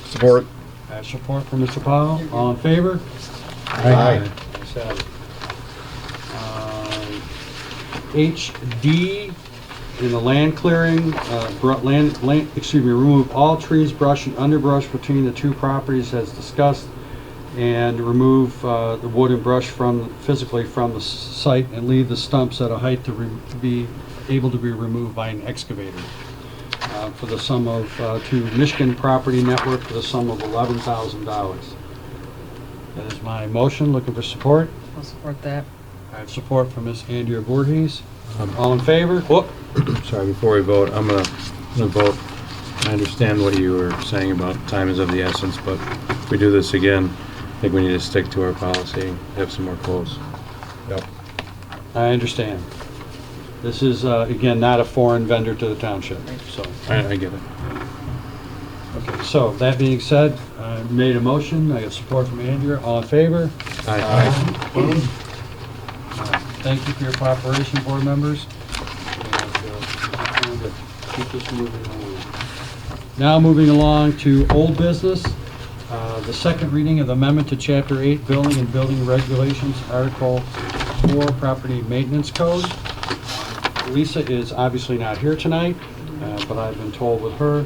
Support. I have support from Mr. Powell. All in favor? Aye. Ayes have it. HD in the land clearing, remove all trees, brush, and underbrush between the two properties as discussed, and remove the wood and brush physically from the site, and leave the stumps at a height to be able to be removed by an excavator. For the sum of, to Michigan Property Network for the sum of $11,000. That is my motion. Looking for support. I'll support that. I have support from Ms. Andrea Voorhees. All in favor? Oh, Sorry, before we vote, I'm gonna vote. I understand what you were saying about time is of the essence, but if we do this again, I think we need to stick to our policy, have some more quotes. Yep. I understand. This is, again, not a foreign vendor to the township, so. I get it. Okay, so that being said, I made a motion. I have support from Andrea. All in favor? Aye. Opposed? Thank you for your cooperation, board members. And, keep this moving along. Now moving along to old business. The second reading of the amendment to Chapter 8 Building and Building Regulations, Article 4 Property Maintenance Code. Lisa is obviously not here tonight, but I've been told with her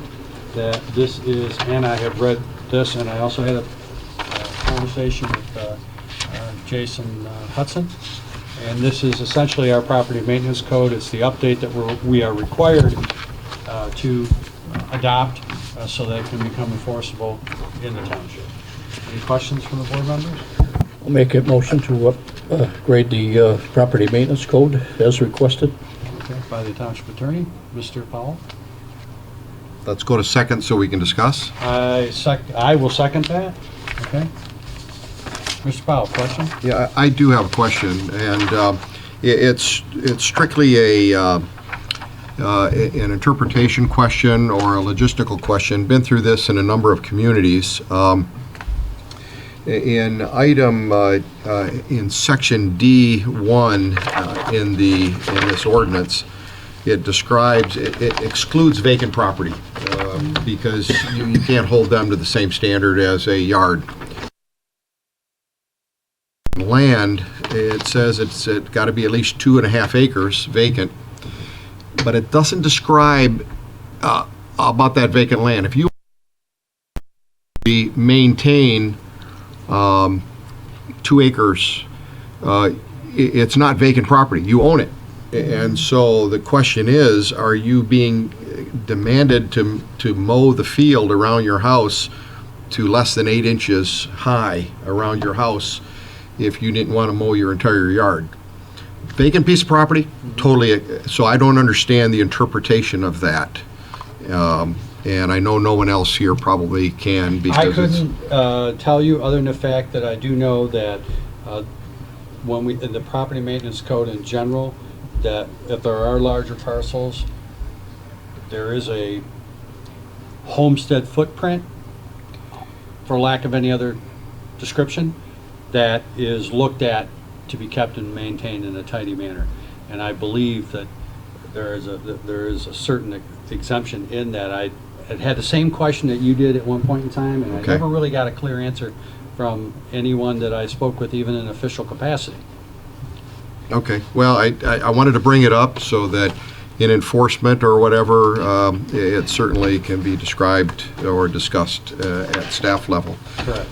that this is, and I have read this, and I also had a conversation with Jason Hudson, and this is essentially our property maintenance code. It's the update that we are required to adopt so that it can become enforceable in the township. Any questions from the board members? I'll make a motion to upgrade the property maintenance code as requested. Okay, by the township attorney, Mr. Powell. Let's go to second so we can discuss. I will second that. Okay. Mr. Powell, question? Yeah, I do have a question, and it's strictly an interpretation question or a logistical question. Been through this in a number of communities. In item in section D1 in this ordinance, it describes, it excludes vacant property because you can't hold them to the same standard as a yard. Land, it says it's got to be at least 2.5 acres vacant, but it doesn't describe about that vacant land. If you maintain 2 acres, it's not vacant property. You own it. And so the question is, are you being demanded to mow the field around your house to less than 8 inches high around your house if you didn't want to mow your entire yard? Vacant piece of property, totally. So I don't understand the interpretation of that. And I know no one else here probably can, because I couldn't tell you, other than the fact that I do know that when in the property maintenance code in general, that if there are larger parcels, there is a homestead footprint, for lack of any other description, that is looked at to be kept and maintained in a tidy manner. And I believe that there is a certain exemption in that. I had the same question that you did at one point in time, and I never really got a clear answer from anyone that I spoke with, even in official capacity. Okay, well, I wanted to bring it up so that in enforcement or whatever, it certainly can be described or discussed at staff level. Correct.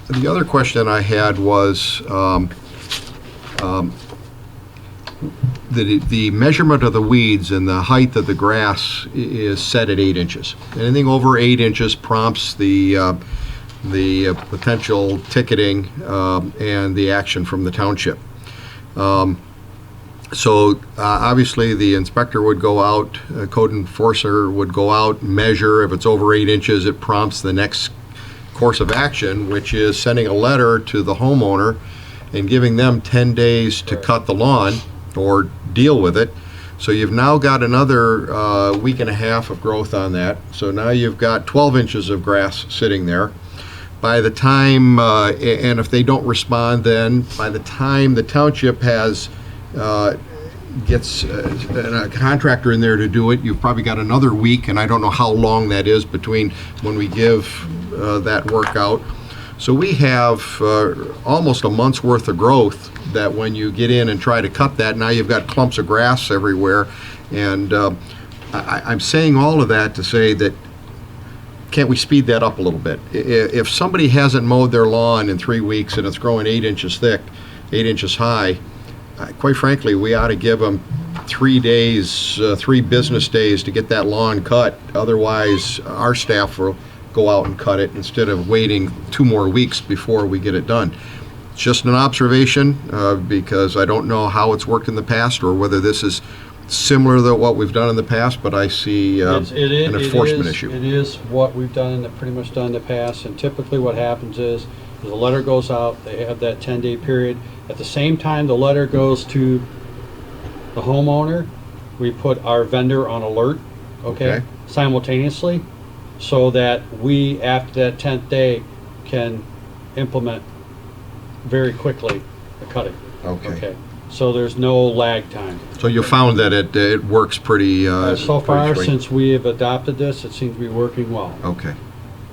The other question I had was the measurement of the weeds and the height of the grass is set at 8 inches. Anything over 8 inches prompts the potential ticketing and the action from the township. So obviously the inspector would go out, code enforcer would go out, measure. If it's over 8 inches, it prompts the next course of action, which is sending a letter to the homeowner and giving them 10 days to cut the lawn or deal with it. So you've now got another week and a half of growth on that. So now you've got 12 inches of grass sitting there. By the time, and if they don't respond, then by the time the township gets a contractor in there to do it, you've probably got another week, and I don't know how long that is between when we give that work out. So we have almost a month's worth of growth that when you get in and try to cut that, now you've got clumps of grass everywhere. And I'm saying all of that to say that, can't we speed that up a little bit? If somebody hasn't mowed their lawn in 3 weeks and it's growing 8 inches thick, 8 inches high, quite frankly, we ought to give them 3 days, 3 business days to get that lawn cut. Otherwise, our staff will go out and cut it instead of waiting 2 more weeks before we get it done. It's just an observation because I don't know how it's worked in the past or whether this is similar to what we've done in the past, but I see an enforcement issue. It is what we've done, pretty much done in the past, and typically what happens is the letter goes out, they have that 10-day period. At the same time the letter goes to the homeowner, we put our vendor on alert, okay, simultaneously, so that we, after that 10th day, can implement very quickly the cutting. Okay. So there's no lag time. So you found that it works pretty so far, pretty since we have adopted this, it seems to be working well. Okay.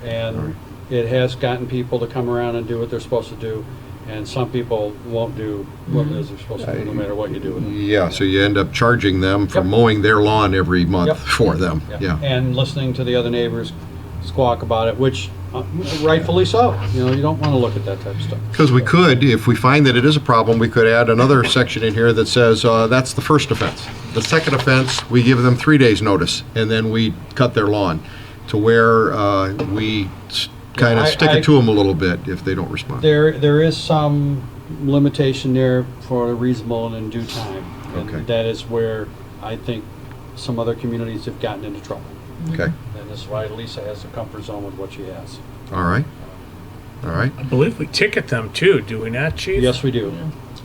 And it has gotten people to come around and do what they're supposed to do, and some people won't do what it is they're supposed to do, no matter what you do with them. Yeah, so you end up charging them for mowing their lawn every month for them. Yeah. And listening to the other neighbors squawk about it, which rightfully so. You know, you don't want to look at that type of stuff. Because we could, if we find that it is a problem, we could add another section in here that says that's the first offense. The second offense, we give them 3 days notice, and then we cut their lawn, to where we kind of stick it to them a little bit if they don't respond. There is some limitation there for a reasonable and in due time. And that is where I think some other communities have gotten into trouble. Okay. And this is why Lisa has a comfort zone with what she has. All right. All right. I believe we ticket them too, do we not, Chief? Yes, we do.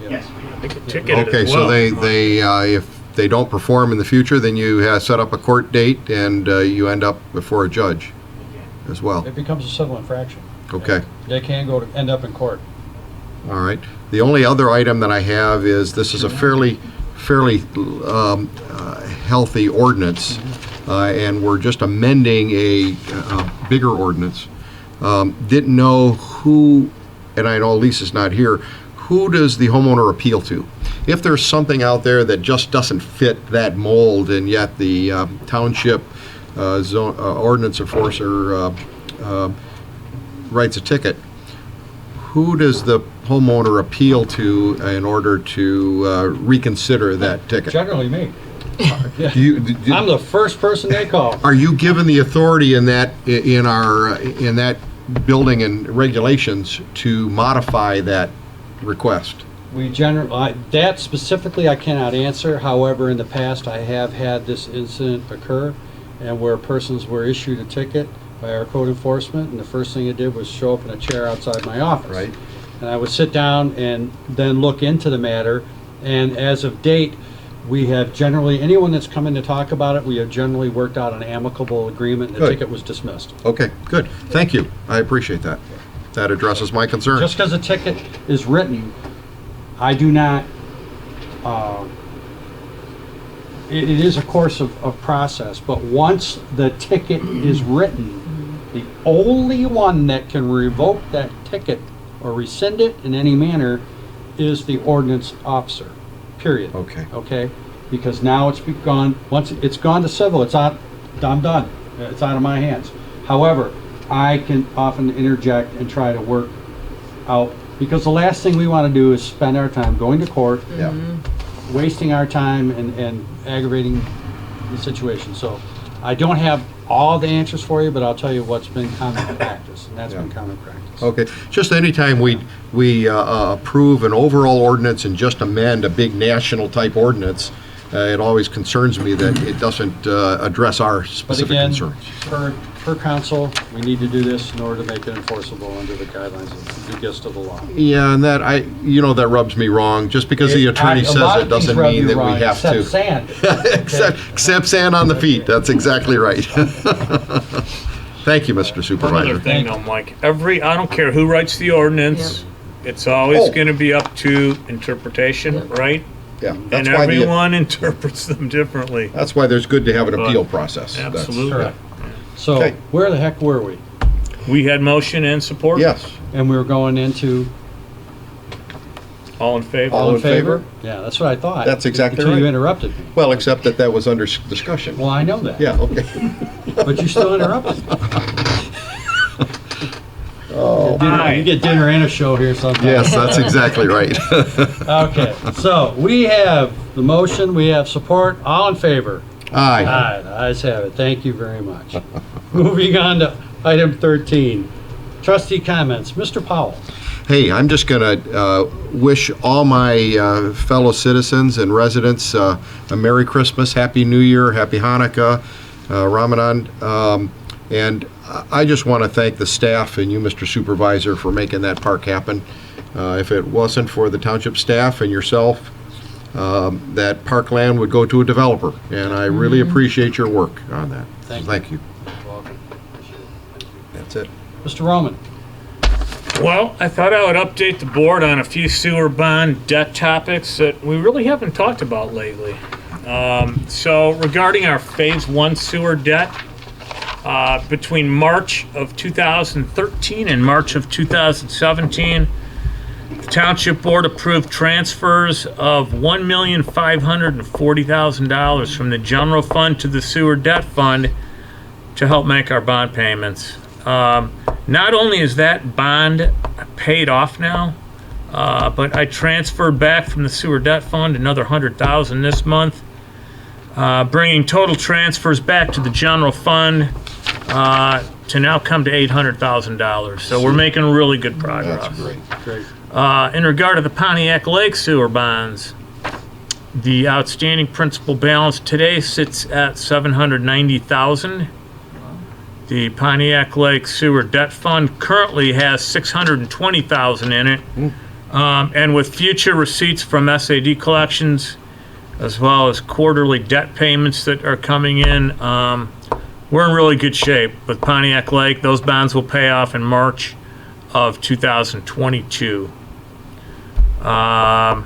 Yes. They get ticketed Okay, as so well. they if they don't perform in the future, then you set up a court date and you end up before a judge as well. It becomes a civil infraction. Okay. They can end up in court. All right. The only other item that I have is this is a fairly healthy ordinance, and we're just amending a bigger ordinance. Didn't know who, and I know Lisa's not here, who does the homeowner appeal to? If there's something out there that just doesn't fit that mold, and yet the township ordinance enforcer writes a ticket, who does the homeowner appeal to in order to reconsider that ticket? Generally me. I'm the first person they call. Are you given the authority in that building and regulations to modify that request? We that specifically I cannot answer. However, in the past I have had this incident occur, and where persons were issued a ticket by our code enforcement, and the first thing it did was show up in a chair outside my office. Right. And I would sit down and then look into the matter, and as of date, we have generally, anyone that's come in to talk about it, we have generally worked out an amicable agreement, and the Good. ticket was dismissed. Okay, good. Thank you. I appreciate that. That addresses my concern. Just because a ticket is written, I do not, it is a course of process, but once the ticket is written, the only one that can revoke that ticket or rescind it in any manner is the ordinance officer, period. Okay. Okay? because now it's gone, once it's gone to civil, I'm done. It's out of my hands. However, I can often interject and try to work out, because the last thing we want to do is spend our time going to court, wasting our time and aggravating the situation. So I don't have all the answers for you, but I'll tell you what's been common practice, and that's been common practice. Okay, just anytime we approve an overall ordinance and just amend a big national type ordinance, it always concerns me that it doesn't address our specific concerns. Per council, we need to do this in order to make it enforceable under the guidelines of the gist of the law. Yeah, and that that rubs me wrong. Just because the attorney says it doesn't mean that we have to. Sand. Except sand on the feet. That's exactly right. Thank you, Mr. Supervisor. Another thing though, Mike, I don't care who writes the ordinance, it's always going to be up to interpretation, right? Yeah, And that's why everyone interprets them differently. That's why there's good to have an appeal process. Absolutely. Correct. So where the heck were we? We had motion and support? Yes. And we were going into all in favor? All in favor? Yeah, that's what I thought. That's exactly until right. you interrupted me. Well, except that was under discussion. Well, I know that. Yeah, okay. But you still interrupted me. Oh. You get dinner and a show here sometimes. Yes, that's exactly right. Okay, so we have the motion, we have support, all in favor? Aye. Aye, the ayes have it, thank you very much. Moving on to item 13, trustee comments, Mr. Powell. Hey, I'm just going to wish all my fellow citizens and residents a Merry Christmas, Happy New Year, Happy Hanukkah, Ramadan, and I just want to thank the staff and you, Mr. Supervisor, for making that park happen. If it wasn't for the township staff and yourself, that parkland would go to a developer, and I really appreciate your work on that. Thank you. You're welcome. Appreciate it. That's it. Mr. Roman. Well, I thought I would update the board on a few sewer bond debt topics that we really haven't talked about lately. So regarding our Phase 1 sewer debt, between March of 2013 and March of 2017, the Township Board approved transfers of $1,540,000 from the general fund to the sewer debt fund to help make our bond payments. Not only is that bond paid off now, but I transferred back from the sewer debt fund another $100,000 this month, bringing total transfers back to the general fund to now come to $800,000. So we're making really good progress. That's great. Great. In regard to the Pontiac Lake sewer bonds, the outstanding principal balance today sits at $790,000. The Pontiac Lake Sewer Debt Fund currently has $620,000 in it, and with future receipts from SAD collections, as well as quarterly debt payments that are coming in, we're in really good shape with Pontiac Lake. Those bonds will pay off in March of 2022. Again,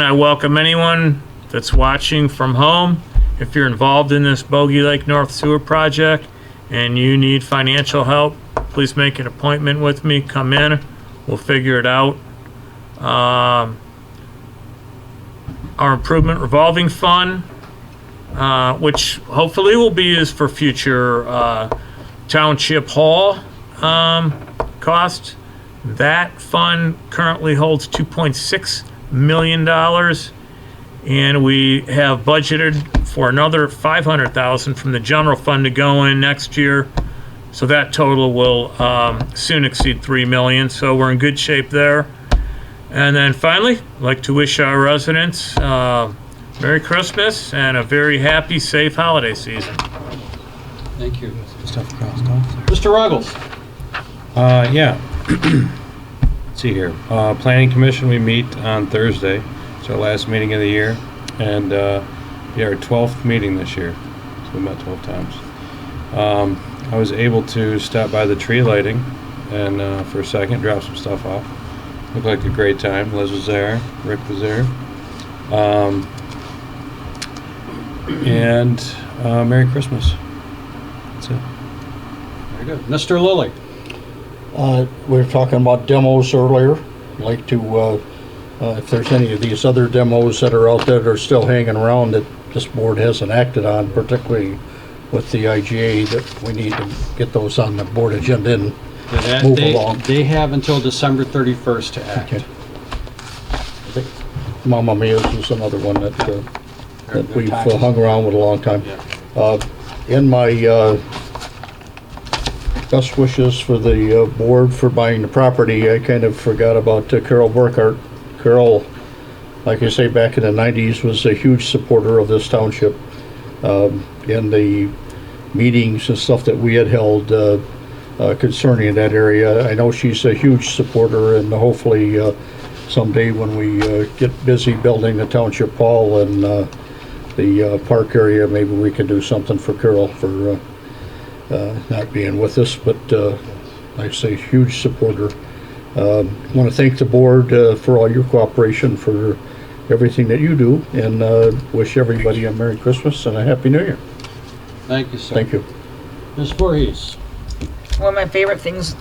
I welcome anyone that's watching from home. If you're involved in this Bogey Lake North Sewer Project and you need financial help, please make an appointment with me. Come in. We'll figure it out. Our improvement revolving fund, which hopefully will be used for future township hall costs. That fund currently holds $2.6 million, and we have budgeted for another $500,000 from the general fund to go in next year. So that total will soon exceed $3 million. So we're in good shape there. And then finally, I'd like to wish our residents Merry Christmas and a very happy, safe holiday season. Thank you. Mr. Ruggles. Yeah. Let's see here. Planning Commission, we meet on Thursday. It's our last meeting of the year, and yeah, our 12th meeting this year. So we met 12 times. I was able to stop by the tree lighting and for a second drop some stuff off. Looked like a great time. Liz was there. Rick was there. And Merry Christmas. That's it. Very good. Mr. Lilly. We were talking about demos earlier. I'd like to if there's any of these other demos that are out there that are still hanging around that this board hasn't acted on, particularly with the IGA, that we need to get those on the board agenda and move along. They have until December 31st to act. Okay. Mamma Mia's is another one that we've hung around with a long time. In my best wishes for the board for buying the property, I kind of forgot about Carol Burkhart. Carol, like I say, back in the 90s was a huge supporter of this township. In the meetings and stuff that we had held concerning that area, I know she's a huge supporter, and hopefully someday when we get busy building the township hall and the park area, maybe we can do something for Carol for not being with us, but like I say, huge supporter. Want to thank the board for all your cooperation, for everything that you do, and wish everybody a Merry Christmas and a Happy New Year. Thank you, sir. Thank you. Ms. Voorhees. One of my favorite things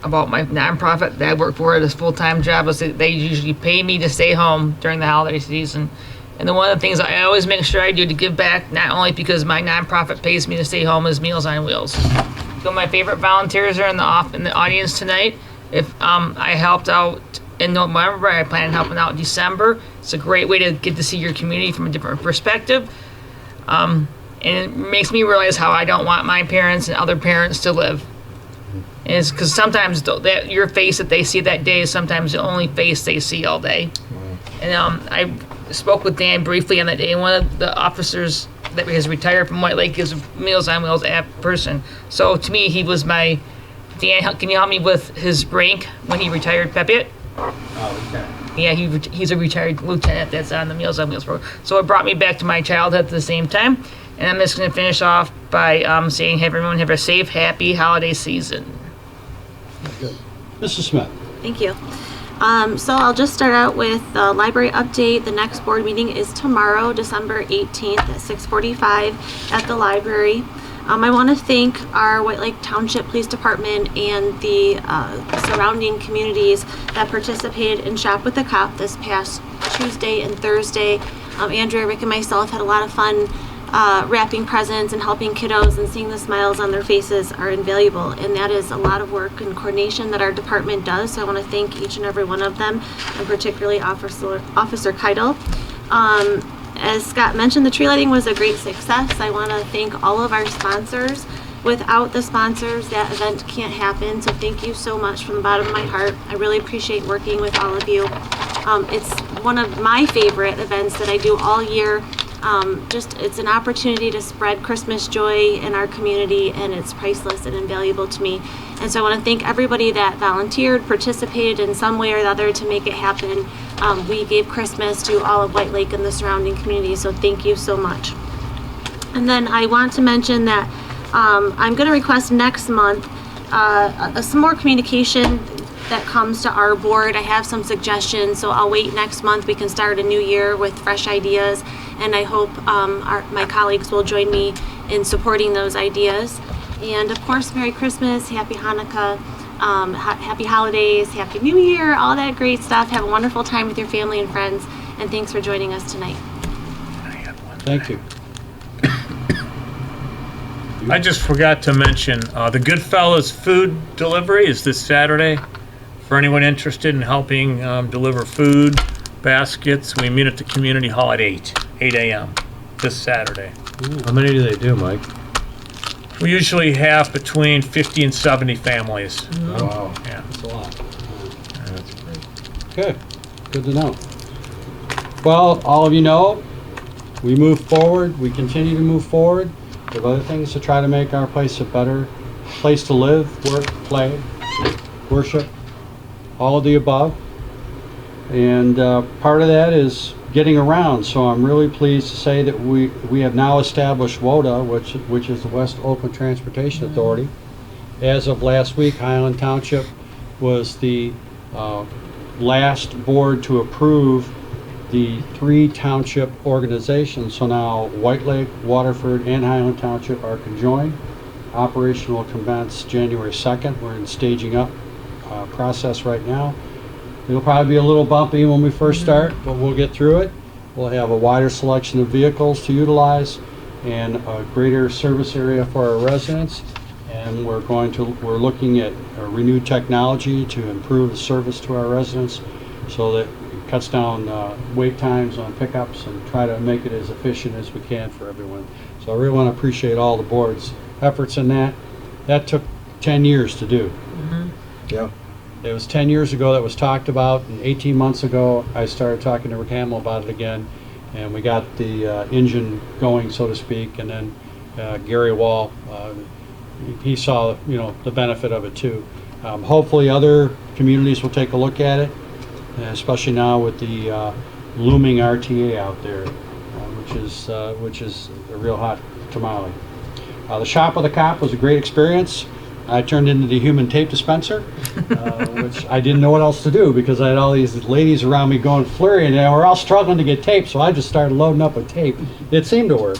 about my nonprofit that I work for, this full-time job, is that they usually pay me to stay home during the holiday season. And one of the things I always make sure I do to give back, not only because my nonprofit pays me to stay home, is Meals on Wheels. So my favorite volunteers are in the audience tonight. If I helped out in November, I plan on helping out in December. It's a great way to get to see your community from a different perspective. And it makes me realize how I don't want my parents and other parents to live. And it's because sometimes your face that they see that day is sometimes the only face they see all day. And I spoke with Dan briefly on that day, and one of the officers that has retired from White Lake is a Meals on Wheels app person. So to me, he was my, Dan, can you help me with his rank when he retired, Pepe? Yeah, he's a retired lieutenant that's on the Meals on Wheels program. So it brought me back to my childhood at the same time. And I'm just going to finish off by saying, have everyone have a safe, happy holiday season. Good. Mrs. Smith. Thank you. So I'll just start out with the library update. The next board meeting is tomorrow, December 18th at 6:45 at the library. I want to thank our White Lake Township Police Department and the surrounding communities that participated in Shop with the Cop this past Tuesday and Thursday. Andrea, Rick, and myself had a lot of fun wrapping presents and helping kiddos, and seeing the smiles on their faces are invaluable. And that is a lot of work and coordination that our department does. So I want to thank each and every one of them, and particularly Officer Keidel. As Scott mentioned, the tree lighting was a great success. I want to thank all of our sponsors. Without the sponsors, that event can't happen. So thank you so much from the bottom of my heart. I really appreciate working with all of you. It's one of my favorite events that I do all year. It's an opportunity to spread Christmas joy in our community, and it's priceless and invaluable to me. And so I want to thank everybody that volunteered, participated in some way or the other to make it happen. We gave Christmas to all of White Lake and the surrounding community, so thank you so much. And then I want to mention that I'm going to request next month some more communication that comes to our board. I have some suggestions, so I'll wait next month. We can start a new year with fresh ideas, and I hope my colleagues will join me in supporting those ideas. And of course, Merry Christmas, Happy Hanukkah, Happy Holidays, Happy New Year, all that great stuff. Have a wonderful time with your family and friends, and thanks for joining us tonight. Thank you. I just forgot to mention, the Goodfellas food delivery is this Saturday. For anyone interested in helping deliver food, baskets, we meet at the community hall at 8 a.m. this Saturday. How many do they do, Mike? We usually have between 50 and 70 families. Wow. Yeah. That's a lot. That's great. Good. Good to know. Well, all of you know, we move forward. We continue to move forward. We have other things to try to make our place a better place to live, work, play, worship, all of the above. And part of that is getting around. So I'm really pleased to say that we have now established WOTA, which is the West Oakland Transportation Authority. As of last week, Highland Township was the last board to approve the 3 township organizations. So now White Lake, Waterford, and Highland Township are conjoined. Operation will commence January 2nd. We're in staging up process right now. It'll probably be a little bumpy when we first start, but we'll get through it. We'll have a wider selection of vehicles to utilize and a greater service area for our residents. And we're looking at renewed technology to improve the service to our residents so that it cuts down wait times on pickups and try to make it as efficient as we can for everyone. So I really want to appreciate all the board's efforts in that. That took 10 years to do. Yeah. It was 10 years ago that was talked about, and 18 months ago I started talking to Rick Hamill about it again, and we got the engine going, so to speak, and then Gary Wall, he saw the benefit of it too. Hopefully other communities will take a look at it, especially now with the looming RTA out there, which is a real hot tamale. The Shop with a Cop was a great experience. I turned into the human tape dispenser, which I didn't know what else to do because I had all these ladies around me going flurry, and they were all struggling to get tape, so I just started loading up with tape. It seemed to work.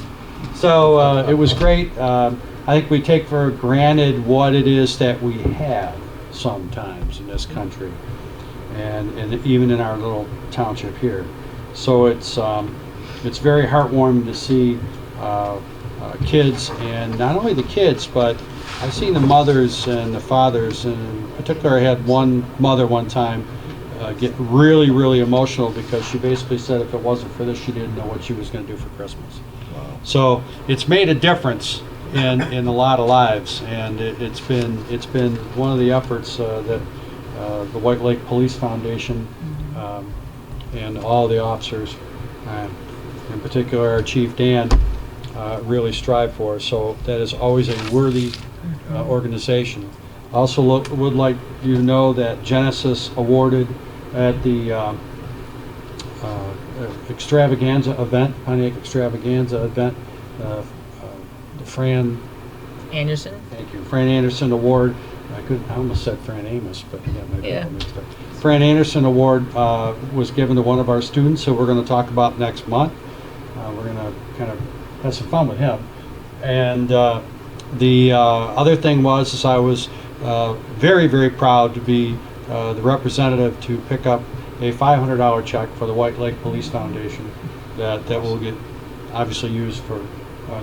So it was great. I think we take for granted what it is that we have sometimes in this country, and even in our little township here. So it's very heartwarming to see kids, and not only the kids, but I've seen the mothers and the fathers, and in particular I had one mother one time get really, really emotional because she basically said if it wasn't for this, she didn't know what she was going to do for Christmas. Wow. So it's made a difference in a lot of lives, and it's been one of the efforts that the White Lake Police Foundation and all the officers, in particular our Chief Dan, really strive for. So that is always a worthy organization. Also would like you to know that Genesis awarded at the extravaganza event, Pontiac extravaganza event, the Fran Anderson. Thank you. Fran Anderson Award. I almost said Fran Amos, but I got my Yeah. mixed up. Fran Anderson Award was given to one of our students, who we're going to talk about next month. We're going to kind of have some fun with him. And the other thing is I was very, very proud to be the representative to pick up a $500 check for the White Lake Police Foundation that will get obviously used for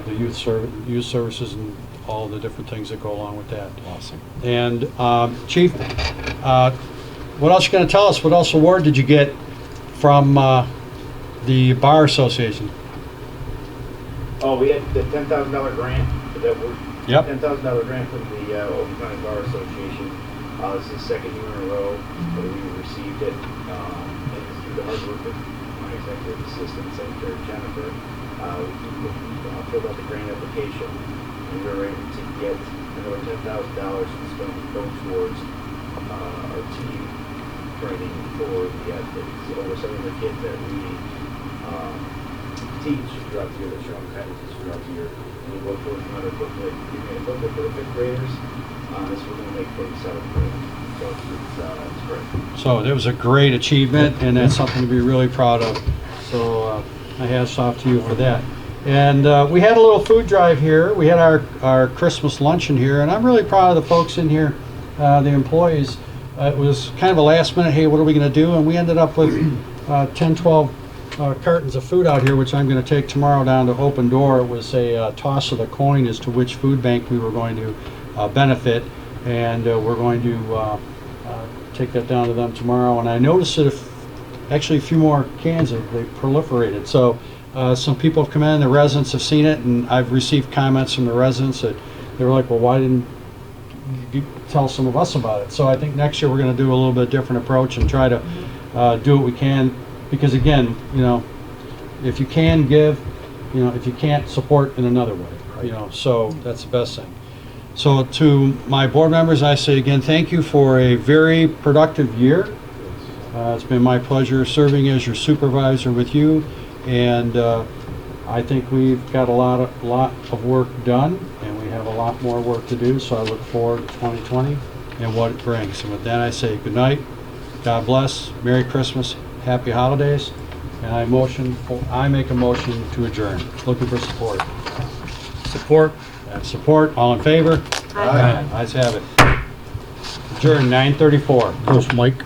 the youth services and all the different things that go along with that. Awesome. And Chief, what else are you going to tell us? What else award did you get from the Bar Association? Oh, we had the $10,000 grant. Yep. $10,000 grant from the Oakland County Bar Association. This is the second year in a row that we received it. And it's through the hard work of my executive assistant, Secretary Jennifer. We filled out the grant application, and we were able to get another $10,000 that's going to go towards our team training for the over 700 kids that we teach throughout the year, that show kindness throughout the year. And we go towards another booklet. We made a booklet for the 5th graders. This we're going to make for the 7th graders. So it's great. So it was a great achievement, and that's something to be really proud of. So my hats off to you for that. And we had a little food drive here. We had our Christmas luncheon here, and I'm really proud of the folks in here, the employees. It was kind of a last minute, hey, what are we going to do? And we ended up with 10, 12 cartons of food out here, which I'm going to take tomorrow down to Open Door. It was a toss of the coin as to which food bank we were going to benefit, and we're going to take that down to them tomorrow. And I noticed that actually a few more cans they proliferated. So some people have come in, the residents have seen it, and I've received comments from the residents that they were like, well, why didn't you tell some of us about it? So I think next year we're going to do a little bit different approach and try to do what we can. Because again, if you can give, if you can't, support in another way, so that's the best thing. So to my board members, I say again, thank you for a very productive year. It's been my pleasure serving as your supervisor with you, and I think we've got a lot of work done, and we have a lot more work to do, so I look forward to 2020 and what it brings. And with that, I say good night, God bless, Merry Christmas, Happy Holidays, and I make a motion to adjourn. Looking for support. Support. Support. All in favor? Aye. Ayes have it. Adjourn 9:34. Close, Mike.